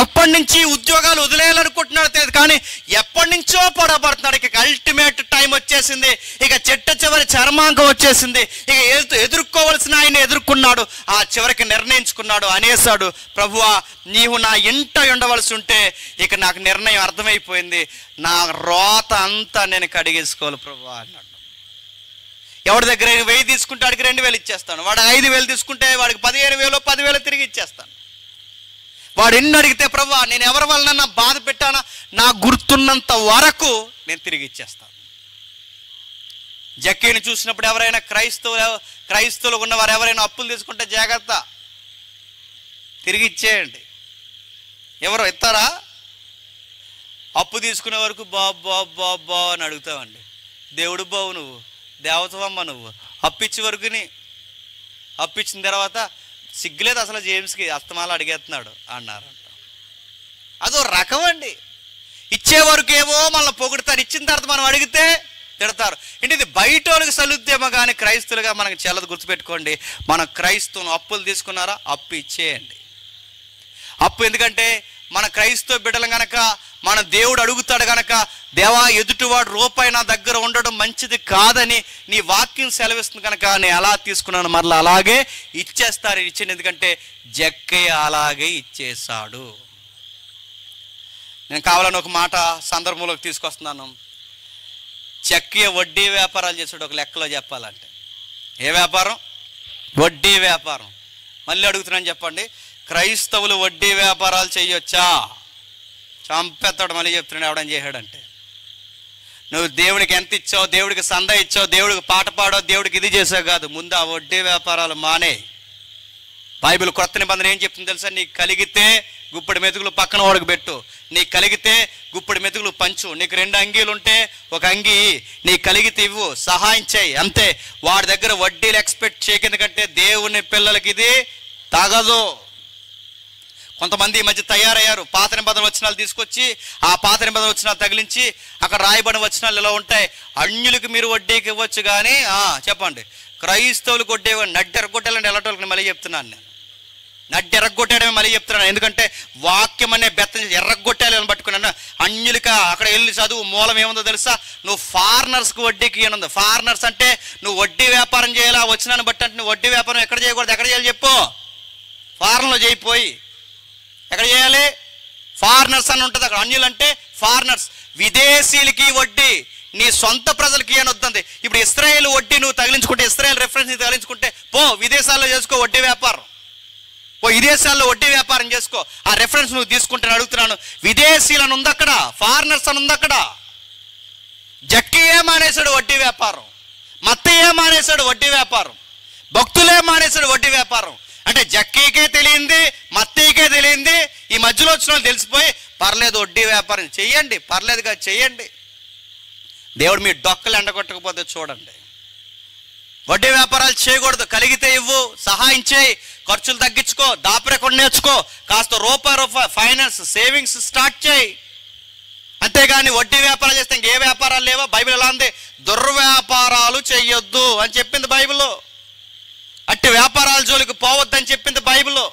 ఎప్పటి నుంచి ఉద్యోగాలు వదిలేయాలనుకుంటున్నాడో తెలియదు, కానీ ఎప్పటి నుంచో పొడవబడుతున్నాడు. ఇక అల్టిమేట్ టైం వచ్చేసింది, ఇక చిట్ట చివరి చర్మాంకం వచ్చేసింది, ఇక ఎదుర్కోవలసిన ఆయన ఎదుర్కొన్నాడు, ఆ చివరికి నిర్ణయించుకున్నాడు, అనేసాడు, ప్రభువా నీవు నా ఇంట ఉండవలసి ఉంటే ఇక నాకు నిర్ణయం అర్థమైపోయింది, నా రోత అంతా నేను కడిగేసుకోవాలి ప్రభువా అన్నాడు. ఎవరి దగ్గర 1000 తీసుకుంటే వాడికి 2000 ఇచ్చేస్తాను, వాడు 5000 తీసుకుంటే వాడికి 15000 10,000 తిరిగి ఇచ్చేస్తాను. వాడు ఎన్ని అడిగితే ప్రభువా నేను ఎవరి వలన నా బాధ పెట్టానా, నా గుర్తున్నంత వరకు నేను తిరిగి ఇచ్చేస్తాను. జక్కీని చూసినప్పుడు ఎవరైనా క్రైస్తవులు ఉన్నవారు ఎవరైనా అప్పులు తీసుకుంటే జాగ్రత్త, తిరిగి ఇచ్చేయండి. ఎవరో ఇస్తారా? అప్పు తీసుకునే వరకు బా అని అడుగుతావండి. దేవుడు బావు నువ్వు, దేవతవమ్మ నువ్వు, అప్పిచ్చే వరకుని అప్పిచ్చిన తర్వాత సిగ్గులేదు అసలు జేమ్స్కి, అస్తమాలు అడిగేస్తున్నాడు అన్నారంట. అదో రకం అండి. ఇచ్చే వరకు ఏమో మనల్ని పొగుడుతారు, ఇచ్చిన తర్వాత మనం అడిగితే తిడతారు. అంటే ఇది బయట వాళ్ళకి సలుద్దేమో కానీ క్రైస్తులుగా మనకు చెల్లదు. గుర్తుపెట్టుకోండి, మన క్రైస్తవులు అప్పులు తీసుకున్నారా, అప్పు ఇచ్చేయండి. అప్పు ఎందుకంటే మన క్రైస్తవ బిడ్డలు గనక మన దేవుడు అడుగుతాడు గనక, దేవా ఎదుటివాడు రూపాయి నా దగ్గర ఉండడం మంచిది కాదని నీ వాక్యం సెలవిస్తుంది కనుక నేను అలా తీసుకున్నాను, మరలా అలాగే ఇచ్చేస్తారు. ఇచ్చింది ఎందుకంటే జక్కయ్య అలాగే ఇచ్చేశాడు. నేను కావాలని ఒక మాట సందర్భంలోకి తీసుకొస్తున్నాను. జక్కయ్య వడ్డీ వ్యాపారాలు చేసాడు ఒక లెక్కలో చెప్పాలంటే. ఏ వ్యాపారం? వడ్డీ వ్యాపారం. మళ్ళీ అడుగుతున్నాను చెప్పండి, క్రైస్తవులు వడ్డీ వ్యాపారాలు చేయొచ్చా? చంపేస్తాడు. మళ్ళీ చెప్తున్నాడు ఎవడని చేశాడంటే. నువ్వు దేవుడికి ఎంత ఇచ్చావు, దేవుడికి సంద ఇచ్చావు, దేవుడికి పాట పాడావు, దేవుడికి ఇది చేసావు కాదు, ముందు ఆ వడ్డీ వ్యాపారాలు మానే. బైబిల్ కొత్త నిబంధన ఏం చెప్తుంది తెలుసా? నీకు కలిగితే గుప్పడి మెతుకులు పక్కన వాడికి పెట్టు, నీకు కలిగితే గుప్పడి మెతుకులు పంచు, నీకు 2 అంగీలు ఉంటే ఒక అంగీ నీకు కలిగితే ఇవ్వు, సహాయం చేయి, అంతే. వాడి దగ్గర వడ్డీలు ఎక్స్పెక్ట్ చేయకు, ఎందుకంటే దేవుని పిల్లలకి ఇది తగదు. కొంతమంది ఈ మధ్య తయారయ్యారు, పాత నిబంధన వచనాలు తీసుకొచ్చి ఆ పాత నిబంధన వచనాలు తగిలించి అక్కడ రాయబడిన వచనాలు ఇలా ఉంటాయి, అన్యులకు మీరు వడ్డీకి ఇవ్వచ్చు కానీ చెప్పండి క్రైస్తవులకు వడ్డీ నడ్డి ఎరగొట్టాలంటే ఎలాంటి మళ్ళీ చెప్తున్నాను నేను, నడ్డి ఎరగొట్టేయడమే మళ్ళీ చెప్తున్నాను. ఎందుకంటే వాక్యం అనే బెత్త ఎర్రగొట్టాలని పట్టుకున్నాను. అన్యులక అక్కడ వెళ్ళి చదువు, మూలం ఏముందో తెలుసా? నువ్వు ఫారినర్స్కి వడ్డీకి ఏముంది? ఫారినర్స్ అంటే నువ్వు వడ్డీ వ్యాపారం చేయాలా, వచ్చినాను బట్టి అంటే నువ్వు వడ్డీ వ్యాపారం ఎక్కడ చేయకూడదు, ఎక్కడ చేయాలి చెప్పు? ఫారెన్లో చేయిపోయి ఎక్కడ చేయాలి? ఫారినర్స్ అని ఉంటుంది అక్కడ. అన్యులు అంటే ఫారినర్స్, విదేశీయులకి వడ్డీ, నీ సొంత ప్రజలకి అని వద్దంది. ఇప్పుడు ఇస్రాయేల్ వడ్డీ నువ్వు తగిలించుకుంటే, ఇస్రాయేల్ రెఫరెన్స్ ని తగిలించుకుంటే పో విదేశాల్లో చేసుకో వడ్డీ వ్యాపారం, ఓ విదేశాల్లో వడ్డీ వ్యాపారం చేసుకో. ఆ రెఫరెన్స్ నువ్వు తీసుకుంటే అడుగుతున్నాను, విదేశీయులను ఉంది అక్కడ, ఫారినర్స్ అని ఉంది అక్కడ. జక్కయ్యే మానేశాడు వడ్డీ వ్యాపారం, మత్తయ్యే మానేశాడు వడ్డీ వ్యాపారం, భక్తులే మానేశాడు వడ్డీ వ్యాపారం. అంటే జక్కయ్యకే తెలియంది, మత్తయ్యకే తెలియంది, ఈ మధ్యలో వచ్చిన వాళ్ళు తెలిసిపోయి పర్లేదు వడ్డీ వ్యాపారం చెయ్యండి, పర్లేదుగా చెయ్యండి. దేవుడు మీ డొక్కలు ఎండగొట్టకపోతే చూడండి. వడ్డీ వ్యాపారాలు చేయకూడదు, కలిగితే ఇవ్వు, సహాయం చేయి, ఖర్చులు తగ్గించుకో, దాపరేకుండా నేర్చుకో, కాస్త రూపాయి ఫైనాన్స్ సేవింగ్స్ స్టార్ట్ చేయి. అంతేగాని వడ్డీ వ్యాపారాలు చేస్తే ఇంకే వ్యాపారాలు లేవా? బైబిల్ ఎలా ఉంది? దుర్వ్యాపారాలు చెయ్యొద్దు అని చెప్పింది బైబిల్లో. అట్టి వ్యాపారాల జోలికి పోవద్దని చెప్పింది బైబిల్లో.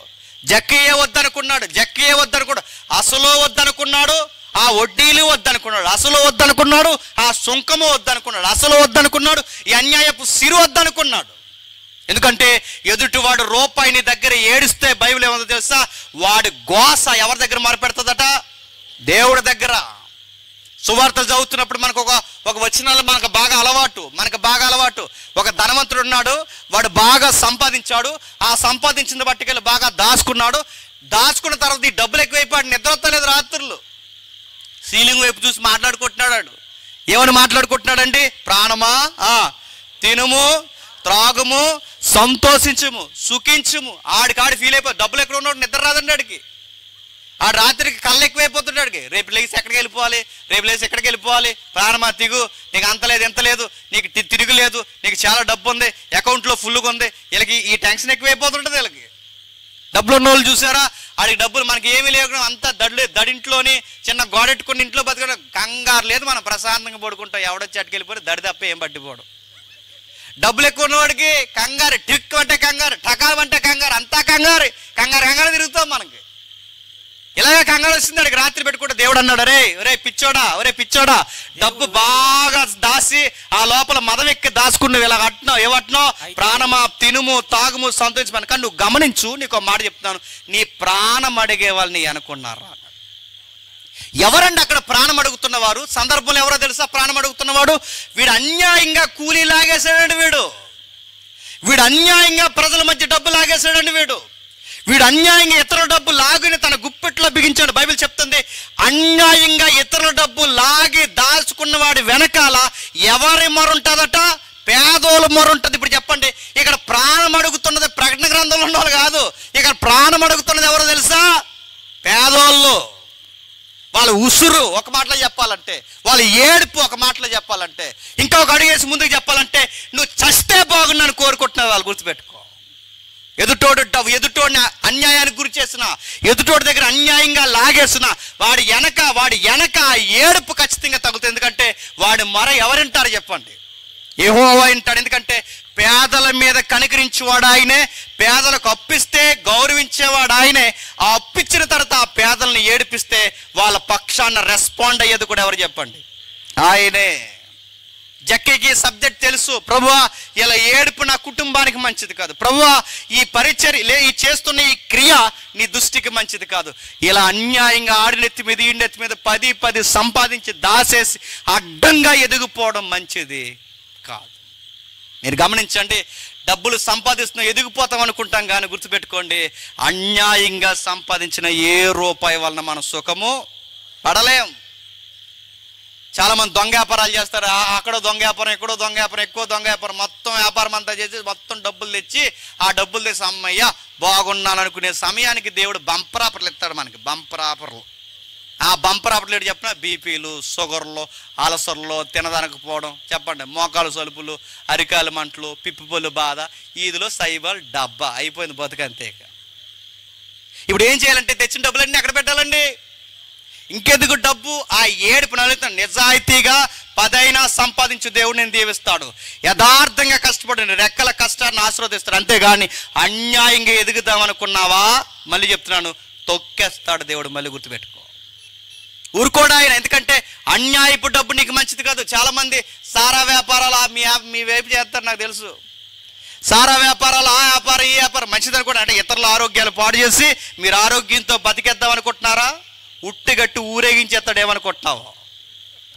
జక్కయ్యే వద్దనుకున్నాడు, జక్కయ్యే వద్దనుకున్నాడు, అసలు వద్దనుకున్నాడు, ఆ వడ్డీలు వద్దనుకున్నాడు, అసలు వద్దనుకున్నాడు, ఆ సుంకము వద్దనుకున్నాడు, అసలు వద్దనుకున్నాడు, ఈ అన్యాయపు సిరు వద్దనుకున్నాడు. ఎందుకంటే ఎదుటివాడు రూపాయిని దగ్గర ఏడిస్తే బైబిల్ ఏమో తెలుసా, వాడి గోస ఎవరి దగ్గర మొరపెడుతుందట? దేవుడి దగ్గర. సువార్తలు చదువుతున్నప్పుడు మనకు ఒక వచనాలు మనకు బాగా అలవాటు. ఒక ధనవంతుడు ఉన్నాడు, వాడు బాగా సంపాదించాడు, ఆ సంపాదించిన బట్టికెళ్ళి బాగా దాచుకున్న తర్వాత ఈ డబ్బులు ఎక్కువైపోయాడు, నిద్రలేదు రాత్రులు, సీలింగ్ వైపు చూసి మాట్లాడుకుంటున్నాడు. ఏమని మాట్లాడుకుంటున్నాడండి? ప్రాణమా తినుము, త్రాగుము, సంతోషించుము, సుఖించుము. ఆడికాడి ఫీల్ అయిపోయి డబ్బులు ఎక్కడ ఉన్నాడు, నిద్ర రాదండి ఆడికి. ఆ రాత్రికి కళ్ళు ఎక్కువైపోతున్నాడికి, రేపు లేచి ఎక్కడికి వెళ్ళిపోవాలి, ప్రాణమా తిగు, నీకు అంత లేదు ఎంత లేదు, నీకు తిరుగులేదు, నీకు చాలా డబ్బు ఉంది, అకౌంట్లో ఫుల్గా ఉంది. వీళ్ళకి ఈ టెన్షన్ ఎక్కువైపోతుంటుంది. వీళ్ళకి డబ్బులు ఉన్న వాళ్ళు చూసారా, ఆడికి డబ్బులు మనకి ఏమీ లేకుండా అంతా దడింట్లోని చిన్న గోడెట్టుకుని ఇంట్లో బతకడం, కంగారు లేదు, మనం ప్రశాంతంగా పడుకుంటాం. ఎవడొచ్చి అటుకెళ్ళిపోయి దడి తప్ప ఏం పట్టిపోవడం. డబ్బులు ఎక్కువ ఉన్నవాడికి కంగారు, టిక్ అంటే కంగారు, టకాలు అంటే కంగారు, అంతా కంగారు తిరుగుతాం. మనకి ఇలాగే కంగారు వస్తుంది. అడిగి రాత్రి పెట్టుకుంటే దేవుడు అన్నాడు, ఒరే పిచ్చోడా, డబ్బు బాగా దాసి ఆ లోపల మదం ఎక్కి దాచుకున్నావు, ఇలా అంటున్నావు, ఏమంటున్నావు? ప్రాణమా తినుము, తాగుము, సంతోషించమని. కానీ నువ్వు గమనించు, నీకు ఒక మాట చెప్తున్నాను, నీ ప్రాణం అడిగే వాళ్ళని అనుకున్నారా? ఎవరండి అక్కడ ప్రాణం అడుగుతున్నవారు? సందర్భంలో ఎవరో తెలుసా ప్రాణం అడుగుతున్నవాడు? వీడు అన్యాయంగా కూలీ లాగేశాడండి, వీడు అన్యాయంగా ప్రజల మధ్య డబ్బు లాగేశాడండి, వీడు అన్యాయంగా ఇతరుల డబ్బు లాగిని తన గుప్పెట్లో బిగించాడు. బైబిల్ చెప్తుంది, అన్యాయంగా ఇతరుల డబ్బు లాగి దాచుకున్న వాడి వెనకాల ఎవరి మొరుంటుందట? పేదోళ్ళ మొరుంటుంది. ఇప్పుడు చెప్పండి, ఇక్కడ ప్రాణం అడుగుతున్నది ప్రకటన గ్రంథంలో ఉన్న వాళ్ళు కాదు, ఇక్కడ ప్రాణం అడుగుతున్నది ఎవరో తెలుసా? పేదోళ్ళు. వాళ్ళ ఉసురు ఒక మాటలో చెప్పాలంటే, వాళ్ళ ఏడుపు ఒక మాటలో చెప్పాలంటే, ఇంకొక అడుగేసి ముందుకు చెప్పాలంటే, నువ్వు చస్తే బాగున్నాను కోరుకుంటున్నావు. వాళ్ళు గుర్తుపెట్టుకో. ఎదుటోడిని అన్యాయానికి గురి చేసిన, ఎదుటోడి దగ్గర అన్యాయంగా లాగేసిన వాడి వెనక ఆ ఏడుపు ఖచ్చితంగా తగులుతుంది. ఎందుకంటే వాడి మొర ఎవరింటారు చెప్పండి? యెహోవా వింటాడు. ఎందుకంటే పేదల మీద కనికరించేవాడు ఆయనే, పేదలకు అప్పిస్తే గౌరవించేవాడు ఆయనే. ఆ అప్పిచ్చిన తర్వాత ఆ పేదలను ఏడిపిస్తే వాళ్ళ పక్షాన రెస్పాండ్ అయ్యేది కూడా ఎవరు చెప్పండి? ఆయనే. జక్కీకి సబ్జెక్ట్ తెలుసు, ప్రభువా ఇలా ఏడుపు నా కుటుంబానికి మంచిది కాదు, ప్రభువా ఈ పరిచర్య ఈ చేస్తున్న ఈ క్రియ నీ దృష్టికి మంచిది కాదు, ఇలా అన్యాయంగా ఆడినెత్తి మీద ఈడినెత్తి మీద 10 సంపాదించి దాసేసి అడ్డంగా ఎదిగిపోవడం మంచిది కాదు. మీరు గమనించండి, డబ్బులు సంపాదిస్తున్నా ఎదిగిపోతాం అనుకుంటాం, కానీ గుర్తుపెట్టుకోండి, అన్యాయంగా సంపాదించిన ఏ రూపాయి వలన మనం సుఖము పడలేం. చాలా మంది దొంగ వ్యాపారాలు చేస్తారు. అక్కడో దొంగ వ్యాపారం, ఎక్కడో దొంగ వ్యాపారం, ఎక్కువ దొంగ వ్యాపారం, మొత్తం వ్యాపారం అంతా చేసి మొత్తం డబ్బులు తెచ్చి ఆ డబ్బులు తెచ్చి అమ్మయ్య బాగున్నాను అనుకునే సమయానికి దేవుడు బంపర్ ఆఫర్లు ఇస్తాడు మనకి. బంపర్ ఆఫర్లు. ఆ బంపర్ ఆఫర్లు ఏంటి చెప్పిన? బీపీలు, షుగర్లు, అలసర్లు, తినదనకపోవడం, చెప్పండి, మోకాలు సలుపులు, అరికాలు మంటలు, పిప్పిపొల్లు బాధ, ఈదులో సైబర్ డబ్బా అయిపోయింది బతుకంతే. ఇప్పుడు ఏం చేయాలంటే తెచ్చిన డబ్బులన్నీ ఎక్కడ పెట్టాలండి? ఇంకెందుకు డబ్బు? ఆ ఏడుపు నలుగుతాడు. నిజాయితీగా 10 సంపాదించు దేవుడు నేను దీవిస్తాడు. యథార్థంగా కష్టపడి రెక్కల కష్టాన్ని ఆశీర్వదిస్తాడు. అంతేగాని అన్యాయంగా ఎదుగుదాం అనుకున్నావా, మళ్ళీ చెప్తున్నాను, తొక్కేస్తాడు దేవుడు. మళ్ళీ గుర్తుపెట్టుకో. ఊరుకోడా ఆయన. ఎందుకంటే అన్యాయపు డబ్బు నీకు మంచిది కాదు. చాలా మంది సారా వ్యాపారాలు మీ వైపు చేస్తారు, నాకు తెలుసు. సారా వ్యాపారాలు, ఆ వ్యాపారం ఈ వ్యాపారం మంచిది అనుకోండి. అంటే ఇతరుల ఆరోగ్యాలు పాడు చేసి మీరు ఆరోగ్యంతో బతికేద్దాం అనుకుంటున్నారా? ఉట్టిగట్టు ఊరేగించేస్తాడు ఏమనుకుంటున్నావు?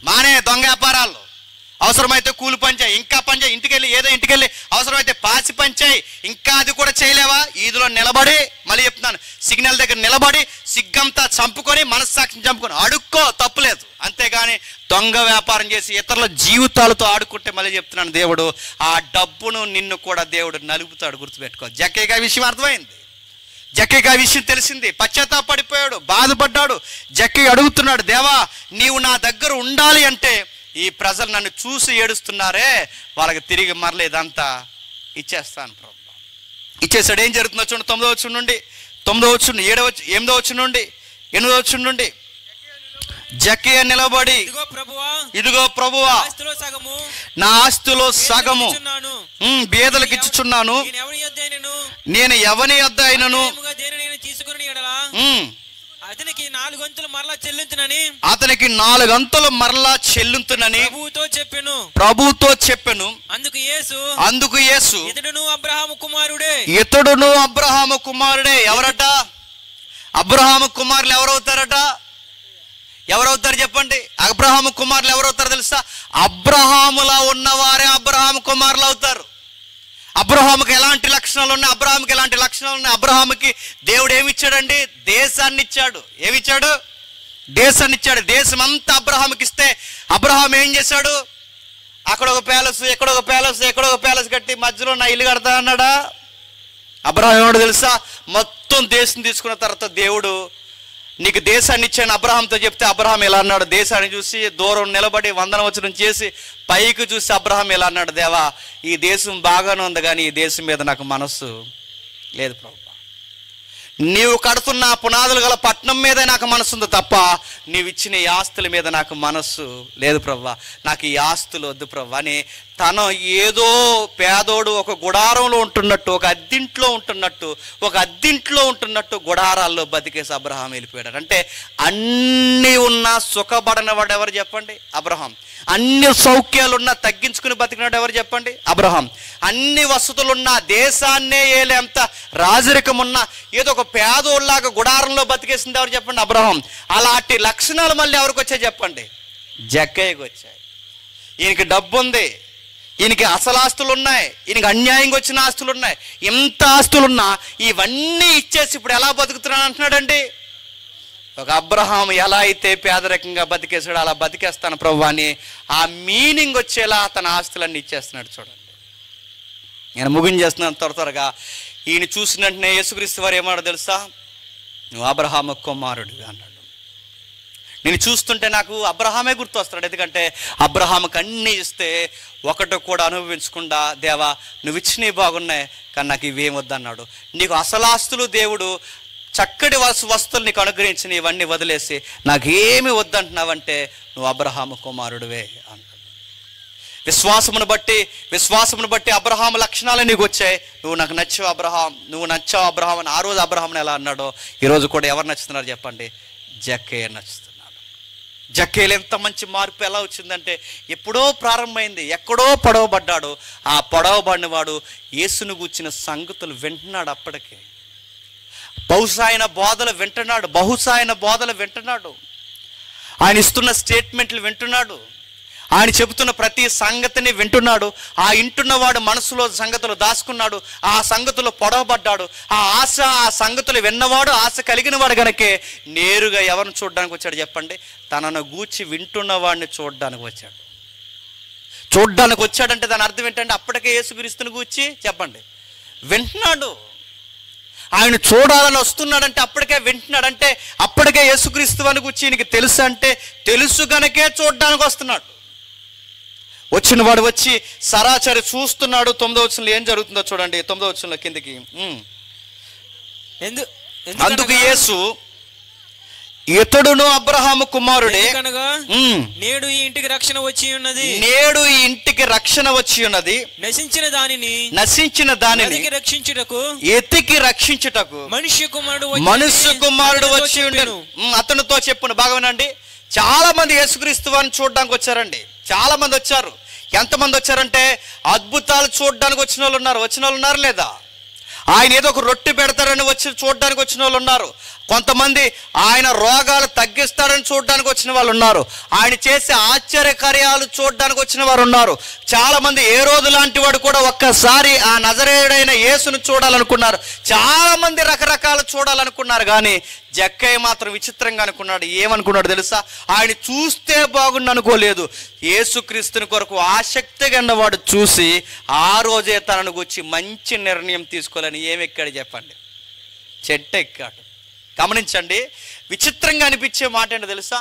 మానే దొంగ వ్యాపారాలు. అవసరమైతే కూలి పని చేయి, ఇంకా పని చేయి, ఇంటికెళ్ళి అవసరమైతే పాసి పని చేయి, ఇంకా అది కూడా చేయలేవా? ఈదులో నిలబడి, మళ్ళీ చెప్తున్నాను, సిగ్నల్ దగ్గర నిలబడి సిగ్గంతా చంపుకొని మనస్సాక్షిని చంపుకొని అడుక్కో, తప్పులేదు. అంతేగాని దొంగ వ్యాపారం చేసి ఇతరుల జీవితాలతో ఆడుకుంటే మళ్ళీ చెప్తున్నాను, దేవుడు ఆ డబ్బును నిన్ను కూడా దేవుడు నలుపుతాడు. గుర్తుపెట్టుకో. జక్కయ్యగా విషయం అర్థమైంది. జక్కయ్యగా విషయం తెలిసింది, పశ్చాత్తాపడిపోయాడు, బాధపడ్డాడు. జక్కయ్య అడుగుతున్నాడు, దేవా నీవు నా దగ్గర ఉండాలి అంటే ఈ ప్రజలు నన్ను చూసి ఏడుస్తున్నారే, వాళ్ళకి తిరిగి మరల ఇదంతా ఇచ్చేస్తాను ప్రభు. ఇచ్చేసాడు. ఏం జరుగుతుందో చూడండి. 9వ వచనం నుండి 9వ వచనం, 8వ వచనం నుండి 8వ వచనం నుండి. జక్కయ్య నిలబడి, ఇదిగో ప్రభువా నా ఆస్తిలో సగము బేదలకు ఇచ్చుచున్నాను, నేను ఎవని యొద్ద అయినను అతనికి 4 వంతులు మరలా చెల్లించునని ప్రభువుతో చెప్పెను. అందుకు యేసు ఇతడును అబ్రహాము కుమారుడే. ఎవరట? అబ్రహాము కుమారులు ఎవరవుతారట? ఎవరవుతారు చెప్పండి? అబ్రహాము కుమారులు ఎవరవుతారు తెలుసా? అబ్రహాములా ఉన్నవారే అబ్రహాము కుమారులు అవుతారు. అబ్రహాముకి ఎలాంటి లక్షణాలు ఉన్నాయి? అబ్రహాముకి దేవుడు ఏమిచ్చాడండి? దేశాన్ని ఇచ్చాడు. ఏమిచ్చాడు? దేశాన్ని ఇచ్చాడు. దేశం అంతా అబ్రహాముకి ఇస్తే అబ్రహాం ఏం చేశాడు? అక్కడ ఒక ప్యాలెస్, ఎక్కడ ఒక ప్యాలెస్ కట్టి మధ్యలో నా ఇల్లు కడతా అన్నాడా? అబ్రహాం ఏమో తెలుసా? మొత్తం దేశం తీసుకున్న తర్వాత దేవుడు నీకు దేశాన్ని ఇచ్చాను అబ్రహాంతో చెప్తే అబ్రహాం ఎలా అన్నాడు? దేశాన్ని చూసి దూరం నిలబడి వందనవచనం చేసి పైకి చూసి అబ్రహాం ఎలా అన్నాడు? దేవా, ఈ దేశం బాగానే ఉంది, కానీ ఈ దేశం మీద నాకు మనస్సు లేదు ప్రభు. నీవు కడుతున్న పునాదులు గల పట్టణం మీద నాకు మనసు ఉంది తప్ప నీవు ఇచ్చిన ఈ ఆస్తుల మీద నాకు మనస్సు లేదు ప్రభా. నాకు ఈ ఆస్తులు వద్దు ప్రభా అని తను ఏదో పేదోడు ఒక గుడారంలో ఉంటున్నట్టు, ఒక అద్దింట్లో ఉంటున్నట్టు గుడారాల్లో బతికేసి అబ్రహాం వెళ్ళిపోయాడు. అంటే అన్నీ ఉన్నా సుఖపడని వాడు ఎవరు చెప్పండి? అబ్రహాం. అన్ని సౌఖ్యాలున్నా తగ్గించుకుని బతికినాడు ఎవరు చెప్పండి? అబ్రహాం. అన్ని వసతులున్నా, దేశాన్నే ఏలేంత రాజరికం ఉన్నా ఏదో ఒక పేదోళ్ళలాగా గుడారంలో బతికేసింది ఎవరు చెప్పండి? అబ్రహాం. అలాంటి లక్షణాలు మళ్ళీ ఎవరికి వచ్చాయి చెప్పండి? జక్కయ్యకి వచ్చాయి. ఈయనకి డబ్బు ఉంది, ఈయనకి అసలు ఆస్తులు ఉన్నాయి, ఈయనకి అన్యాయంగా వచ్చిన ఆస్తులు ఉన్నాయి. ఎంత ఆస్తులున్నా ఇవన్నీ ఇచ్చేసి ఇప్పుడు ఎలా బతుకుతున్నాను అంటున్నాడండి. ఒక అబ్రహాం ఎలా అయితే పేదరికంగా బతికేసాడు అలా బతికేస్తాను ప్రభు అని ఆ మీనింగ్ వచ్చేలా తన ఆస్తులన్నీ ఇచ్చేస్తున్నాడు. చూడండి, నేను ముగించేస్తున్నాను త్వరగా. ఈయన చూసిన వెంటనే యేసుక్రీస్తు వారు ఏమన్నాడు తెలుసా? నువ్వు అబ్రహాము కుమారుడు అన్నాడు. నేను చూస్తుంటే నాకు అబ్రహామే గుర్తు వస్తాడు. ఎందుకంటే అబ్రహాముకి అన్నీ ఇస్తే ఒకటి కూడా అనుభవించకుండా, దేవా నువ్వు ఇచ్చినవి బాగున్నాయి కానీ నాకు ఇవేం వద్దన్నాడు. నీకు అసలు ఆస్తులు దేవుడు చక్కటి వస్తువులు నీకు అనుగ్రహించిన ఇవన్నీ వదిలేసి నాకేమి వద్దంటున్నావంటే నువ్వు అబ్రహాము కుమారుడువే అన్నాడు. విశ్వాసమును బట్టి అబ్రహాము లక్షణాలు నీకు వచ్చాయి. నువ్వు నచ్చావు అబ్రహాం అని ఆ రోజు అబ్రహాంని ఎలా అన్నాడో ఈరోజు కూడా ఎవరు నచ్చుతున్నారు చెప్పండి? జక్కయ్య నచ్చుతున్నాడు. జక్కయ్యలో ఎంత మంచి మార్పు ఎలా వచ్చిందంటే ఎప్పుడో ప్రారంభమైంది, ఎక్కడో పొడవబడ్డాడు. ఆ పొడవబడిన వాడు యేసును గూర్చిన సంగతులు వింటున్నాడు. అప్పటికే బహుశా ఆయన బోధలు వింటున్నాడు. ఆయన ఇస్తున్న స్టేట్మెంట్లు వింటున్నాడు. ఆయన చెబుతున్న ప్రతి సంగతిని వింటున్నాడు. ఆ ఇంటున్నవాడు మనసులో సంగతులు దాచుకున్నాడు. ఆ సంగతులు పొడవబడ్డాడు. ఆ సంగతులు విన్నవాడు ఆశ కలిగిన వాడు గనకే నేరుగా ఎవరిని చూడడానికి వచ్చాడు చెప్పండి? తనను గూర్చి వింటున్నవాడిని చూడడానికి వచ్చాడంటే దాని అర్థం ఏంటంటే అప్పటికే యేసుక్రీస్తుని గూర్చి చెప్పండి వింటున్నాడు. ఆయన చూడాలని వస్తున్నాడంటే అప్పటికే వింటున్నాడంటే అప్పటికే యేసుక్రీస్తు అని గురించి ఈయనకి తెలుసు అంటే తెలుసు గనకే చూడడానికి వస్తున్నాడు. వచ్చిన వాడు వచ్చి సరాచరి చూస్తున్నాడు. 9వ వచనంలో ఏం జరుగుతుందో చూడండి. 9వ వచనంలో కిందకి అందుకు యేసు ఇతడును అబ్రహాము కుమారుడే కనుక నేడు ఈ ఇంటికి రక్షణ వచ్చి ఉన్నది నశించిన దానిని ఎతికి రక్షించుటకు మనుష్య కుమారుడు వచ్చి ఉండెను. అతనితో చెప్పును. బాగా వినండి. చాలా మంది యేసుక్రీస్తు వారిని చూడడానికి వచ్చారండి. చాలా మంది వచ్చారు. ఎంతమంది వచ్చారంటే అద్భుతాలు చూడడానికి వచ్చిన వాళ్ళు ఉన్నారు లేదా? ఆయన ఏదో ఒక రొట్టె పెడతారని వచ్చి చూడడానికి వచ్చిన వాళ్ళు ఉన్నారు. కొంతమంది ఆయన రోగాలు తగ్గిస్తారని చూడడానికి వచ్చిన వాళ్ళు ఉన్నారు. ఆయన చేసే ఆశ్చర్యకార్యాలు చూడడానికి వచ్చిన వారు ఉన్నారు. చాలా మంది ఏ రోజు లాంటి వాడు కూడా ఒక్కసారి ఆ నజరేయుడైన యేసును చూడాలనుకున్నారు. చాలా మంది రకరకాలు చూడాలనుకున్నారు. కానీ జక్కయ్య మాత్రం విచిత్రంగా అనుకున్నాడు. ఏమనుకున్నాడు తెలుసా? ఆయన చూస్తే బాగుండు అనుకోలేదు. యేసుక్రీస్తుని కొరకు ఆసక్తిగా ఉన్నవాడు చూసి ఆ రోజే తనను గురించి మంచి నిర్ణయం తీసుకోవాలని ఏమెక్కాడు చెప్పండి? చెట్టు ఎక్కాడు. గమనించండి, విచిత్రంగా అనిపించే మాట ఏంటో తెలుసా?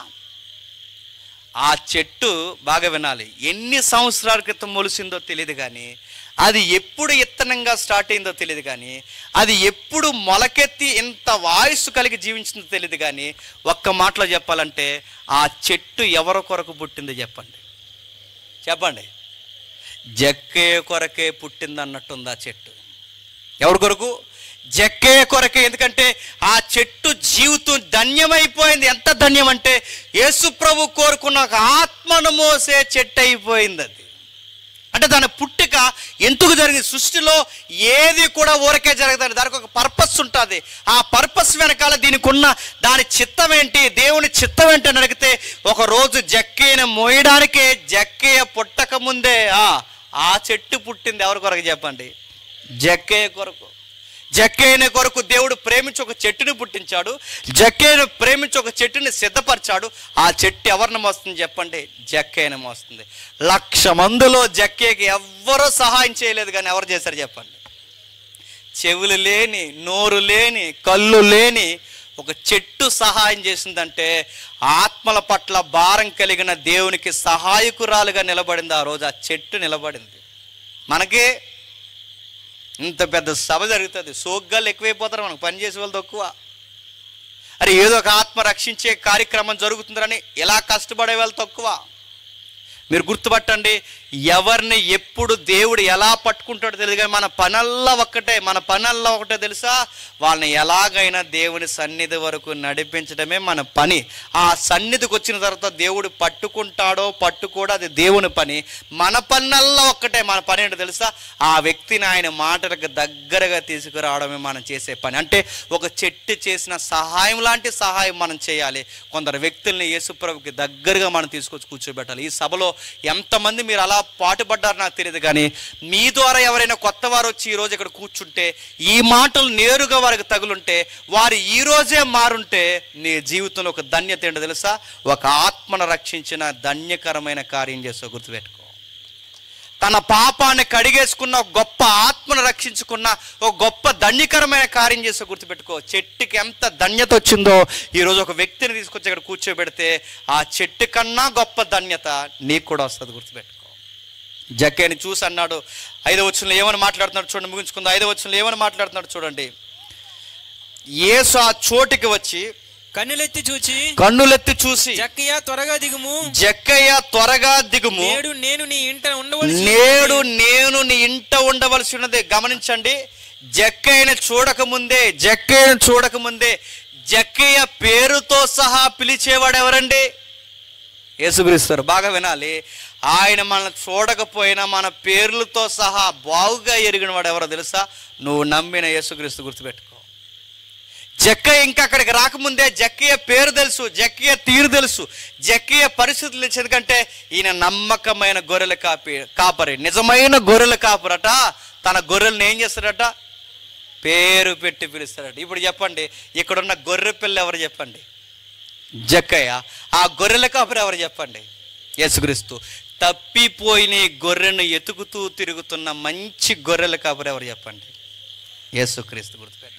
ఆ చెట్టు బాగా వినాలి, ఎన్ని సంవత్సరాల క్రితం మొలిసిందో తెలియదు, కానీ అది ఎప్పుడు ఇత్తనంగా స్టార్ట్ అయిందో తెలియదు, కానీ అది ఎప్పుడు మొలకెత్తి ఇంత వాయుస్సు కలిగి జీవించిందో తెలియదు. కానీ ఒక్క మాటలో చెప్పాలంటే ఆ చెట్టు ఎవరి కొరకు పుట్టిందో చెప్పండి? జక్కయ్య కొరకే పుట్టింది అన్నట్టుంది. ఆ చెట్టు ఎవరి కొరకు? జక్కయ్య కొరకే. ఎందుకంటే ఆ చెట్టు జీవితం ధన్యమైపోయింది. ఎంత ధన్యం అంటే యేసు ప్రభు కోరుకున్న ఒక ఆత్మను మోసే చెట్టు అయిపోయింది అది. అంటే దాని పుట్టుక ఎందుకు జరిగింది? సృష్టిలో ఏది కూడా ఊరకే జరగదండి, దానికి ఒక పర్పస్ ఉంటుంది. ఆ పర్పస్ వెనకాల దీనికి ఉన్న దాని చిత్తం ఏంటి, దేవుని చిత్తం ఏంటి అని అడిగితే, ఒకరోజు జక్కయ్యను మోయడానికే జక్కయ్య పుట్టక ముందే ఆ చెట్టు పుట్టింది. ఎవరి కొరకు చెప్పండి? జక్కయ్య కొరకు. జక్కయ్యని కొరకు దేవుడు ప్రేమించి ఒక చెట్టుని పుట్టించాడు. జక్కయ్యను ప్రేమించి ఒక చెట్టుని సిద్ధపరిచాడు. ఆ చెట్టు ఎవరిని మోస్తుంది చెప్పండి? జక్కయ్యని మోస్తుంది. 1,00,000 మందిలో జక్కయ్యకి ఎవ్వరూ సహాయం చేయలేదు, కానీ ఎవరు చేశారు చెప్పండి? చెవులు లేని, నోరు లేని, కళ్ళు లేని ఒక చెట్టు సహాయం చేసిందంటే ఆత్మల పట్ల భారం కలిగిన దేవునికి సహాయకురాలుగా నిలబడింది. ఆ రోజు ఆ చెట్టు నిలబడింది. మనకి ఇంత పెద్ద సభ జరుగుతుంది, సోగ్గాలు ఎక్కువైపోతారు, మనకు పనిచేసే వాళ్ళు తక్కువ. అరే ఏదో ఒక ఆత్మ రక్షించే కార్యక్రమం జరుగుతుందని ఇలా కష్టపడే వాళ్ళు తక్కువ. మీరు గుర్తుపట్టండి, ఎవరిని ఎప్పుడు దేవుడు ఎలా పట్టుకుంటాడో తెలియదు, కానీ మన పనల్లా ఒకటే తెలుసా? వాళ్ళని ఎలాగైనా దేవుని సన్నిధి వరకు నడిపించడమే మన పని. ఆ సన్నిధికి వచ్చిన తర్వాత దేవుడు పట్టుకుంటాడో పట్టుకోడో అది దేవుని పని. మన పనల్లా ఒక్కటే, మన పని ఏంటో తెలుసా? ఆ వ్యక్తిని ఆయన మాటలకు దగ్గరగా తీసుకురావడమే మనం చేసే పని. అంటే ఒక చెట్టు చేసిన సహాయం లాంటి సహాయం మనం చేయాలి. కొందరు వ్యక్తుల్ని యేసుప్రభుకి దగ్గరగా మనం తీసుకొచ్చి కూర్చోబెట్టాలి. ఈ సభలో ఎంతమంది మీరు అలా పాటుపడ్డారు నాకు తెలియదు, కానీ మీ ద్వారా ఎవరైనా కొత్త వారు వచ్చి ఈరోజు ఇక్కడ కూర్చుంటే, ఈ మాటలు నేరుగా వారికి తగులుంటే, వారు ఈరోజే మారుంటే నీ జీవితంలో ఒక ధన్యత ఏంటో తెలుసా? ఒక ఆత్మను రక్షించిన ధన్యకరమైన కార్యం చేస్తావు. గుర్తుపెట్టుకో. తన పాపాన్ని కడిగేసుకున్న ఒక గొప్ప ఆత్మను రక్షించుకున్న ఒక గొప్ప ధన్యకరమైన కార్యం చేస్తే గుర్తుపెట్టుకో. చెట్టుకి ఎంత ధన్యత వచ్చిందో ఈరోజు ఒక వ్యక్తిని తీసుకొచ్చి ఇక్కడ కూర్చోబెడితే ఆ చెట్టు కన్నా గొప్ప ధన్యత నీకు కూడా వస్తుంది. గుర్తుపెట్టుకో. జక్కయ్యని చూసి అన్నాడు, 5వ వచనంలో ఏమని మాట్లాడుతున్నాడు చూడండి, ముగించుకుందాం. 5వ వచనంలో ఏమని మాట్లాడుతున్నాడు చూడండి. యేసు ఆ చోటికి వచ్చి కన్నులెత్తి చూసి జక్కయ్య త్వరగా దిగుము, నేడు నేను నీ ఇంట ఉండవలసి ఉన్నది. గమనించండి, జక్కయ్యను చూడకముందే జక్కయ్య పేరుతో సహా పిలిచేవాడు ఎవరండి? యేసుక్రీస్తు. బాగా వినాలి, ఆయన మనల్ని చూడకపోయినా మన పేర్లతో సహా బాగుగా ఎరిగిన వాడు ఎవరో తెలుసా? నువ్వు నమ్మిన యేసుక్రీస్తు. గుర్తుపెట్టుకో. జక్కయ్య ఇంకా అక్కడికి రాకముందే జక్కయ్య పేరు తెలుసు, జక్కయ్య తీరు తెలుసు, జక్కయ్య పరిస్థితులు తెలుసు. ఎందుకంటే ఈయన నమ్మకమైన గొర్రెల కాపరి, నిజమైన గొర్రెల కాపరట. తన గొర్రెలను ఏం చేస్తాడట? పేరు పెట్టి పిలుస్తాడట. ఇప్పుడు చెప్పండి, ఇక్కడున్న గొర్రె పిల్ల ఎవరు చెప్పండి? జక్కయ్య. ఆ గొర్రెల కాపరి ఎవరు చెప్పండి? యేసుక్రీస్తు. తప్పిపోయిన గొర్రెను ఎతుకుతూ తిరుగుతున్న మంచి గొర్రెల కాపరి ఎవరు చెప్పండి? యేసుక్రీస్తు. గుర్తుపెట్టుకో.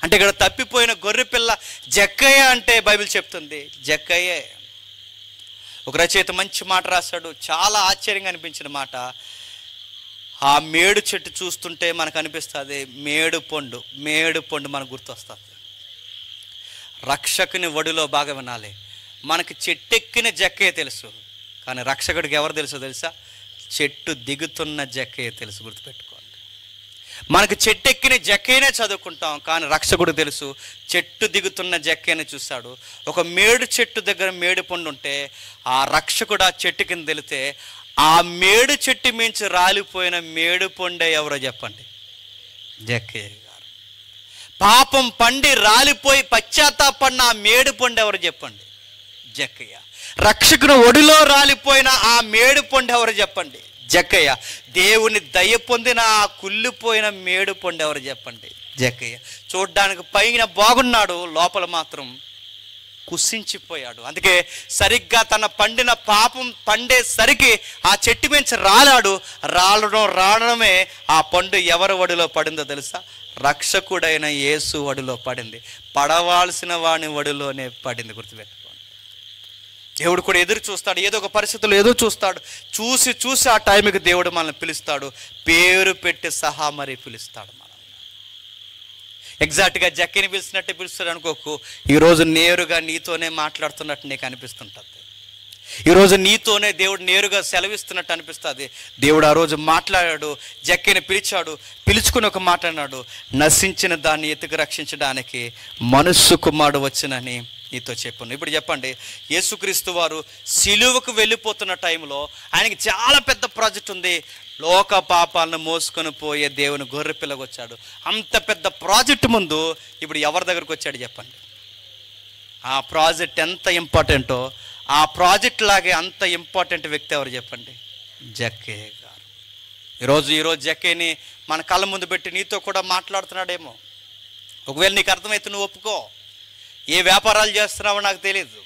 అంటే ఇక్కడ తప్పిపోయిన గొర్రె పిల్ల జక్కయ్య అంటే బైబిల్ చెప్తుంది జక్కయ్యే. ఒక రచయిత మంచి మాట రాశాడు, చాలా ఆశ్చర్యంగా అనిపించిన మాట. ఆ మేడు చెట్టు చూస్తుంటే మనకు అనిపిస్తుంది మేడు పండు మనకు గుర్తొస్తుంది. రక్షకుని ఒడిలో బాగా వినాలి, మనకి చెట్టెక్కిన జక్కయ్య తెలుసు, కానీ రక్షకుడికి ఎవరు తెలుసా? చెట్టు దిగుతున్న జక్కయ్య తెలుసు. గుర్తుపెట్టుకోండి. మనకు చెట్టెక్కిన జక్కయ్యనే చదువుకుంటాం, కానీ రక్షకుడు తెలుసు చెట్టు దిగుతున్న జక్కయ్యని చూశాడు. ఒక మేడు చెట్టు దగ్గర మేడు పండు ఉంటే ఆ రక్షకుడు ఆ చెట్టు కింద వెళితే ఆ మేడు చెట్టు మించి రాలిపోయిన మేడు పండే ఎవరో చెప్పండి? జక్కయ్య గారు. పాపం పండి రాలిపోయి పశ్చాత్తాపడిన ఆ మేడు పండు ఎవరు చెప్పండి? జక్కయ్య. రక్షకుని ఒడిలో రాలిపోయిన ఆ మేడు పండు ఎవరు చెప్పండి? జక్కయ్య. దేవుని దయ పొందిన ఆ కుళ్ళిపోయిన మేడు పండు ఎవరు చెప్పండి? జక్కయ్య. చూడ్డానికి పైన బాగున్నాడు, లోపల మాత్రం కుసించిపోయాడు. అందుకే సరిగ్గా తన పండిన పాపం పండేసరికి ఆ చెట్టు మించి రాలడమే ఆ పండు ఎవరి ఒడిలో పడిందో తెలుసా? రక్షకుడైన యేసు ఒడిలో పడింది. పడవాల్సిన వాని ఒడిలోనే పడింది. గుర్తుపెట్టుకోండి. దేవుడు కూడా ఎదురు చూస్తాడు, ఏదో ఒక పరిస్థితుల్లో ఎదురు చూస్తాడు. చూసి ఆ టైంకి దేవుడు మనల్ని పిలుస్తాడు, పేరు పెట్టి సహా మరి పిలుస్తాడు మనల్ని. ఎగ్జాక్ట్గా జక్కని పిలిచినట్టే పిలుస్తాడు అనుకోకు. ఈరోజు నేరుగా నీతోనే మాట్లాడుతున్నట్టు నీకు అనిపిస్తుంటుంది. ఈరోజు నీతోనే దేవుడు నేరుగా సెలవిస్తున్నట్టు అనిపిస్తుంది. దేవుడు ఆ రోజు మాట్లాడాడు, జక్కయ్యని పిలిచాడు, పిలుచుకుని ఒక మాట అన్నాడు, నశించిన దాన్ని ఎత్తుకు రక్షించడానికి మనుష్య కుమారుడు వచ్చినని నీతో చెప్పాను. ఇప్పుడు చెప్పండి, యేసుక్రీస్తు వారు సిలువకు వెళ్ళిపోతున్న టైంలో ఆయనకి చాలా పెద్ద ప్రాజెక్ట్ ఉంది. లోక పాపాలను మోసుకొని పోయే దేవుని గొర్రె పిల్లగా వచ్చాడు. అంత పెద్ద ప్రాజెక్ట్ ముందు ఇప్పుడు ఎవరి దగ్గరకు వచ్చాడు చెప్పండి? ఆ ప్రాజెక్ట్ ఎంత ఇంపార్టెంటో ఆ ప్రాజెక్ట్ లాగే అంత ఇంపార్టెంట్ వ్యక్తి ఎవరు చెప్పండి? జక్కయ్య గారు. ఈరోజు జక్కయ్యని మన కళ్ళ ముందు పెట్టి నీతో కూడా మాట్లాడుతున్నాడేమో. ఒకవేళ నీకు అర్థమైతే నువ్వు ఒప్పుకో. ఏ వ్యాపారాలు చేస్తున్నావో నాకు తెలియదు,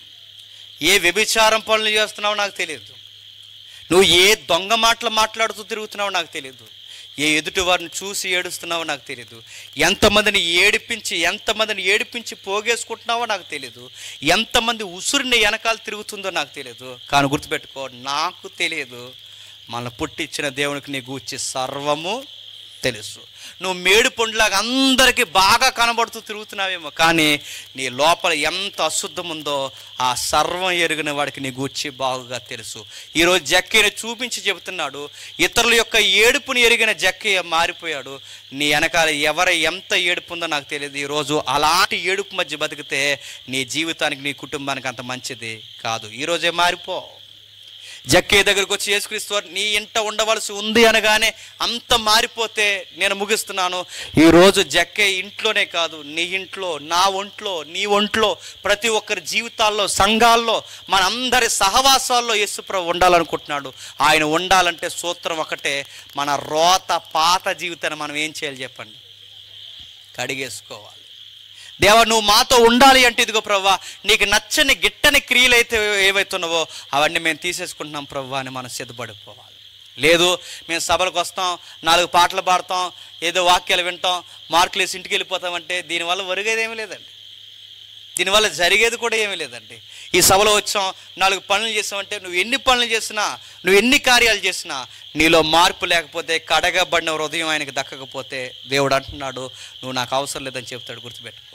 ఏ వ్యభిచారం పనులు చేస్తున్నావో నాకు తెలియదు, నువ్వు ఏ దొంగ మాటలు మాట్లాడుతూ తిరుగుతున్నావో నాకు తెలియదు, ఏ ఎదుటి వారిని చూసి ఏడుస్తున్నావో నాకు తెలియదు, ఎంతమందిని ఏడిపించి పోగేసుకుంటున్నావో నాకు తెలియదు, ఎంతమంది ఉసురుని వెనకాల తిరుగుతుందో నాకు తెలియదు. కానీ గుర్తుపెట్టుకో, నాకు తెలియదు, మన పుట్టించిన దేవునికి నీ గూర్చి సర్వము తెలుసు. నువ్వు మేడు పండులాగా అందరికీ బాగా కనబడుతూ తిరుగుతున్నావేమో, కానీ నీ లోపల ఎంత అశుద్ధం ఉందో ఆ సర్వం ఎరిగిన వాడికి నీ గూర్చి బాగుగా తెలుసు. ఈరోజు జక్కయ్యని చూపించి చెబుతున్నాడు, ఇతరుల యొక్క ఏడుపుని ఎరిగిన జక్కయ్య మారిపోయాడు. నీ వెనకాల ఎంత ఏడుపు ఉందో నాకు తెలియదు. ఈరోజు అలాంటి ఏడుపు మధ్య బతికితే నీ జీవితానికి నీ కుటుంబానికి అంత మంచిది కాదు. ఈరోజే మారిపో. జక్కయ్య దగ్గరికి వచ్చి యేసుక్రీస్తు నీ ఇంట ఉండవలసి ఉంది అనగానే అంత మారిపోతే నేను ముగిస్తున్నాను. ఈరోజు జక్కయ్య ఇంట్లోనే కాదు, నీ ఇంట్లో, నా ఒంట్లో, నీ ఒంట్లో, ప్రతి ఒక్కరి జీవితాల్లో, సంఘాల్లో, మనందరి సహవాసాల్లో యేసుప్రభు ఉండాలనుకుంటున్నాడు. ఆయన ఉండాలంటే సూత్రం ఒకటే, మన రోత పాత జీవితాన్ని మనం ఏం చేయాలి చెప్పండి? కడిగేసుకోవాలి. దేవా నువ్వు మాతో ఉండాలి అంటే ఇదిగో ప్రభువా, నీకు నచ్చని గిట్టని క్రియలు అయితే ఏవైతున్నావో అవన్నీ మేము తీసేసుకుంటున్నాం ప్రభువా అని మనం సిద్ధపడిపోవాలి. లేదు మేము సభలకు వస్తాం, 4 పాటలు పాడతాం, ఏదో వాక్యాలు వింటాం, మార్కులు వేసి ఇంటికి వెళ్ళిపోతామంటే దీనివల్ల ఒరిగేది ఏమీ లేదండి, దీనివల్ల జరిగేది కూడా ఏమీ లేదండి. ఈ సభలో వచ్చాం, 4 పనులు చేసామంటే నువ్వు ఎన్ని పనులు చేసినా, నువ్వు ఎన్ని కార్యాలు చేసినా నీలో మార్పు లేకపోతే, కడగబడిన హృదయం ఆయనకు దక్కకపోతే దేవుడు అంటున్నాడు నువ్వు నాకు అవసరం లేదని చెప్తాడు. గుర్తుపెట్టుకో.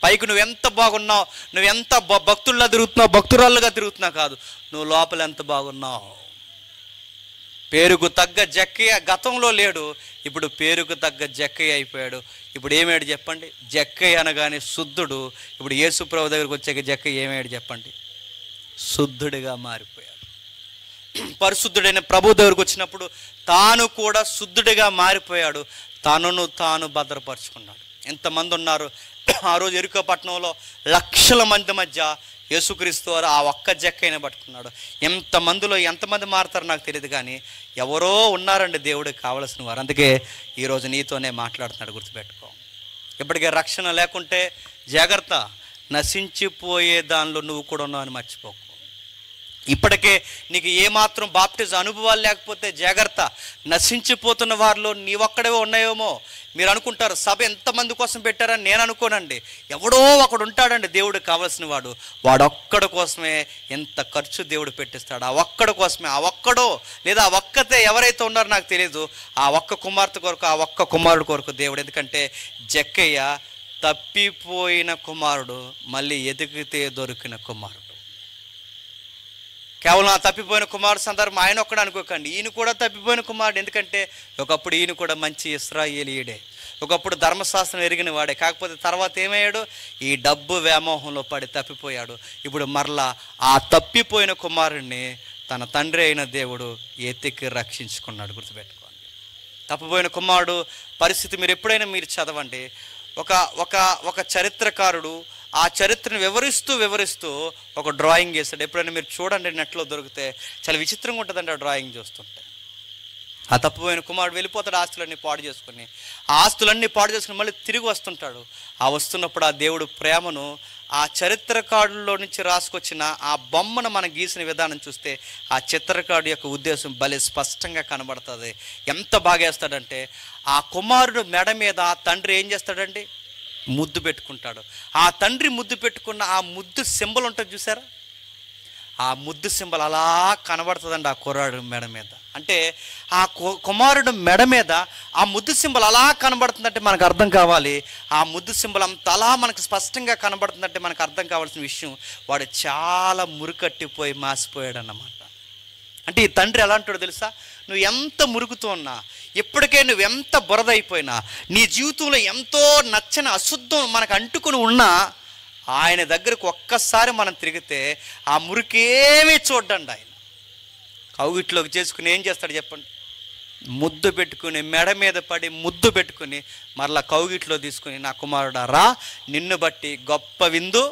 పైకి నువ్వెంత బాగున్నావు, నువ్వెంత భక్తుల్లా తిరుగుతున్నావు, భక్తురాళ్ళుగా తిరుగుతున్నావు కాదు, నువ్వు లోపల ఎంత బాగున్నావు. పేరుకు తగ్గ జక్కయ్య గతంలో లేడు, ఇప్పుడు పేరుకు తగ్గ జక్కయ్య అయిపోయాడు. ఇప్పుడు ఏమేడు చెప్పండి? జక్కయ్య అనగానే శుద్ధుడు. ఇప్పుడు యేసుప్రభు దగ్గరికి వచ్చాక జక్కయ్య ఏమేడు చెప్పండి? శుద్ధుడిగా మారిపోయాడు. పరిశుద్ధుడైన ప్రభు దగ్గరకు వచ్చినప్పుడు తాను కూడా శుద్ధుడిగా మారిపోయాడు. తనను తాను భద్రపరుచుకున్నాడు. ఎంతమంది ఉన్నారు ఆ రోజు ఎరుకో పట్టణంలో, లక్షల మంది మధ్య యేసుక్రీస్తు వారు ఆ ఒక్క జక్కయ్యని పట్టుకున్నాడు. ఎంతమంది మారుతారో నాకు తెలియదు, కానీ ఎవరో ఉన్నారండి దేవుడికి కావలసిన వారు. అందుకే ఈరోజు నీతోనే మాట్లాడుతున్నాడు. గుర్తుపెట్టుకో. ఇప్పటికే రక్షణ లేకుంటే జాగ్రత్త, నశించిపోయే దానిలో నువ్వు కూడా ఉన్నావు అని మర్చిపోకు. ఇప్పటికే నీకు ఏమాత్రం బాప్టిజం అనుభవాలు లేకపోతే జాగ్రత్త, నశించిపోతున్న వారిలో నీ ఒక్కడే ఉన్నాయేమో. మీరు అనుకుంటారు సభ ఎంతమంది కోసం పెట్టారని. నేను అనుకోనండి, ఎవడో ఒకడు ఉంటాడండి దేవుడికి కావాల్సిన వాడు. వాడొక్కడి కోసమే ఎంత ఖర్చు దేవుడు పెట్టిస్తాడు. ఆ ఒక్కడి కోసమే, ఆ ఒక్కడో లేదా ఆ ఒక్కతే ఎవరైతే ఉన్నారో నాకు తెలియదు, ఆ ఒక్క కుమార్తె కొరకు, ఆ ఒక్క కుమారుడు కొరకు దేవుడు. ఎందుకంటే జక్కయ్య తప్పిపోయిన కుమారుడు, మళ్ళీ ఎదిగితే దొరికిన కుమారుడు. కేవలం ఆ తప్పిపోయిన కుమారుడు సందర్భం ఆయన ఒక్కడ అనుకోకండి, ఈయన కూడా తప్పిపోయిన కుమారుడు. ఎందుకంటే ఒకప్పుడు ఈయన కూడా మంచి ఇశ్రాయేలీయుడే, ఒకప్పుడు ధర్మశాస్త్రం ఎరిగిన వాడే. కాకపోతే తర్వాత ఏమయ్యాడు? ఈ డబ్బు వ్యామోహంలో పడి తప్పిపోయాడు. ఇప్పుడు మరలా ఆ తప్పిపోయిన కుమారుడిని తన తండ్రి అయిన దేవుడు ఎత్తికి రక్షించుకున్నాడు. గుర్తుపెట్టుకోండి. తప్పిపోయిన కుమారుడు పరిస్థితి మీరు ఎప్పుడైనా మీరు చదవండి. ఒక చరిత్రకారుడు ఆ చరిత్రను వివరిస్తూ ఒక డ్రాయింగ్ చేస్తాడు. ఎప్పుడైనా మీరు చూడండి, నెట్లో దొరికితే చాలా విచిత్రంగా ఉంటుందండి ఆ డ్రాయింగ్ చూస్తుంటే. ఆ తప్పిపోయిన కుమారుడు వెళ్ళిపోతాడు, ఆస్తులన్నీ పాడు చేసుకుని మళ్ళీ తిరిగి వస్తుంటాడు. ఆ వస్తున్నప్పుడు ఆ దేవుడు ప్రేమను ఆ చరిత్రకారులో నుంచి రాసుకొచ్చిన ఆ బొమ్మను మనం గీసిన విధానం చూస్తే ఆ చిత్రకారుడు యొక్క ఉద్దేశం భలే స్పష్టంగా కనబడుతుంది. ఎంత బాగా వేస్తాడంటే, ఆ కుమారుడు మెడ మీద ఆ తండ్రి ఏం చేస్తాడండి? ముద్దు పెట్టుకుంటాడు. ఆ తండ్రి ముద్దు పెట్టుకున్న ఆ ముద్దు సింబల్ ఉంటుంది చూసారా? ఆ ముద్దు సింబల్ అలా కనబడుతుందండి ఆ కుర్రాడు మెడ మీద. అంటే ఆ కుమారుడు మెడ మీద ఆ ముద్దు సింబల్ అలా కనబడుతుందంటే మనకు అర్థం కావాలి, ఆ ముద్దు సింబల్ అంత అలా మనకు స్పష్టంగా కనబడుతుందంటే మనకు అర్థం కావాల్సిన విషయం, వాడు చాలా మురికట్టిపోయి మాసిపోయాడు అన్నమాట. అంటే ఈ తండ్రి ఎలాంటాడో తెలుసా? నువ్వు ఎంత మురుగుతూ ఉన్నా, ఇప్పటికే నువ్వు ఎంత బురద అయిపోయినా, నీ జీవితంలో ఎంతో నచ్చని అశుద్ధం మనకు అంటుకుని ఉన్నా, ఆయన దగ్గరకు ఒక్కసారి మనం తిరిగితే ఆ మురికేమీ చూడండి. ఆయన కౌగిట్లోకి చేసుకుని ఏం చేస్తాడు చెప్పండి? ముద్దు పెట్టుకుని, మెడ మీద పడి ముద్దు పెట్టుకుని మరలా కౌగిట్లో తీసుకుని, నా కుమారుడా రా, నిన్ను బట్టి గొప్ప విందు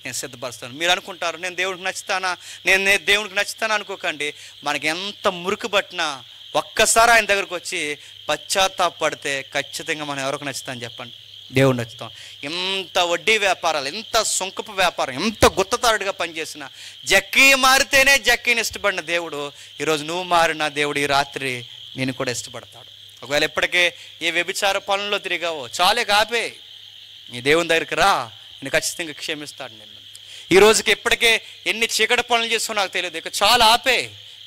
నేను సిద్ధపరుస్తాను. మీరు అనుకుంటారు నేను దేవుడికి నచ్చుతానా, నేను దేవుడికి నచ్చుతానా అనుకోకండి. మనకి ఎంత మురికి పట్టినా ఒక్కసారి ఆయన దగ్గరకు వచ్చి పశ్చాత్తాపడితే ఖచ్చితంగా మనం ఎవరికి నచ్చుతామని చెప్పండి? దేవుడు నచ్చుతాం. ఎంత వడ్డీ వ్యాపారాలు, ఎంత సొంకపు వ్యాపారం, ఎంత గుత్తతారుడిగా పనిచేసిన జక్కీ మారితేనే జక్కీని ఇష్టపడిన దేవుడు, ఈరోజు నువ్వు మారిన దేవుడు ఈ రాత్రి నేను కూడా ఇష్టపడతాడు. ఒకవేళ ఇప్పటికే ఏ వ్యభిచార పనుల్లో తిరిగావో చాలే కాపే, నీ దేవుని దగ్గరికి రా, నేను ఖచ్చితంగా క్షమిస్తాడు నిన్ను. ఈ రోజుకి ఇప్పటికే ఎన్ని చీకటి పనులు చేస్తావో నాకు తెలియదు, ఇక చాలా ఆపే,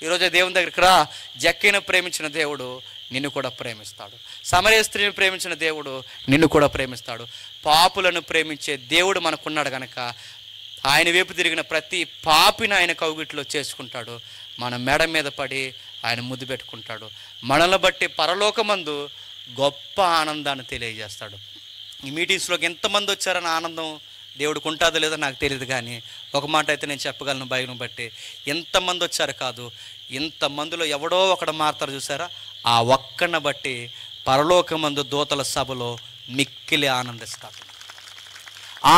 ఈరోజే దేవుని దగ్గరికి రా. జక్కీని ప్రేమించిన దేవుడు నిన్ను కూడా ప్రేమిస్తాడు. సమరయ స్త్రీని ప్రేమించిన దేవుడు నిన్ను కూడా ప్రేమిస్తాడు. పాపులను ప్రేమించే దేవుడు మనకున్నాడు కనుక ఆయన వైపు తిరిగిన ప్రతి పాపిని ఆయన కౌగిట్లో చేసుకుంటాడు. మన మెడ మీద పడి ఆయన ముద్దు పెట్టుకుంటాడు. మనల్ని బట్టి పరలోకమందు గొప్ప ఆనందాన్ని తెలియజేస్తాడు. ఈ మీటింగ్స్లోకి ఎంతమంది వచ్చారన్న ఆనందం దేవుడికి ఉంటుందో లేదో నాకు తెలియదు, కానీ ఒక మాట అయితే నేను చెప్పగలను, బైబిల్ని బట్టి ఎంతమంది వచ్చారు కాదు, ఇంతమందిలో ఎవడో ఒకడు మారుతారు చూసారా, ఆ ఒక్కడిని బట్టి పరలోకమందు దూతల సభలో మిక్కిలి ఆనందిస్తారు.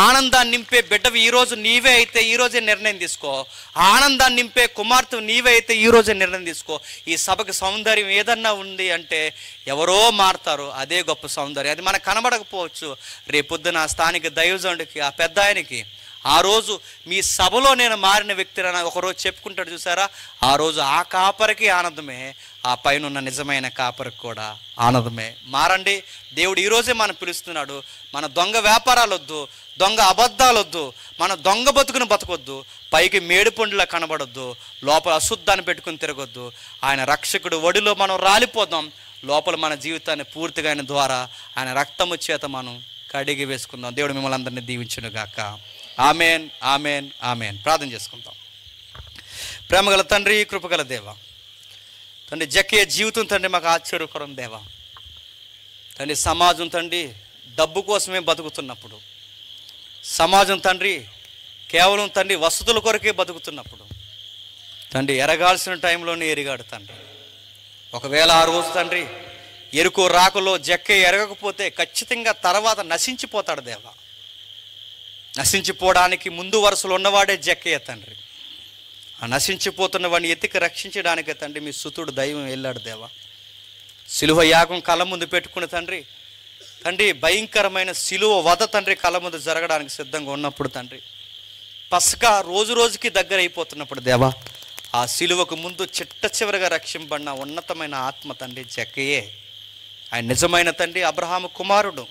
ఆనందాన్ని నింపే బిడ్డవి ఈరోజు నీవే అయితే ఈరోజే నిర్ణయం తీసుకో. ఆనందాన్ని నింపే కుమార్తె నీవే అయితే ఈరోజే నిర్ణయం తీసుకో. ఈ సభకి సౌందర్యం ఏదన్నా ఉంది అంటే ఎవరో మారుతారు, అదే గొప్ప సౌందర్యం. అది మనకు కనబడకపోవచ్చు, రేపొద్దున స్థానిక దైవజనుడికి, ఆ పెద్ద ఆయనకి ఆ రోజు మీ సభలో నేను మారిన వ్యక్తిని ఒకరోజు చెప్పుకుంటాడు చూసారా, ఆ రోజు ఆ కాపరికి ఆనందమే, ఆ పైన ఉన్న నిజమైన కాపరికి కూడా ఆనందమే. మారండి, దేవుడు ఈరోజే మనం పిలుస్తున్నాడు. మన దొంగ వ్యాపారాలు వద్దు, దొంగ అబద్ధాలు వద్దు, మన దొంగ బతుకుని బతకొద్దు, పైకి మేడిపండులా కనబడొద్దు, లోపల అశుద్ధాన్ని పెట్టుకుని తిరగొద్దు. ఆయన రక్షకుడు ఒడిలో మనం రాలిపోదాం, లోపల మన జీవితాన్ని పూర్తిగా ఆయన ద్వారా ఆయన రక్తము చేత మనం కడిగి వేసుకుందాం. దేవుడు మిమ్మల్ని అందరినీ దీవించును గాక. Amen, amen, amen. ప్రార్థన చేసుకుందాం. ప్రేమగల తండ్రి, కృపగల దేవ తండ్రి, జక్కయ్య జీవితం తండ్రి మాకు ఆశ్చర్యకరం దేవ తండ్రి. సమాజం తండ్రి డబ్బు కోసమే బతుకుతున్నప్పుడు, సమాజం తండ్రి కేవలం తండ్రి వసతుల కొరకే బతుకుతున్నప్పుడు తండ్రి ఎరగాల్సిన టైంలోనే ఎరిగాడు తండ్రి. ఒకవేళ ఆ రోజు తండ్రి ఎరుకో రాకలో జక్కయ్య ఎరగకపోతే ఖచ్చితంగా తర్వాత నశించిపోతాడు దేవ. నశించిపోవడానికి ముందు వరుసలో ఉన్నవాడే జక్కయ్య తండ్రి. ఆ నశించిపోతున్న వాడిని ఎత్తికి రక్షించడానికే తండ్రి మీ సుతుడు దైవం వెళ్ళాడు దేవా. సిలువ యాగం కళ్ళ ముందు పెట్టుకుని తండ్రి తండ్రి భయంకరమైన సిలువ వధ తండ్రి కళ్ళ ముందు జరగడానికి సిద్ధంగా ఉన్నప్పుడు తండ్రి, పస్కా రోజు రోజుకి దగ్గర అయిపోతున్నప్పుడు దేవా, ఆ సిలువకు ముందు చిట్ట చివరిగా రక్షింపబడిన ఉన్నతమైన ఆత్మ తండ్రి జక్కయ్యే. ఆయన నిజమైన తండ్రి అబ్రహాము కుమారుడు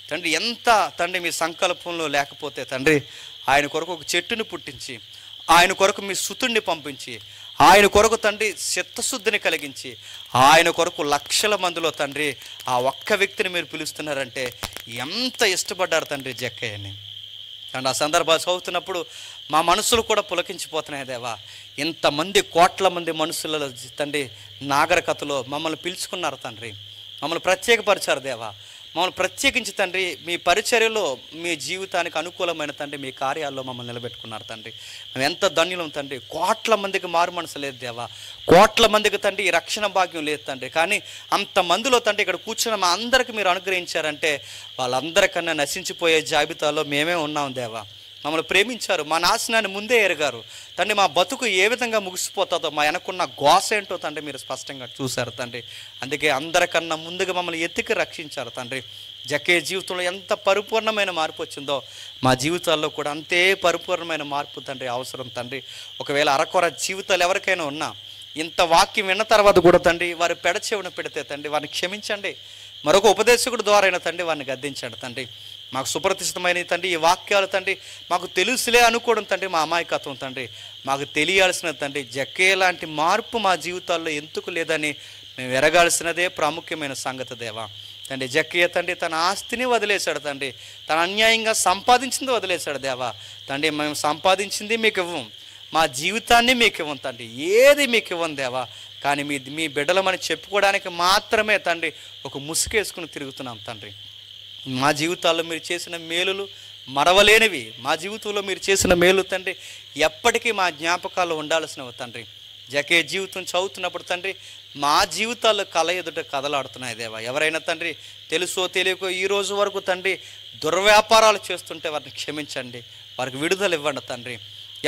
తండ్రి. ఎంత తండ్రి మీ సంకల్పంలో లేకపోతే తండ్రి ఆయన కొరకు ఒక చెట్టును పుట్టించి, ఆయన కొరకు మీ సుతుడిని పంపించి, ఆయన కొరకు తండ్రి చిత్తశుద్ధిని కలిగించి, ఆయన కొరకు లక్షల మందిలో తండ్రి ఆ ఒక్క వ్యక్తిని మీరు పిలుస్తున్నారంటే ఎంత ఇష్టపడ్డారు తండ్రి జక్కయ్యని. అండ్ ఆ సందర్భాలు చదువుతున్నప్పుడు మా మనసులు కూడా పులకించిపోతున్నాయి దేవా. ఇంతమంది కోట్ల మంది మనుషుల తండ్రి నాగరికతలో మమ్మల్ని పిలుచుకున్నారు తండ్రి, మమ్మల్ని ప్రత్యేకపరిచారు దేవా. మమ్మల్ని ప్రత్యేకించి తండ్రి మీ పరిచర్యలో, మీ జీవితానికి అనుకూలమైన తండ్రి మీ కార్యాల్లో మమ్మల్ని నిలబెట్టుకున్నారు తండ్రి. మేము ఎంత ధన్యులం తండ్రి. కోట్ల మందికి మారు మనసు లేదు దేవా, కోట్ల మందికి తండ్రి ఈ రక్షణ భాగ్యం లేదు తండ్రి. కానీ అంతమందిలో తండ్రి ఇక్కడ కూర్చున్న మా అందరికీ మీరు అనుగ్రహించారంటే వాళ్ళందరికన్నా నశించిపోయే జాబితాలో మేమే ఉన్నాం దేవా. మమ్మల్ని ప్రేమించారు, మా నాశనాన్ని ముందే ఎరగారు తండ్రి. మా బతుకు ఏ విధంగా ముగిసిపోతుందో, మా వెనకున్న గోస ఏంటో తండ్రి మీరు స్పష్టంగా చూశారు తండ్రి. అందుకే అందరికన్నా ముందుగా మమ్మల్ని ఎత్తికి రక్షించారు తండ్రి. జక్కయ్య జీవితంలో ఎంత పరిపూర్ణమైన మార్పు వచ్చిందో మా జీవితాల్లో కూడా అంతే పరిపూర్ణమైన మార్పు తండ్రి అవసరం తండ్రి. ఒకవేళ అరకొర జీవితాలు ఎవరికైనా ఉన్నా ఇంత వాక్యం విన్న తర్వాత కూడా తండ్రి వారు పెడచెవిన పెడితే తండ్రి వారిని క్షమించండి. మరొక ఉపదేశకుడు ద్వారా అయినా తండ్రి వారిని గద్దించండి తండ్రి. మాకు సుప్రతిష్ఠితమైన తండ్రి ఈ వాక్యాలు తండ్రి మాకు తెలుసులే అనుకోవడం తండ్రి మా అమాయకత్వం తండ్రి. మాకు తెలియాల్సిన తండ్రి జక్కయ్య లాంటి మార్పు మా జీవితాల్లో ఎందుకు లేదని మేము ఎరగాల్సినదే ప్రాముఖ్యమైన సంగతి దేవా. తండ్రి జక్కయ్య తండ్రి తన ఆస్తిని వదిలేశాడు తండ్రి, తన అన్యాయంగా సంపాదించింది వదిలేశాడు దేవా. తండ్రి మేము సంపాదించింది మీకు ఇవ్వం, మా జీవితాన్ని మీకు ఇవ్వం తండ్రి, ఏది మీకు ఇవ్వం దేవా. కానీ మీ బిడ్డలమని చెప్పుకోవడానికి మాత్రమే తండ్రి ఒక ముసుగేసుకుని తిరుగుతున్నాం తండ్రి. మా జీవితాల్లో మీరు చేసిన మేలులు మరవలేనివి, మా జీవితంలో మీరు చేసిన మేలు తండ్రి ఎప్పటికీ మా జ్ఞాపకాల్లో ఉండాల్సినవి తండ్రి. జక్కయ్య జీవితం చదువుతున్నప్పుడు తండ్రి మా జీవితాల్లో కళ ఎదుట కదలాడుతున్నాయి దేవా. ఎవరైనా తండ్రి తెలుసో తెలియకో ఈ రోజు వరకు తండ్రి దుర్వ్యాపారాలు చేస్తుంటే వారిని క్షమించండి, వారికి విడుదల ఇవ్వండి తండ్రి.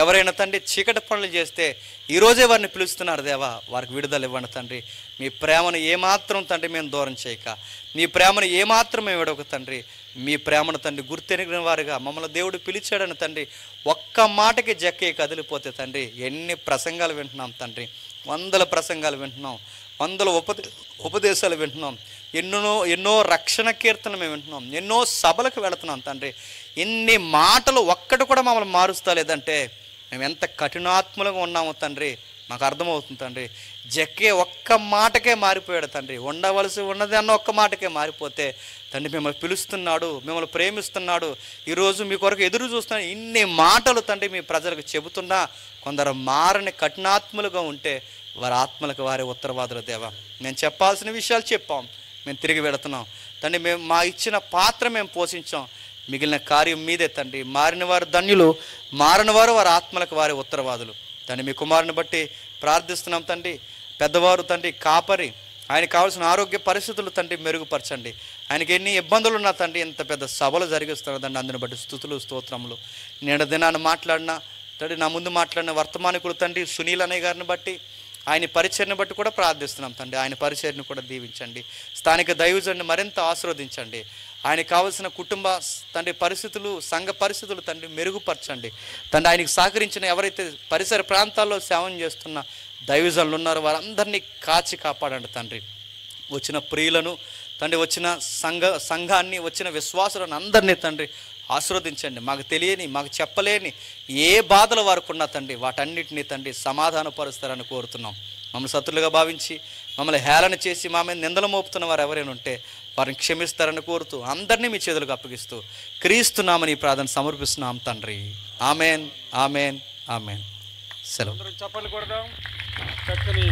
ఎవరైనా తండ్రి చీకటి పనులు చేస్తే ఈరోజే వారిని పిలుస్తున్నారు దేవా, వారికి విడుదల ఇవ్వండి తండ్రి. మీ ప్రేమను ఏమాత్రం తండ్రి మేము దూరం చేయక, మీ ప్రేమను ఏమాత్రం మేము విడవక తండ్రి, మీ ప్రేమను తండ్రి గుర్తెరిగిన వారుగా మమ్మల్ని దేవుడు పిలిచాడని తండ్రి ఒక్క మాటకి జక్కయ్య కదిలిపోతే తండ్రి ఎన్ని ప్రసంగాలు వింటున్నాం తండ్రి, వందల ప్రసంగాలు వింటున్నాం, వందల ఉపదేశాలు వింటున్నాం, ఎన్నో రక్షణ కీర్తనలు మేము వింటున్నాం, ఎన్నో సభలకు వెళుతున్నాం తండ్రి. ఇన్ని మాటలు ఒక్కటి కూడా మమ్మల్ని మారుస్తా లేదంటే మేము ఎంత కఠినాత్మలుగా ఉన్నామో తండ్రి మాకు అర్థమవుతుంది తండ్రి. జక్కయ్య ఒక్క మాటకే మారిపోయాడు తండ్రి, ఉండవలసి ఉన్నది అన్న ఒక్క మాటకే మారిపోతే తండ్రి మిమ్మల్ని పిలుస్తున్నాడు, మిమ్మల్ని ప్రేమిస్తున్నాడు, ఈరోజు మీ కొరకు ఎదురు చూస్తున్నాడు. ఇన్ని మాటలు తండ్రి మీ ప్రజలకు చెబుతున్నా కొందరు మారని కఠినాత్ములుగా ఉంటే వారి ఆత్మలకు వారి ఉత్తరవాదుల దేవా. మేము చెప్పాల్సిన విషయాలు చెప్పాం, మేము తిరిగి వెళుతున్నాం తండ్రి. మేము మా ఇచ్చిన పాత్ర మేము పోషించాం, మిగిలిన కార్యం మీదే తండ్రి. మారిన వారు ధన్యులు, మారిన వారు వారి ఆత్మలకు వారి ఉత్తరవాదులు తండ్రి. మీ కుమారుని బట్టి ప్రార్థిస్తున్నాం తండ్రి. పెద్దవారు తండ్రి కాపరి, ఆయనకు కావాల్సిన ఆరోగ్య పరిస్థితులు తండ్రి మెరుగుపరచండి. ఆయనకి ఎన్ని ఇబ్బందులు ఉన్నా తండ్రి ఇంత పెద్ద సభలు జరిగిస్తున్నారు తండ్రి, అందుని బట్టి స్తుతులు స్తోత్రములు. నేను దినాన్ని మాట్లాడిన తండ్రి, నా ముందు మాట్లాడిన వర్తమానికుడు తండ్రి సునీల్ అన్నయ్య గారిని బట్టి, ఆయన పరిచయను బట్టి కూడా ప్రార్థిస్తున్నాం తండ్రి. ఆయన పరిచయను కూడా దీవించండి, స్థానిక దైవజనుని మరింత ఆశీర్వదించండి. ఆయనకు కావలసిన కుటుంబ తండ్రి పరిస్థితులు, సంఘ పరిస్థితులు తండ్రి మెరుగుపరచండి తండ్రి. ఆయనకు సహకరించిన ఎవరైతే పరిసర ప్రాంతాల్లో సేవం చేస్తున్న దైవజనులు ఉన్నారో వారందరినీ కాచి కాపాడండి తండ్రి. వచ్చిన ప్రియులను తండ్రి, వచ్చిన సంఘాన్ని, వచ్చిన విశ్వాసులను అందరినీ తండ్రి ఆశీర్వదించండి. మాకు తెలియని, మాకు చెప్పలేని ఏ బాధలు వారికి ఉన్నా తండ్రి వాటన్నిటినీ తండ్రి సమాధానపరుస్తారని కోరుతున్నాం. మమ్మల్ని శత్రులుగా భావించి మమ్మల్ని హేళన చేసి మా మీద నిందలు మోపుతున్న వారు ఎవరైనా ఉంటే వారిని క్షమిస్తారని కోరుతూ అందరినీ మీ చేతులకు అప్పగిస్తూ క్రీస్తున్నామని ప్రార్థన సమర్పిస్తున్నాం తండ్రి. Amen, amen, amen. సెలవు. చెప్పలు కొడదాం. చక్కని